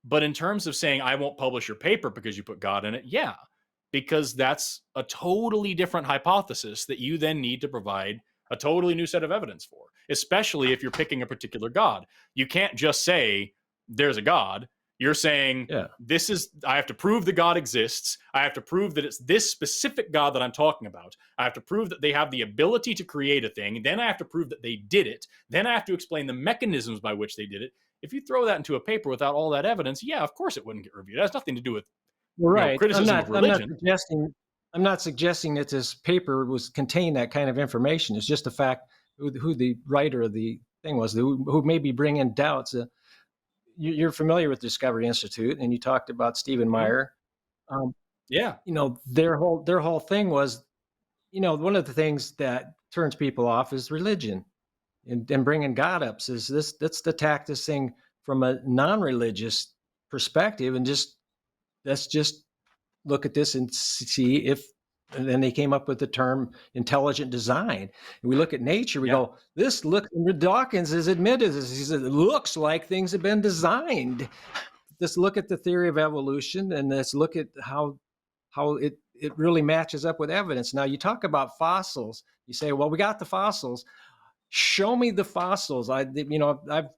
But in terms of saying, I won't publish your paper because you put God in it, yeah, because that's a totally different hypothesis that you then need to provide a totally new set of evidence for, especially if you're picking a particular God. You can't just say there's a God. You're saying, I have to prove the God exists. I have to prove that it's this specific God that I'm talking about. I have to prove that they have the ability to create a thing. Then I have to prove that they did it. Then I have to explain the mechanisms by which they did it. If you throw that into a paper without all that evidence, yeah, of course it wouldn't get reviewed. It has nothing to do with criticism of religion. I'm not suggesting that this paper contained that kind of information. It's just the fact who the writer of the thing was, who may be bringing doubts. You're familiar with Discovery Institute, and you talked about Stephen Meyer. Yeah. Their whole thing was, one of the things that turns people off is religion, and bringing God up is this. Let's attack this thing from a non-religious perspective, and let's just look at this and see if. And then they came up with the term intelligent design. And we look at nature, we go, this looks, Dawkins has admitted this. He said, it looks like things have been designed. Let's look at the theory of evolution, and let's look at how it really matches up with evidence. Now, you talk about fossils. You say, well, we got the fossils. Show me the fossils. I've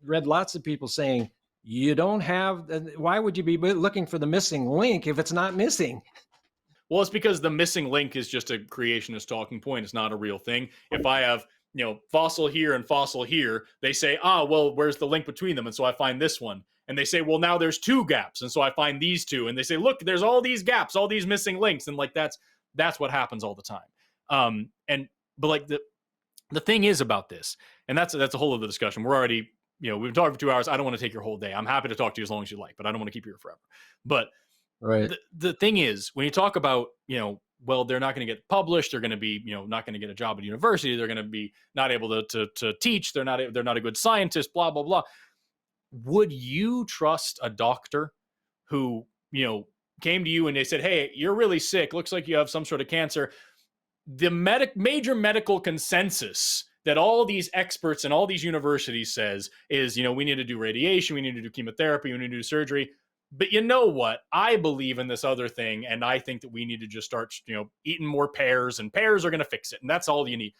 read lots of people saying, you don't have, why would you be looking for the missing link if it's not missing? Well, it's because the missing link is just a creationist talking point. It's not a real thing. If I have, fossil here and fossil here, they say, well, where's the link between them? And so I find this one. And they say, well, now there's two gaps. And so I find these two. And they say, look, there's all these gaps, all these missing links. And like, that's what happens all the time. But like the thing is about this, and that's a whole other discussion. We're already, we've been talking for 2 hours. I don't want to take your whole day. I'm happy to talk to you as long as you like, but I don't want to keep you here forever. But right. The thing is, when you talk about, well, they're not going to get published. They're going to be, not going to get a job at university. They're going to be not able to teach. They're not a good scientist, blah, blah, blah. Would you trust a doctor who, came to you and they said, hey, you're really sick. Looks like you have some sort of cancer. The major medical consensus that all these experts and all these universities says is, we need to do radiation. We need to do chemotherapy. We need to do surgery. But you know what? I believe in this other thing, and I think that we need to just start, eating more pears, and pears are going to fix it, and that's all you need.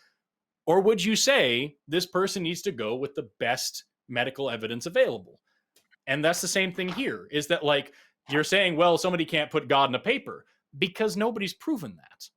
Or would you say this person needs to go with the best medical evidence available? And that's the same thing here, is that like you're saying, well, somebody can't put God in a paper because nobody's proven that.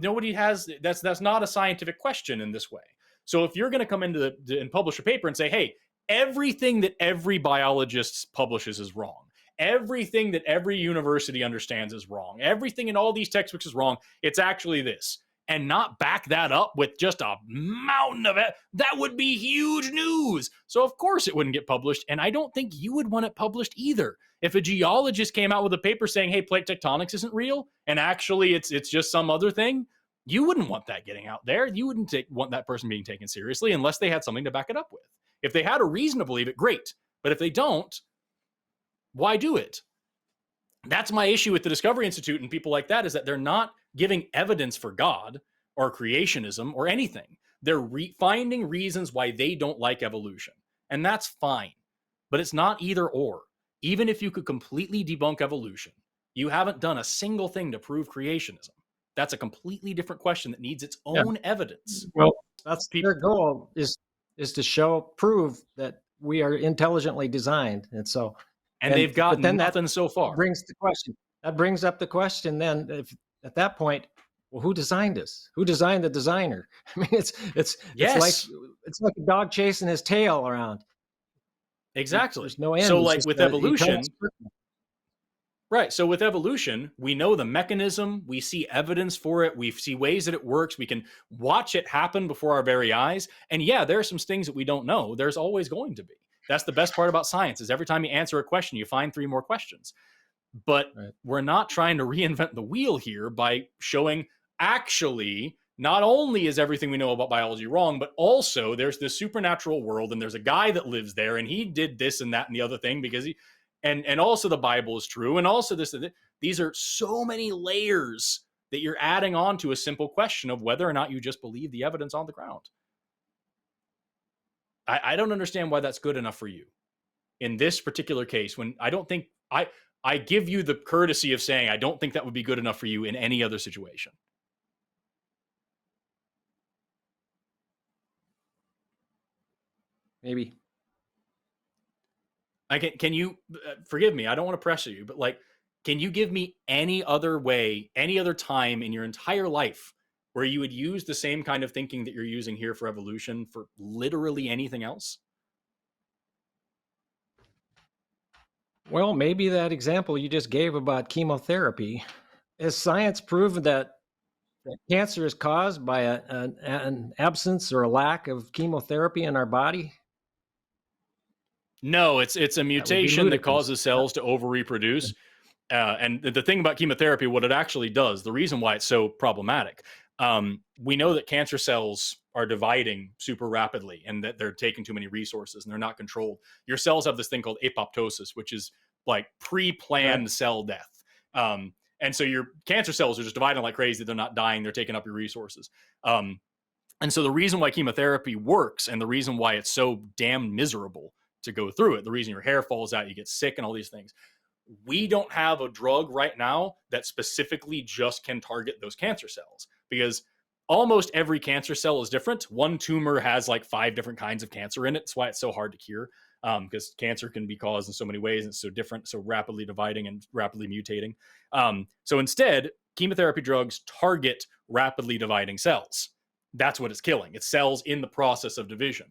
Nobody has, that's not a scientific question in this way. So if you're going to come into and publish a paper and say, hey, everything that every biologist publishes is wrong. Everything that every university understands is wrong. Everything in all these textbooks is wrong. It's actually this. And not back that up with just a mountain of it. That would be huge news. So of course it wouldn't get published. And I don't think you would want it published either. If a geologist came out with a paper saying, hey, plate tectonics isn't real, and actually it's just some other thing, you wouldn't want that getting out there. You wouldn't want that person being taken seriously unless they had something to back it up with. If they had a reason to believe it, great. But if they don't, why do it? That's my issue with the Discovery Institute and people like that, is that they're not giving evidence for God or creationism or anything. They're finding reasons why they don't like evolution. And that's fine. But it's not either or. Even if you could completely debunk evolution, you haven't done a single thing to prove creationism. That's a completely different question that needs its own evidence. Well, that's their goal is to prove that we are intelligently designed. And they've got nothing so far. That brings up the question then, if at that point, well, who designed us? Who designed the designer? I mean, it's like a dog chasing his tail around. Exactly. There's no end. So like with evolution, right. So with evolution, we know the mechanism, we see evidence for it, we see ways that it works, we can watch it happen before our very eyes. And yeah, there are some things that we don't know. There's always going to be. That's the best part about science, is every time you answer a question, you find 3 more questions. But we're not trying to reinvent the wheel here by showing actually not only is everything we know about biology wrong, but also there's this supernatural world and there's a guy that lives there and he did this and that and the other thing because he, and also the Bible is true. And also this, these are so many layers that you're adding on to a simple question of whether or not you just believe the evidence on the ground. I don't understand why that's good enough for you in this particular case, when I don't think I give you the courtesy of saying I don't think that would be good enough for you in any other situation. Maybe. Can you forgive me? I don't want to pressure you, but like, can you give me any other way, any other time in your entire life where you would use the same kind of thinking that you're using here for evolution for literally anything else? Well, maybe that example you just gave about chemotherapy. Has science proven that cancer is caused by an absence or a lack of chemotherapy in our body? No, it's a mutation that causes cells to over-reproduce. And the thing about chemotherapy, what it actually does, the reason why it's so problematic, we know that cancer cells are dividing super rapidly and that they're taking too many resources and they're not controlled. Your cells have this thing called apoptosis, which is like pre-planned cell death. And so your cancer cells are just dividing like crazy. They're not dying. They're taking up your resources. And so the reason why chemotherapy works and the reason why it's so damn miserable to go through it, the reason your hair falls out, you get sick and all these things, we don't have a drug right now that specifically just can target those cancer cells, because almost every cancer cell is different. One tumor has like 5 different kinds of cancer in it. That's why it's so hard to cure, because cancer can be caused in so many ways. And it's so different, so rapidly dividing and rapidly mutating. So instead, chemotherapy drugs target rapidly dividing cells. That's what it's killing. It's cells in the process of division.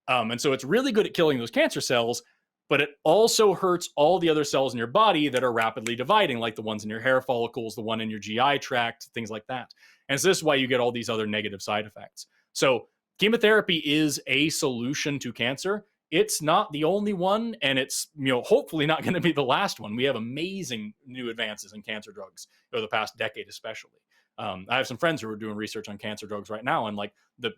And so it's really good at killing those cancer cells, but it also hurts all the other cells in your body that are rapidly dividing, like the ones in your hair follicles, the one in your GI tract, things like that. And so this is why you get all these other negative side effects. So chemotherapy is a solution to cancer. It's not the only one, and it's, hopefully not going to be the last one. We have amazing new advances in cancer drugs over the past decade, especially. I have some friends who are doing research on cancer drugs right now, and like the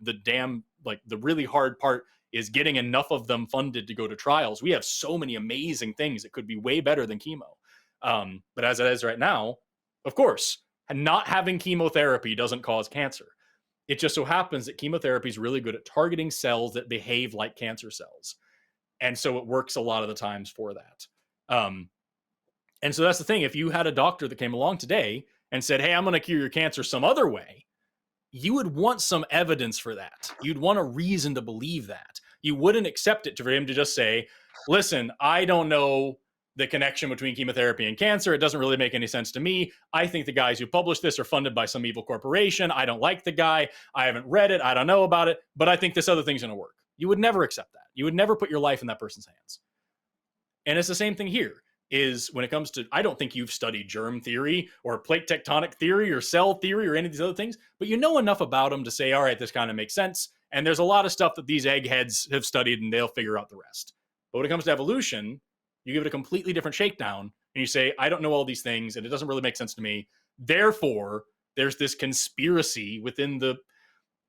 really hard part is getting enough of them funded to go to trials. We have so many amazing things that could be way better than chemo. But as it is right now, of course, not having chemotherapy doesn't cause cancer. It just so happens that chemotherapy is really good at targeting cells that behave like cancer cells. And so it works a lot of the times for that. And so that's the thing. If you had a doctor that came along today and said, hey, I'm going to cure your cancer some other way, you would want some evidence for that. You'd want a reason to believe that. You wouldn't accept it for him to just say, listen, I don't know the connection between chemotherapy and cancer. It doesn't really make any sense to me. I think the guys who published this are funded by some evil corporation. I don't like the guy. I haven't read it. I don't know about it, but I think this other thing's going to work. You would never accept that. You would never put your life in that person's hands. And it's the same thing here. Is when it comes to, I don't think you've studied germ theory or plate tectonic theory or cell theory or any of these other things, but you know enough about them to say, all right, this kind of makes sense. And there's a lot of stuff that these eggheads have studied and they'll figure out the rest. But when it comes to evolution, you give it a completely different shakedown and you say, I don't know all these things and it doesn't really make sense to me. Therefore, there's this conspiracy within the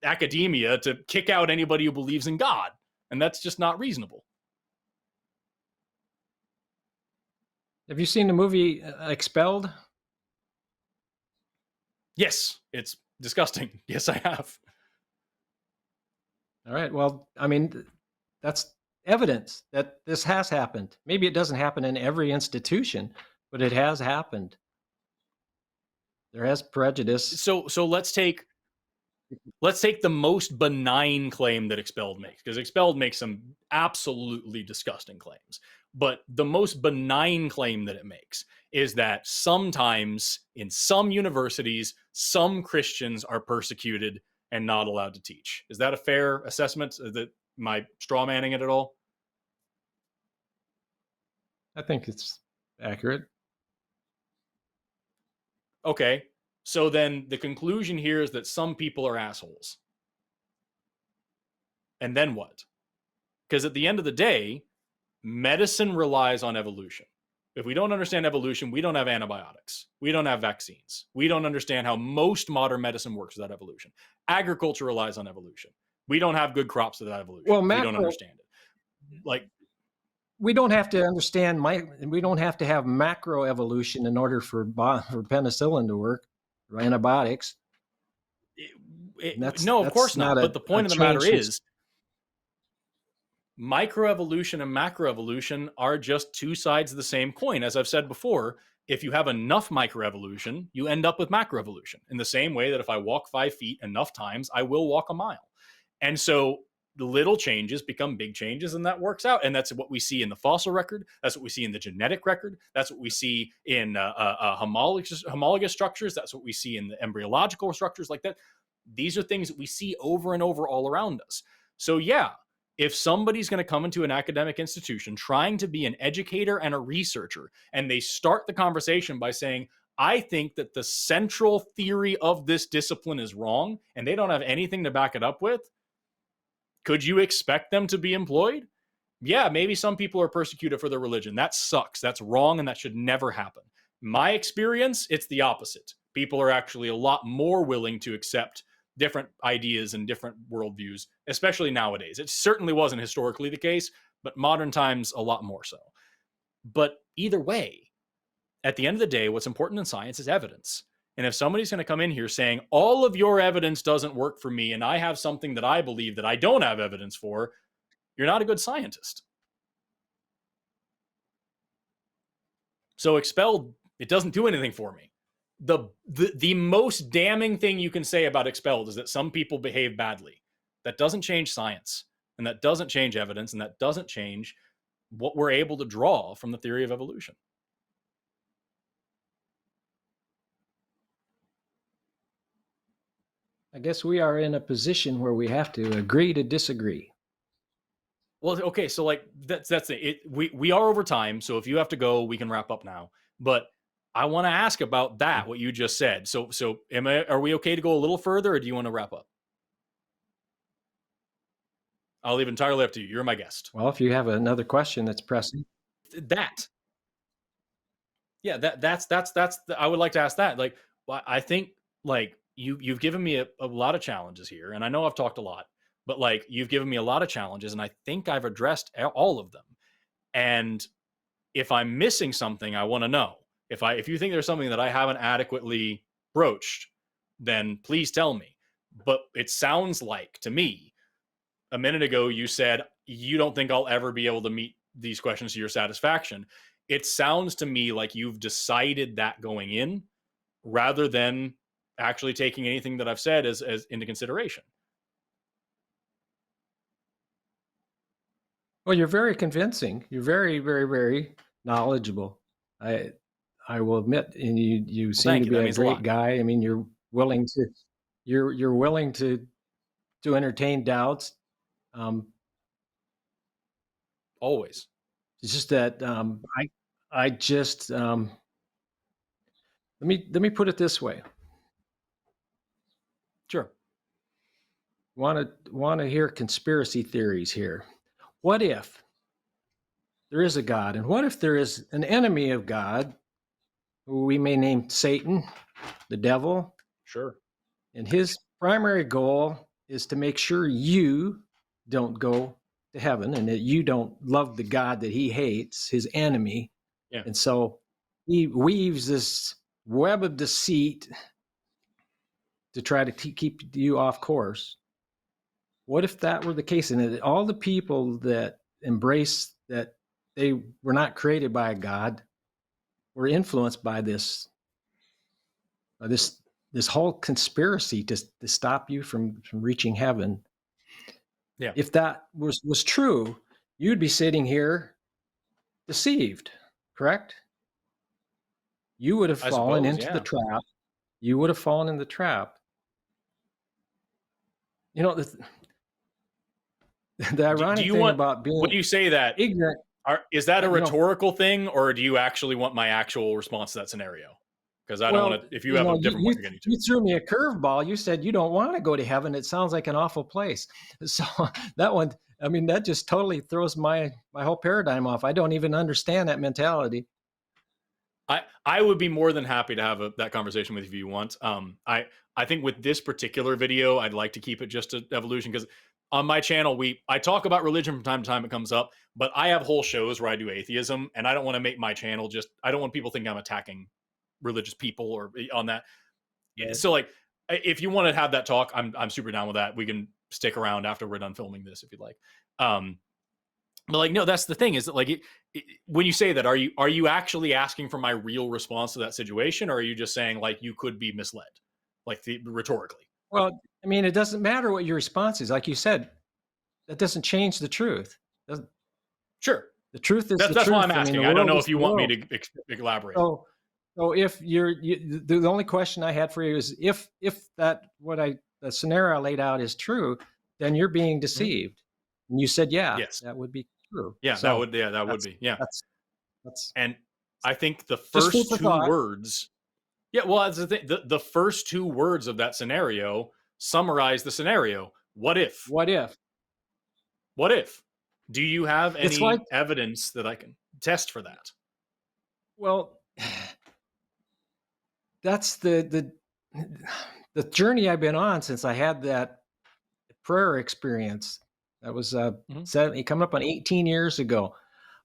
academia to kick out anybody who believes in God. And that's just not reasonable. Have you seen the movie Expelled? Yes, it's disgusting. Yes, I have. All right. Well, I mean, that's evidence that this has happened. Maybe it doesn't happen in every institution, but it has happened. There has prejudice. So let's take the most benign claim that Expelled makes, because Expelled makes some absolutely disgusting claims. But the most benign claim that it makes is that sometimes in some universities, some Christians are persecuted and not allowed to teach. Is that a fair assessment? Am I straw manning it at all? I think it's accurate. Okay. So then the conclusion here is that some people are assholes. And then what? Because at the end of the day, medicine relies on evolution. If we don't understand evolution, we don't have antibiotics. We don't have vaccines. We don't understand how most modern medicine works without evolution. Agriculture relies on evolution. We don't have good crops without evolution. Well, we don't understand it. Like, we don't have to understand we don't have to have macroevolution in order for penicillin to work, or antibiotics. No, of course not. But the point of the matter is, microevolution and macroevolution are just two sides of the same coin. As I've said before, if you have enough microevolution, you end up with macroevolution, in the same way that if I walk 5 feet enough times, I will walk a mile. And so the little changes become big changes, and that works out. And that's what we see in the fossil record. That's what we see in the genetic record. That's what we see in homologous structures. That's what we see in the embryological structures like that. These are things that we see over and over all around us. So yeah, if somebody's going to come into an academic institution trying to be an educator and a researcher, and they start the conversation by saying, I think that the central theory of this discipline is wrong, and they don't have anything to back it up with, could you expect them to be employed? Yeah, maybe some people are persecuted for their religion. That sucks. That's wrong, and that should never happen. My experience, it's the opposite. People are actually a lot more willing to accept different ideas and different worldviews, especially nowadays. It certainly wasn't historically the case, but modern times a lot more so. But either way, at the end of the day, what's important in science is evidence. And if somebody's going to come in here saying, all of your evidence doesn't work for me, and I have something that I believe that I don't have evidence for, you're not a good scientist. So expelled, it doesn't do anything for me. The most damning thing you can say about expelled is that some people behave badly. That doesn't change science, and that doesn't change evidence, and that doesn't change what we're able to draw from the theory of evolution. I guess we are in a position where we have to agree to disagree. Well, okay, so like that's it. We are over time, so if you have to go, we can wrap up now. But I want to ask about that, what you just said. So are we okay to go a little further, or do you want to wrap up? I'll leave it entirely up to you. You're my guest. Well, if you have another question that's pressing. That's I would like to ask that. Like, I think like you've given me a lot of challenges here, and I know I've talked a lot, but like you've given me a lot of challenges, and I think I've addressed all of them. And if I'm missing something, I want to know. If you think there's something that I haven't adequately broached, then please tell me. But it sounds like to me, a minute ago you said you don't think I'll ever be able to meet these questions to your satisfaction. It sounds to me like you've decided that going in, rather than actually taking anything that I've said as into consideration. Well, you're very convincing. You're very, very, very knowledgeable. I will admit, and you seem to be a great guy. I mean, you're willing to entertain doubts. Always. It's just that I just let me put it this way. Sure. Want to hear conspiracy theories here? What if there is a God, and what if there is an enemy of God, who we may name Satan, the devil? Sure. And his primary goal is to make sure you don't go to heaven, and that you don't love the God that he hates, his enemy. Yeah. And so he weaves this web of deceit to try to keep you off course. What if that were the case, and that all the people that embrace that they were not created by a God were influenced by this whole conspiracy to stop you from reaching heaven? Yeah. If that was true, you'd be sitting here deceived, correct? You would have fallen into the trap. You would have fallen in the trap. You know, the ironic thing about being when you say that ignorant, is that a rhetorical thing, or do you actually want my actual response to that scenario? Because I don't want to. If you have a different one, you're getting to. You threw me a curveball. You said you don't want to go to heaven. It sounds like an awful place. So that one, I mean, that just totally throws my whole paradigm off. I don't even understand that mentality. I would be more than happy to have that conversation with you if you want. I think with this particular video, I'd like to keep it just to evolution, because on my channel, I talk about religion from time to time. It comes up, but I have whole shows where I do atheism, and I don't want to make my channel I don't want people thinking I'm attacking religious people or on that. Yeah. So like, if you want to have that talk, I'm super down with that. We can stick around after we're done filming this if you'd like. But like, no, that's the thing, is that like, when you say that, are you actually asking for my real response to that situation, or are you just saying like you could be misled, like rhetorically? Well, I mean, it doesn't matter what your response is. Like you said, that doesn't change the truth. Sure. The truth is that's why I'm asking. I don't know if you want me to elaborate. So if the only question I had for you is if the scenario I laid out is true, then you're being deceived. And you said, yes, that would be true. Yeah, so that would be. Yeah. That's and I think the first two words. Yeah, well, that's the thing. The first two words of that scenario summarize the scenario. What if? What if? What if? Do you have any evidence that I can test for that? Well, that's the journey I've been on since I had that prayer experience. That was Mhm. coming up on 18 years ago.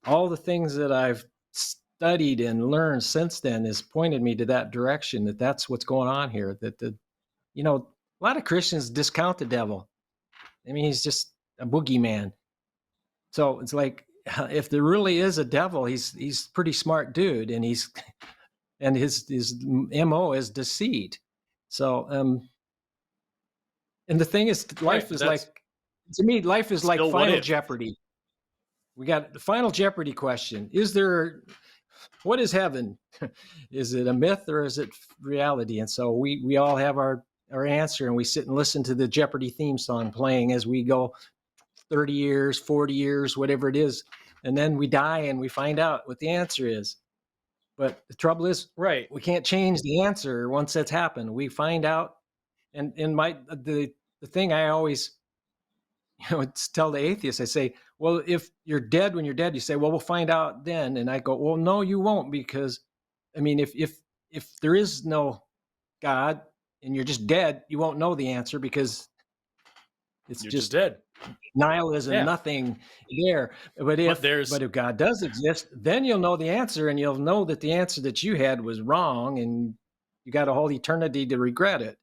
All the things that I've studied and learned since then has pointed me to that direction, that's what's going on here. A lot of Christians discount the devil. I mean, he's just a boogeyman. So it's like, if there really is a devil, he's a pretty smart dude, and his MO is deceit. So and the thing is, Right, life but is that's like, to me, life is like still what Final if. Jeopardy. We got the Final Jeopardy question. What is heaven? Is it a myth or is it reality? And so we all have our answer, and we sit and listen to the Jeopardy theme song playing as we go 30 years, 40 years, whatever it is. And then we die and we find out what the answer is. But the trouble is, Right. we can't change the answer once that's happened. We find out. And the thing I always tell the atheists, I say, well, if you're dead when you're dead, you say, well, we'll find out then. And I go, well, no, you won't, because I mean, if there is no God and you're just dead, you won't know the answer, because it's You're just just dead. nihilism, Yeah. nothing there. But But if God does exist, then you'll know the answer, and you'll know that the answer that you had was wrong, and you got a whole eternity to regret it.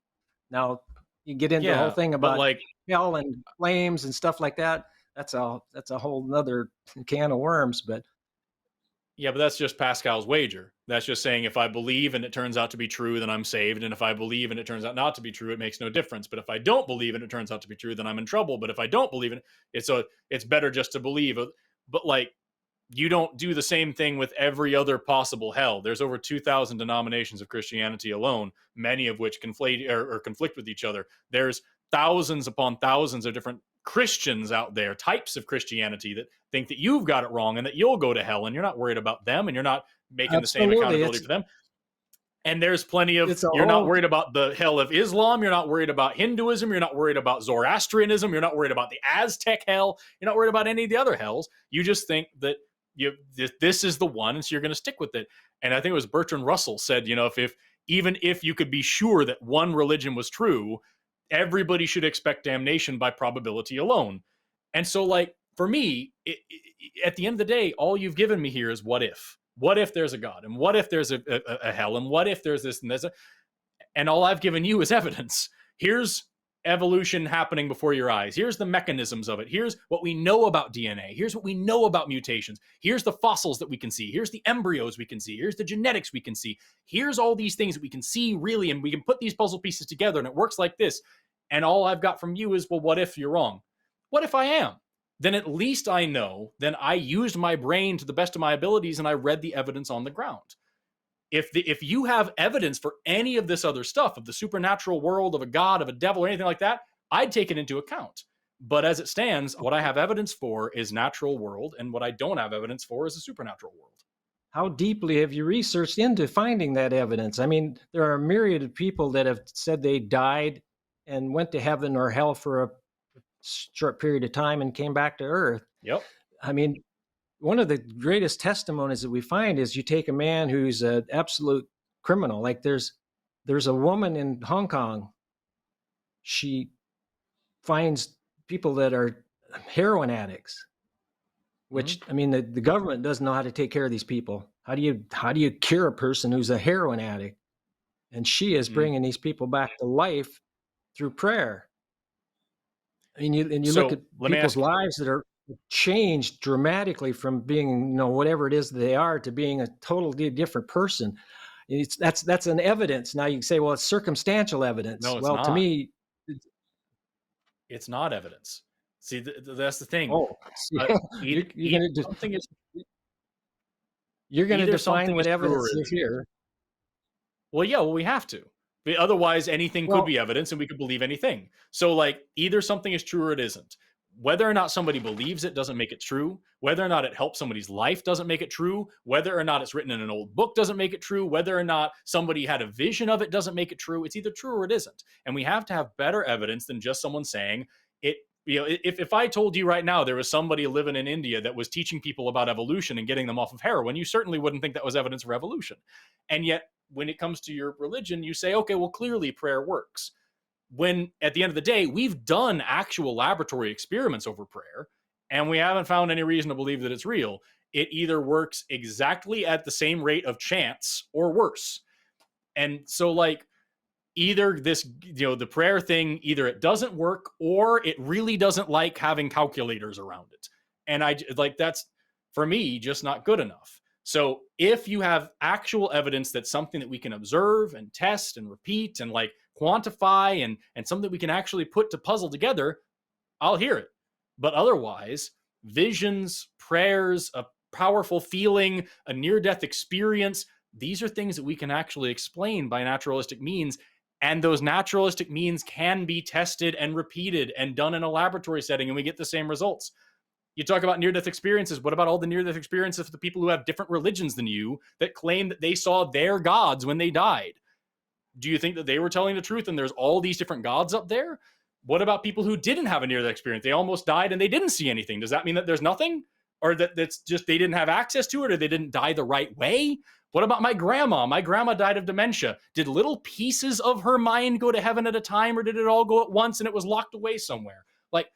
Now, you get into the whole yeah, thing but about like hell and flames and stuff like that. That's a whole nother can of worms. But yeah, but that's just Pascal's wager. That's just saying if I believe and it turns out to be true, then I'm saved. And if I believe and it turns out not to be true, it makes no difference. But if I don't believe and it turns out to be true, then I'm in trouble. But if I don't believe it, it's better just to believe. But like, you don't do the same thing with every other possible hell. There's over 2,000 denominations of Christianity alone, many of which conflate or conflict with each other. There's thousands upon thousands of different Christians out there, types of Christianity, that think that you've got it wrong and that you'll go to hell, and you're not worried about them and you're not making the same absolutely, accountability for them. And there's plenty of, it's a you're not whole worried about the hell of Islam. You're not worried about Hinduism. You're not worried about Zoroastrianism. You're not worried about the Aztec hell. You're not worried about any of the other hells. You just think that this is the one, and so you're going to stick with it. And I think it was Bertrand Russell said, if even if you could be sure that one religion was true, everybody should expect damnation by probability alone. And so, like, for me, at the end of the day, all you've given me here is what if. What if there's a God? And what if there's a hell? And what if there's this and this? And all I've given you is evidence. Here's evolution happening before your eyes. Here's the mechanisms of it. Here's what we know about DNA. Here's what we know about mutations. Here's the fossils that we can see. Here's the embryos we can see. Here's the genetics we can see. Here's all these things that we can see really, and we can put these puzzle pieces together, and it works like this. And all I've got from you is, well, what if you're wrong? What if I am? Then at least I know. Then I used my brain to the best of my abilities, and I read the evidence on the ground. If you have evidence for any of this other stuff, of the supernatural world, of a God, of a devil, or anything like that, I'd take it into account. But as it stands, what I have evidence for is natural world, and what I don't have evidence for is a supernatural world. How deeply have you researched into finding that evidence? I mean, there are a myriad of people that have said they died and went to heaven or hell for a short period of time and came back to Earth. Yep. I mean, one of the greatest testimonies that we find is, you take a man who's an absolute criminal. Like, there's a woman in Hong Kong. She finds people that are heroin addicts, which I mean, the government doesn't know how to take care of these people. How do you cure a person who's a heroin addict? And she is bringing these people back to life through prayer. I mean, you So look at let me people's ask you, lives that are changed dramatically from being, whatever it is they are, to being a totally different person. That's an evidence. Now you can say, well, it's circumstantial evidence. no, it's Well, to not. me, It's not evidence. See, that's the thing. see, Either, you're going to something is define something what is true evidence or it is here. Well, yeah, well, we have to. But otherwise, anything could Well, be evidence and we could believe anything. So, like, either something is true or it isn't. Whether or not somebody believes it doesn't make it true. Whether or not it helps somebody's life doesn't make it true. Whether or not it's written in an old book doesn't make it true. Whether or not somebody had a vision of it doesn't make it true. It's either true or it isn't. And we have to have better evidence than just someone saying it. If I told you right now there was somebody living in India that was teaching people about evolution and getting them off of heroin, you certainly wouldn't think that was evidence for evolution. And yet, when it comes to your religion, you say, okay, well, clearly prayer works. When at the end of the day, we've done actual laboratory experiments over prayer, and we haven't found any reason to believe that it's real. It either works exactly at the same rate of chance or worse. And so, like, either this, the prayer thing, either it doesn't work or it really doesn't like having calculators around it. And that's, for me, just not good enough. So if you have actual evidence that's something that we can observe and test and repeat and like quantify and something we can actually put to puzzle together, I'll hear it. But otherwise, visions, prayers, a powerful feeling, a near-death experience, these are things that we can actually explain by naturalistic means. And those naturalistic means can be tested and repeated and done in a laboratory setting, and we get the same results. You talk about near-death experiences. What about all the near-death experiences of the people who have different religions than you that claim that they saw their gods when they died? Do you think that they were telling the truth and there's all these different gods up there? What about people who didn't have a near-death experience? They almost died and they didn't see anything. Does that mean that there's nothing? Or that's just they didn't have access to it, or they didn't die the right way? What about my grandma? My grandma died of dementia. Did little pieces of her mind go to heaven at a time, or did it all go at once and it was locked away somewhere? Like,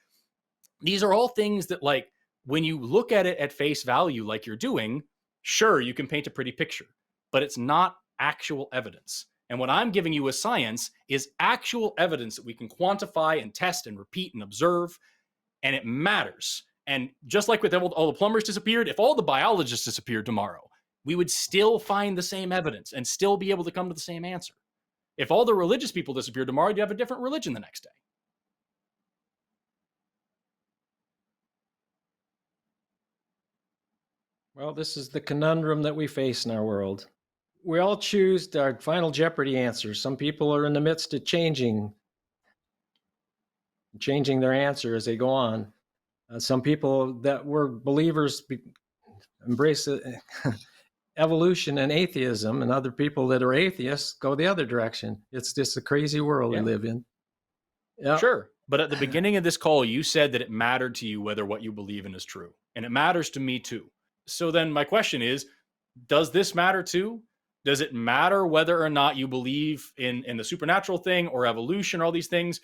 these are all things that, like, when you look at it at face value, like you're doing, sure, you can paint a pretty picture, but it's not actual evidence. And what I'm giving you as science is actual evidence that we can quantify and test and repeat and observe, and it matters. And just like with all the plumbers disappeared, if all the biologists disappeared tomorrow, we would still find the same evidence and still be able to come to the same answer. If all the religious people disappeared tomorrow, you'd have a different religion the next day. Well, this is the conundrum that we face in our world. We all choose our final Jeopardy answers. Some people are in the midst of changing their answer as they go on. Some people that were believers embrace evolution and atheism, and other people that are atheists go the other direction. It's just a crazy world we live in. Yeah. Sure. But at the beginning of this call, you said that it mattered to you whether what you believe in is true. And it matters to me too. So then my question is, does this matter too? Does it matter whether or not you believe in the supernatural thing or evolution or all these things?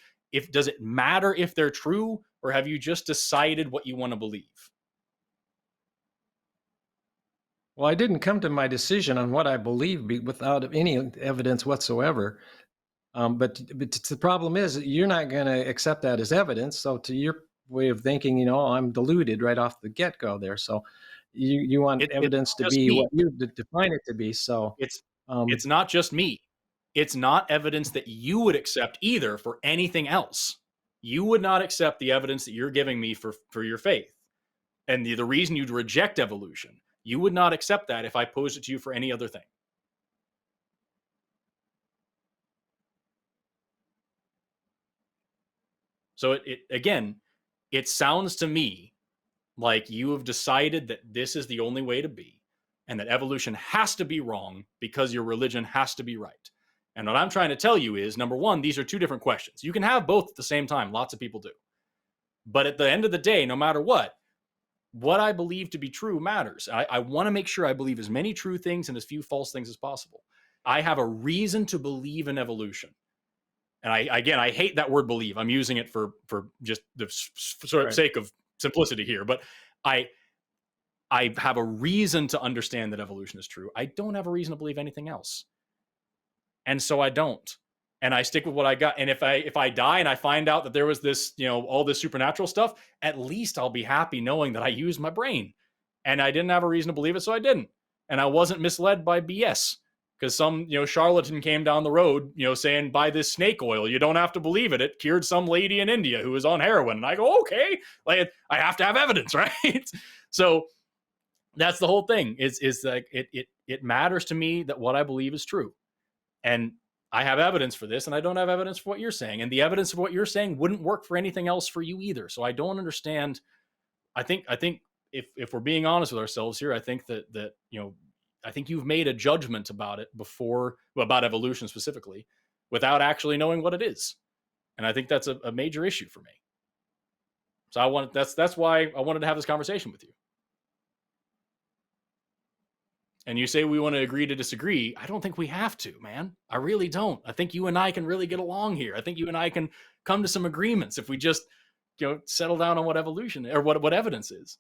Does it matter if they're true, or have you just decided what you want to believe? Well, I didn't come to my decision on what I believe without any evidence whatsoever. But the problem is that you're not going to accept that as evidence. So to your way of thinking, I'm deluded right off the get-go there. So you want evidence to be what you define it to be. So it's not just me. It's not evidence that you would accept either for anything else. You would not accept the evidence that you're giving me for your faith. And the reason you'd reject evolution, you would not accept that if I posed it to you for any other thing. So it sounds to me like you have decided that this is the only way to be, and that evolution has to be wrong because your religion has to be right. And what I'm trying to tell you is, number one, these are two different questions. You can have both at the same time. Lots of people do. But at the end of the day, no matter what I believe to be true matters. I want to make sure I believe as many true things and as few false things as possible. I have a reason to believe in evolution. And I hate that word believe. I'm using it for just the sake of simplicity here. But I have a reason to understand that evolution is true. I don't have a reason to believe anything else. And so I don't. And I stick with what I got. And if I die and I find out that there was this, all this supernatural stuff, at least I'll be happy knowing that I used my brain. And I didn't have a reason to believe it, so I didn't. And I wasn't misled by BS. Because some, charlatan came down the road, saying, buy this snake oil. You don't have to believe it. It cured some lady in India who was on heroin. And I go, okay, like I have to have evidence, right? So that's the whole thing. Is like it matters to me that what I believe is true. And I have evidence for this, and I don't have evidence for what you're saying. And the evidence of what you're saying wouldn't work for anything else for you either. So I don't understand. I think if we're being honest with ourselves here, I think that I think you've made a judgment about it about evolution specifically, without actually knowing what it is. And I think that's a major issue for me. So that's why I wanted to have this conversation with you. and you say we want to agree to disagree, I don't think we have to, man. I really don't. I think you and I can really get along here. I think you and I can come to some agreements if we just, settle down on what evolution or what evidence is.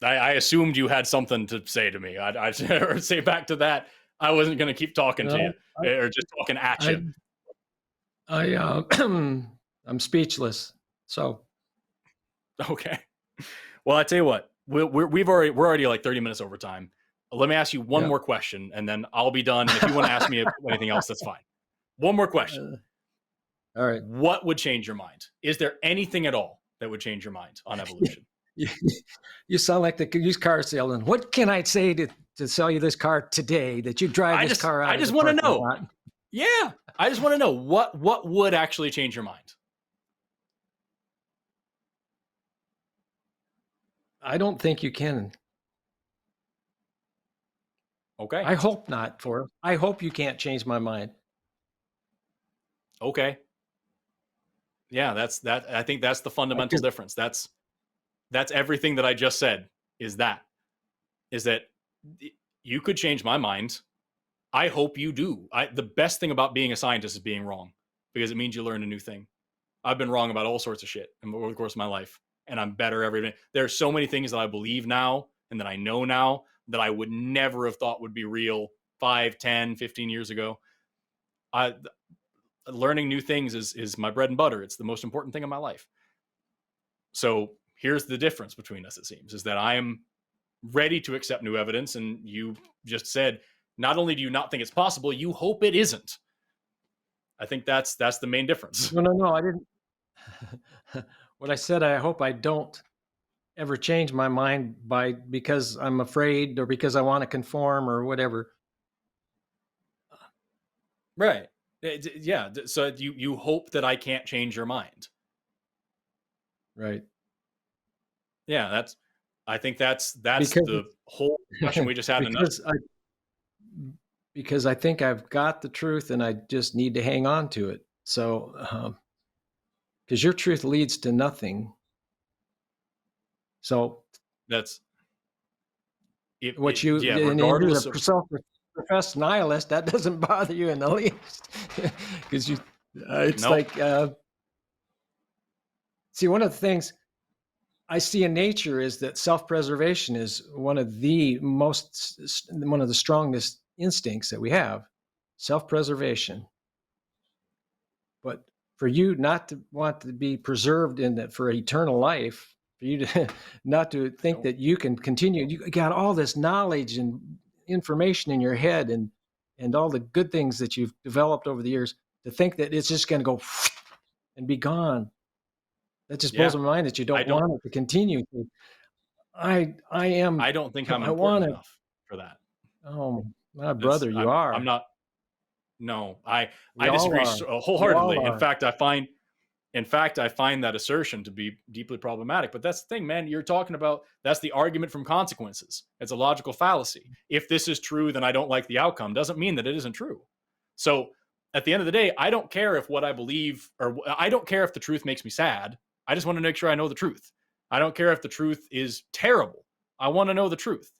I assumed you had something to say to me. I'd say back to that. I wasn't going to keep talking to you or just talking at you. I'm speechless. So, okay. Well, I tell you what, we're already like 30 minutes over time. Let me ask you one more question, and then I'll be done. And if you want to ask me anything else, that's fine. One more question. All right. What would change your mind? Is there anything at all that would change your mind on evolution? You sound like the used car salesman. What can I say to sell you this car today that you drive this car out? I just want to know. Yeah, I just want to know what would actually change your mind. I don't think you can. Okay. I hope not, Forrest. I hope you can't change my mind. Okay. Yeah, I think that's the fundamental difference. That's everything that I just said is that you could change my mind. I hope you do. The best thing about being a scientist is being wrong, because it means you learn a new thing. I've been wrong about all sorts of shit over the course of my life, and I'm better every day. There are so many things that I believe now and that I know now that I would never have thought would be real 5, 10, 15 years ago. Learning new things is my bread and butter. It's the most important thing in my life. So here's the difference between us, it seems, is that I am ready to accept new evidence, and you just said, not only do you not think it's possible, you hope it isn't. I think that's the main difference. No, I didn't. What I said, I hope I don't ever change my mind because I'm afraid or because I want to conform or whatever. Right. Yeah. So you hope that I can't change your mind. Right. Yeah. I think that's the whole question we just had. Because I think I've got the truth and I just need to hang on to it. So, because your truth leads to nothing. So that's regardless of self-professed nihilist, that doesn't bother you in the least, because it's nope. Like see, one of the things I see in nature is that self-preservation is one of the strongest instincts that we have, self-preservation. But for you not to want to be preserved in that for eternal life, for you to not to think that you can continue, you got all this knowledge and information in your head and all the good things that you've developed over the years, to think that it's just going to go and be gone. That just blows my mind that you don't want it to continue. I don't think I'm important enough for that. Oh, my brother, you are. I'm not. No, I disagree wholeheartedly. In fact, I find that assertion to be deeply problematic. But that's the thing, man. You're talking about, that's the argument from consequences. It's a logical fallacy. If this is true, then I don't like the outcome. Doesn't mean that it isn't true. So at the end of the day, I don't care if what I believe, or I don't care if the truth makes me sad. I just want to make sure I know the truth. I don't care if the truth is terrible. I want to know the truth.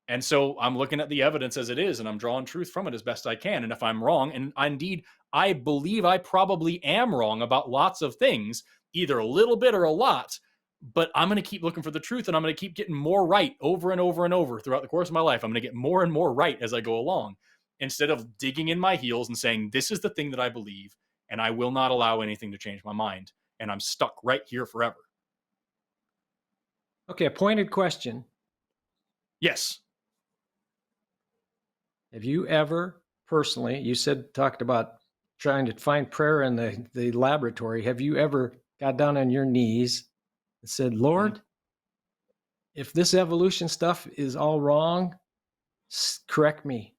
And so I'm looking at the evidence as it is, and I'm drawing truth from it as best I can. And if I'm wrong, and indeed, I believe I probably am wrong about lots of things, either a little bit or a lot, but I'm going to keep looking for the truth, and I'm going to keep getting more right over and over and over throughout the course of my life. I'm going to get more and more right as I go along, instead of digging in my heels and saying, this is the thing that I believe, and I will not allow anything to change my mind. And I'm stuck right here forever. Okay, a pointed question. Yes. Have you ever personally, you talked about trying to find prayer in the laboratory. Have you ever got down on your knees and said, Lord, if this evolution stuff is all wrong, correct me?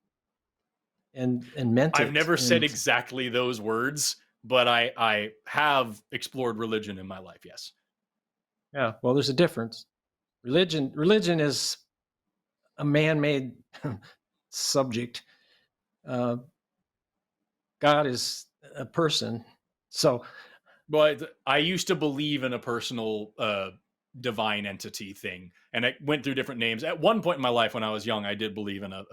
and meant it. I've never said And exactly those words, but I have explored religion in my life. Yes. yeah, well, there's a difference. Religion is a man-made subject. Uh, God is a person. So But I used to believe in a personal divine entity thing, and it went through different names. At one point in my life, when I was young, I did believe in a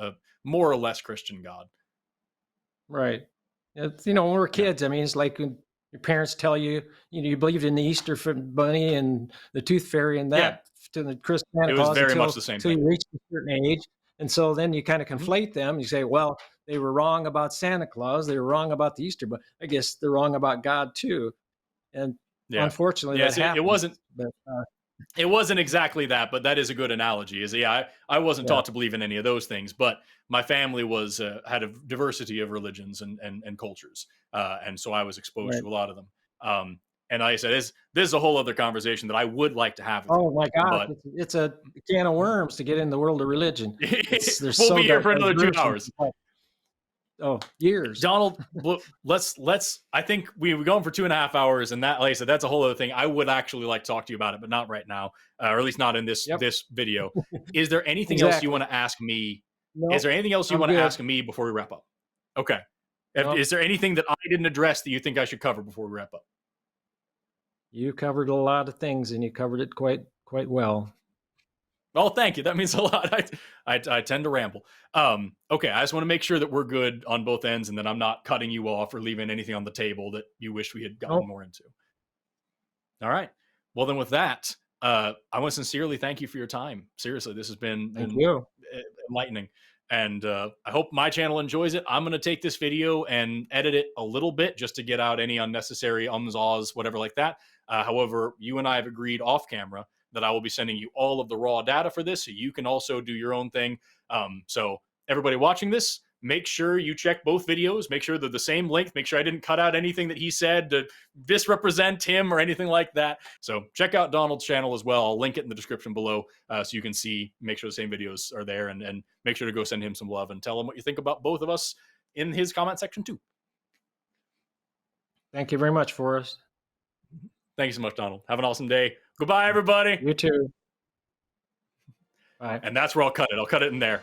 more or less Christian God. right. It's, when we're Yeah. kids, I mean, it's like when your parents tell you, you believed in the Easter bunny and the tooth fairy and Yeah. that to the Christmas Santa It was Claus very much the same until thing. you reach a certain age. And so then you kind of Mhm. conflate them. You say, well, they were wrong about Santa Claus. They were wrong about the Easter, but I guess they're wrong about God too. And Yeah. unfortunately, Yes, that it happens. wasn't. But It wasn't exactly that, but that is a good analogy. Is yeah, I wasn't yeah, taught to believe in any of those things, but my family was had a diversity of religions and cultures, and so I was exposed right. to a lot of them. And like I said, this is a whole other conversation that I would like to have with you, Oh my gosh, but it's a can of worms to get in the world of religion. There's we'll so be here for another two diverse. hours. Oh, years. Donald, let's. I think we were going for 2.5 hours, and that, like I said, that's a whole other thing. I would actually like to talk to you about it, but not right now, or at least not in this Yep, video. Is there anything else you exactly. want to ask me? Is Nope, there anything else you I'm want to good. ask me before we wrap up? Okay. Nope. Is there anything that I didn't address that you think I should cover before we wrap up? You covered a lot of things, and you covered it quite well. Oh, thank you. That means a lot. I tend to ramble. Okay, I just want to make sure that we're good on both ends, and that I'm not cutting you off or leaving anything on the table that you wish we had gotten Nope. more into. All right. Well, then with that, I want to sincerely thank you for your time. Seriously, this has Thank been you. enlightening, and I hope my channel enjoys it. I'm going to take this video and edit it a little bit just to get out any unnecessary ums, ahs, whatever like that. However, you and I have agreed off camera that I will be sending you all of the raw data for this, so you can also do your own thing. So everybody watching this, make sure you check both videos. Make sure they're the same length. Make sure I didn't cut out anything that he said to misrepresent him or anything like that. So check out Donald's channel as well. I'll link it in the description below, so you can see, make sure the same videos are there, and make sure to go send him some love and tell him what you think about both of us in his comment section too. Thank you very much, Forrest. Thank you so much, Donald. Have an awesome day. Goodbye, everybody. You too. Bye. And that's where I'll cut it. I'll cut it in there.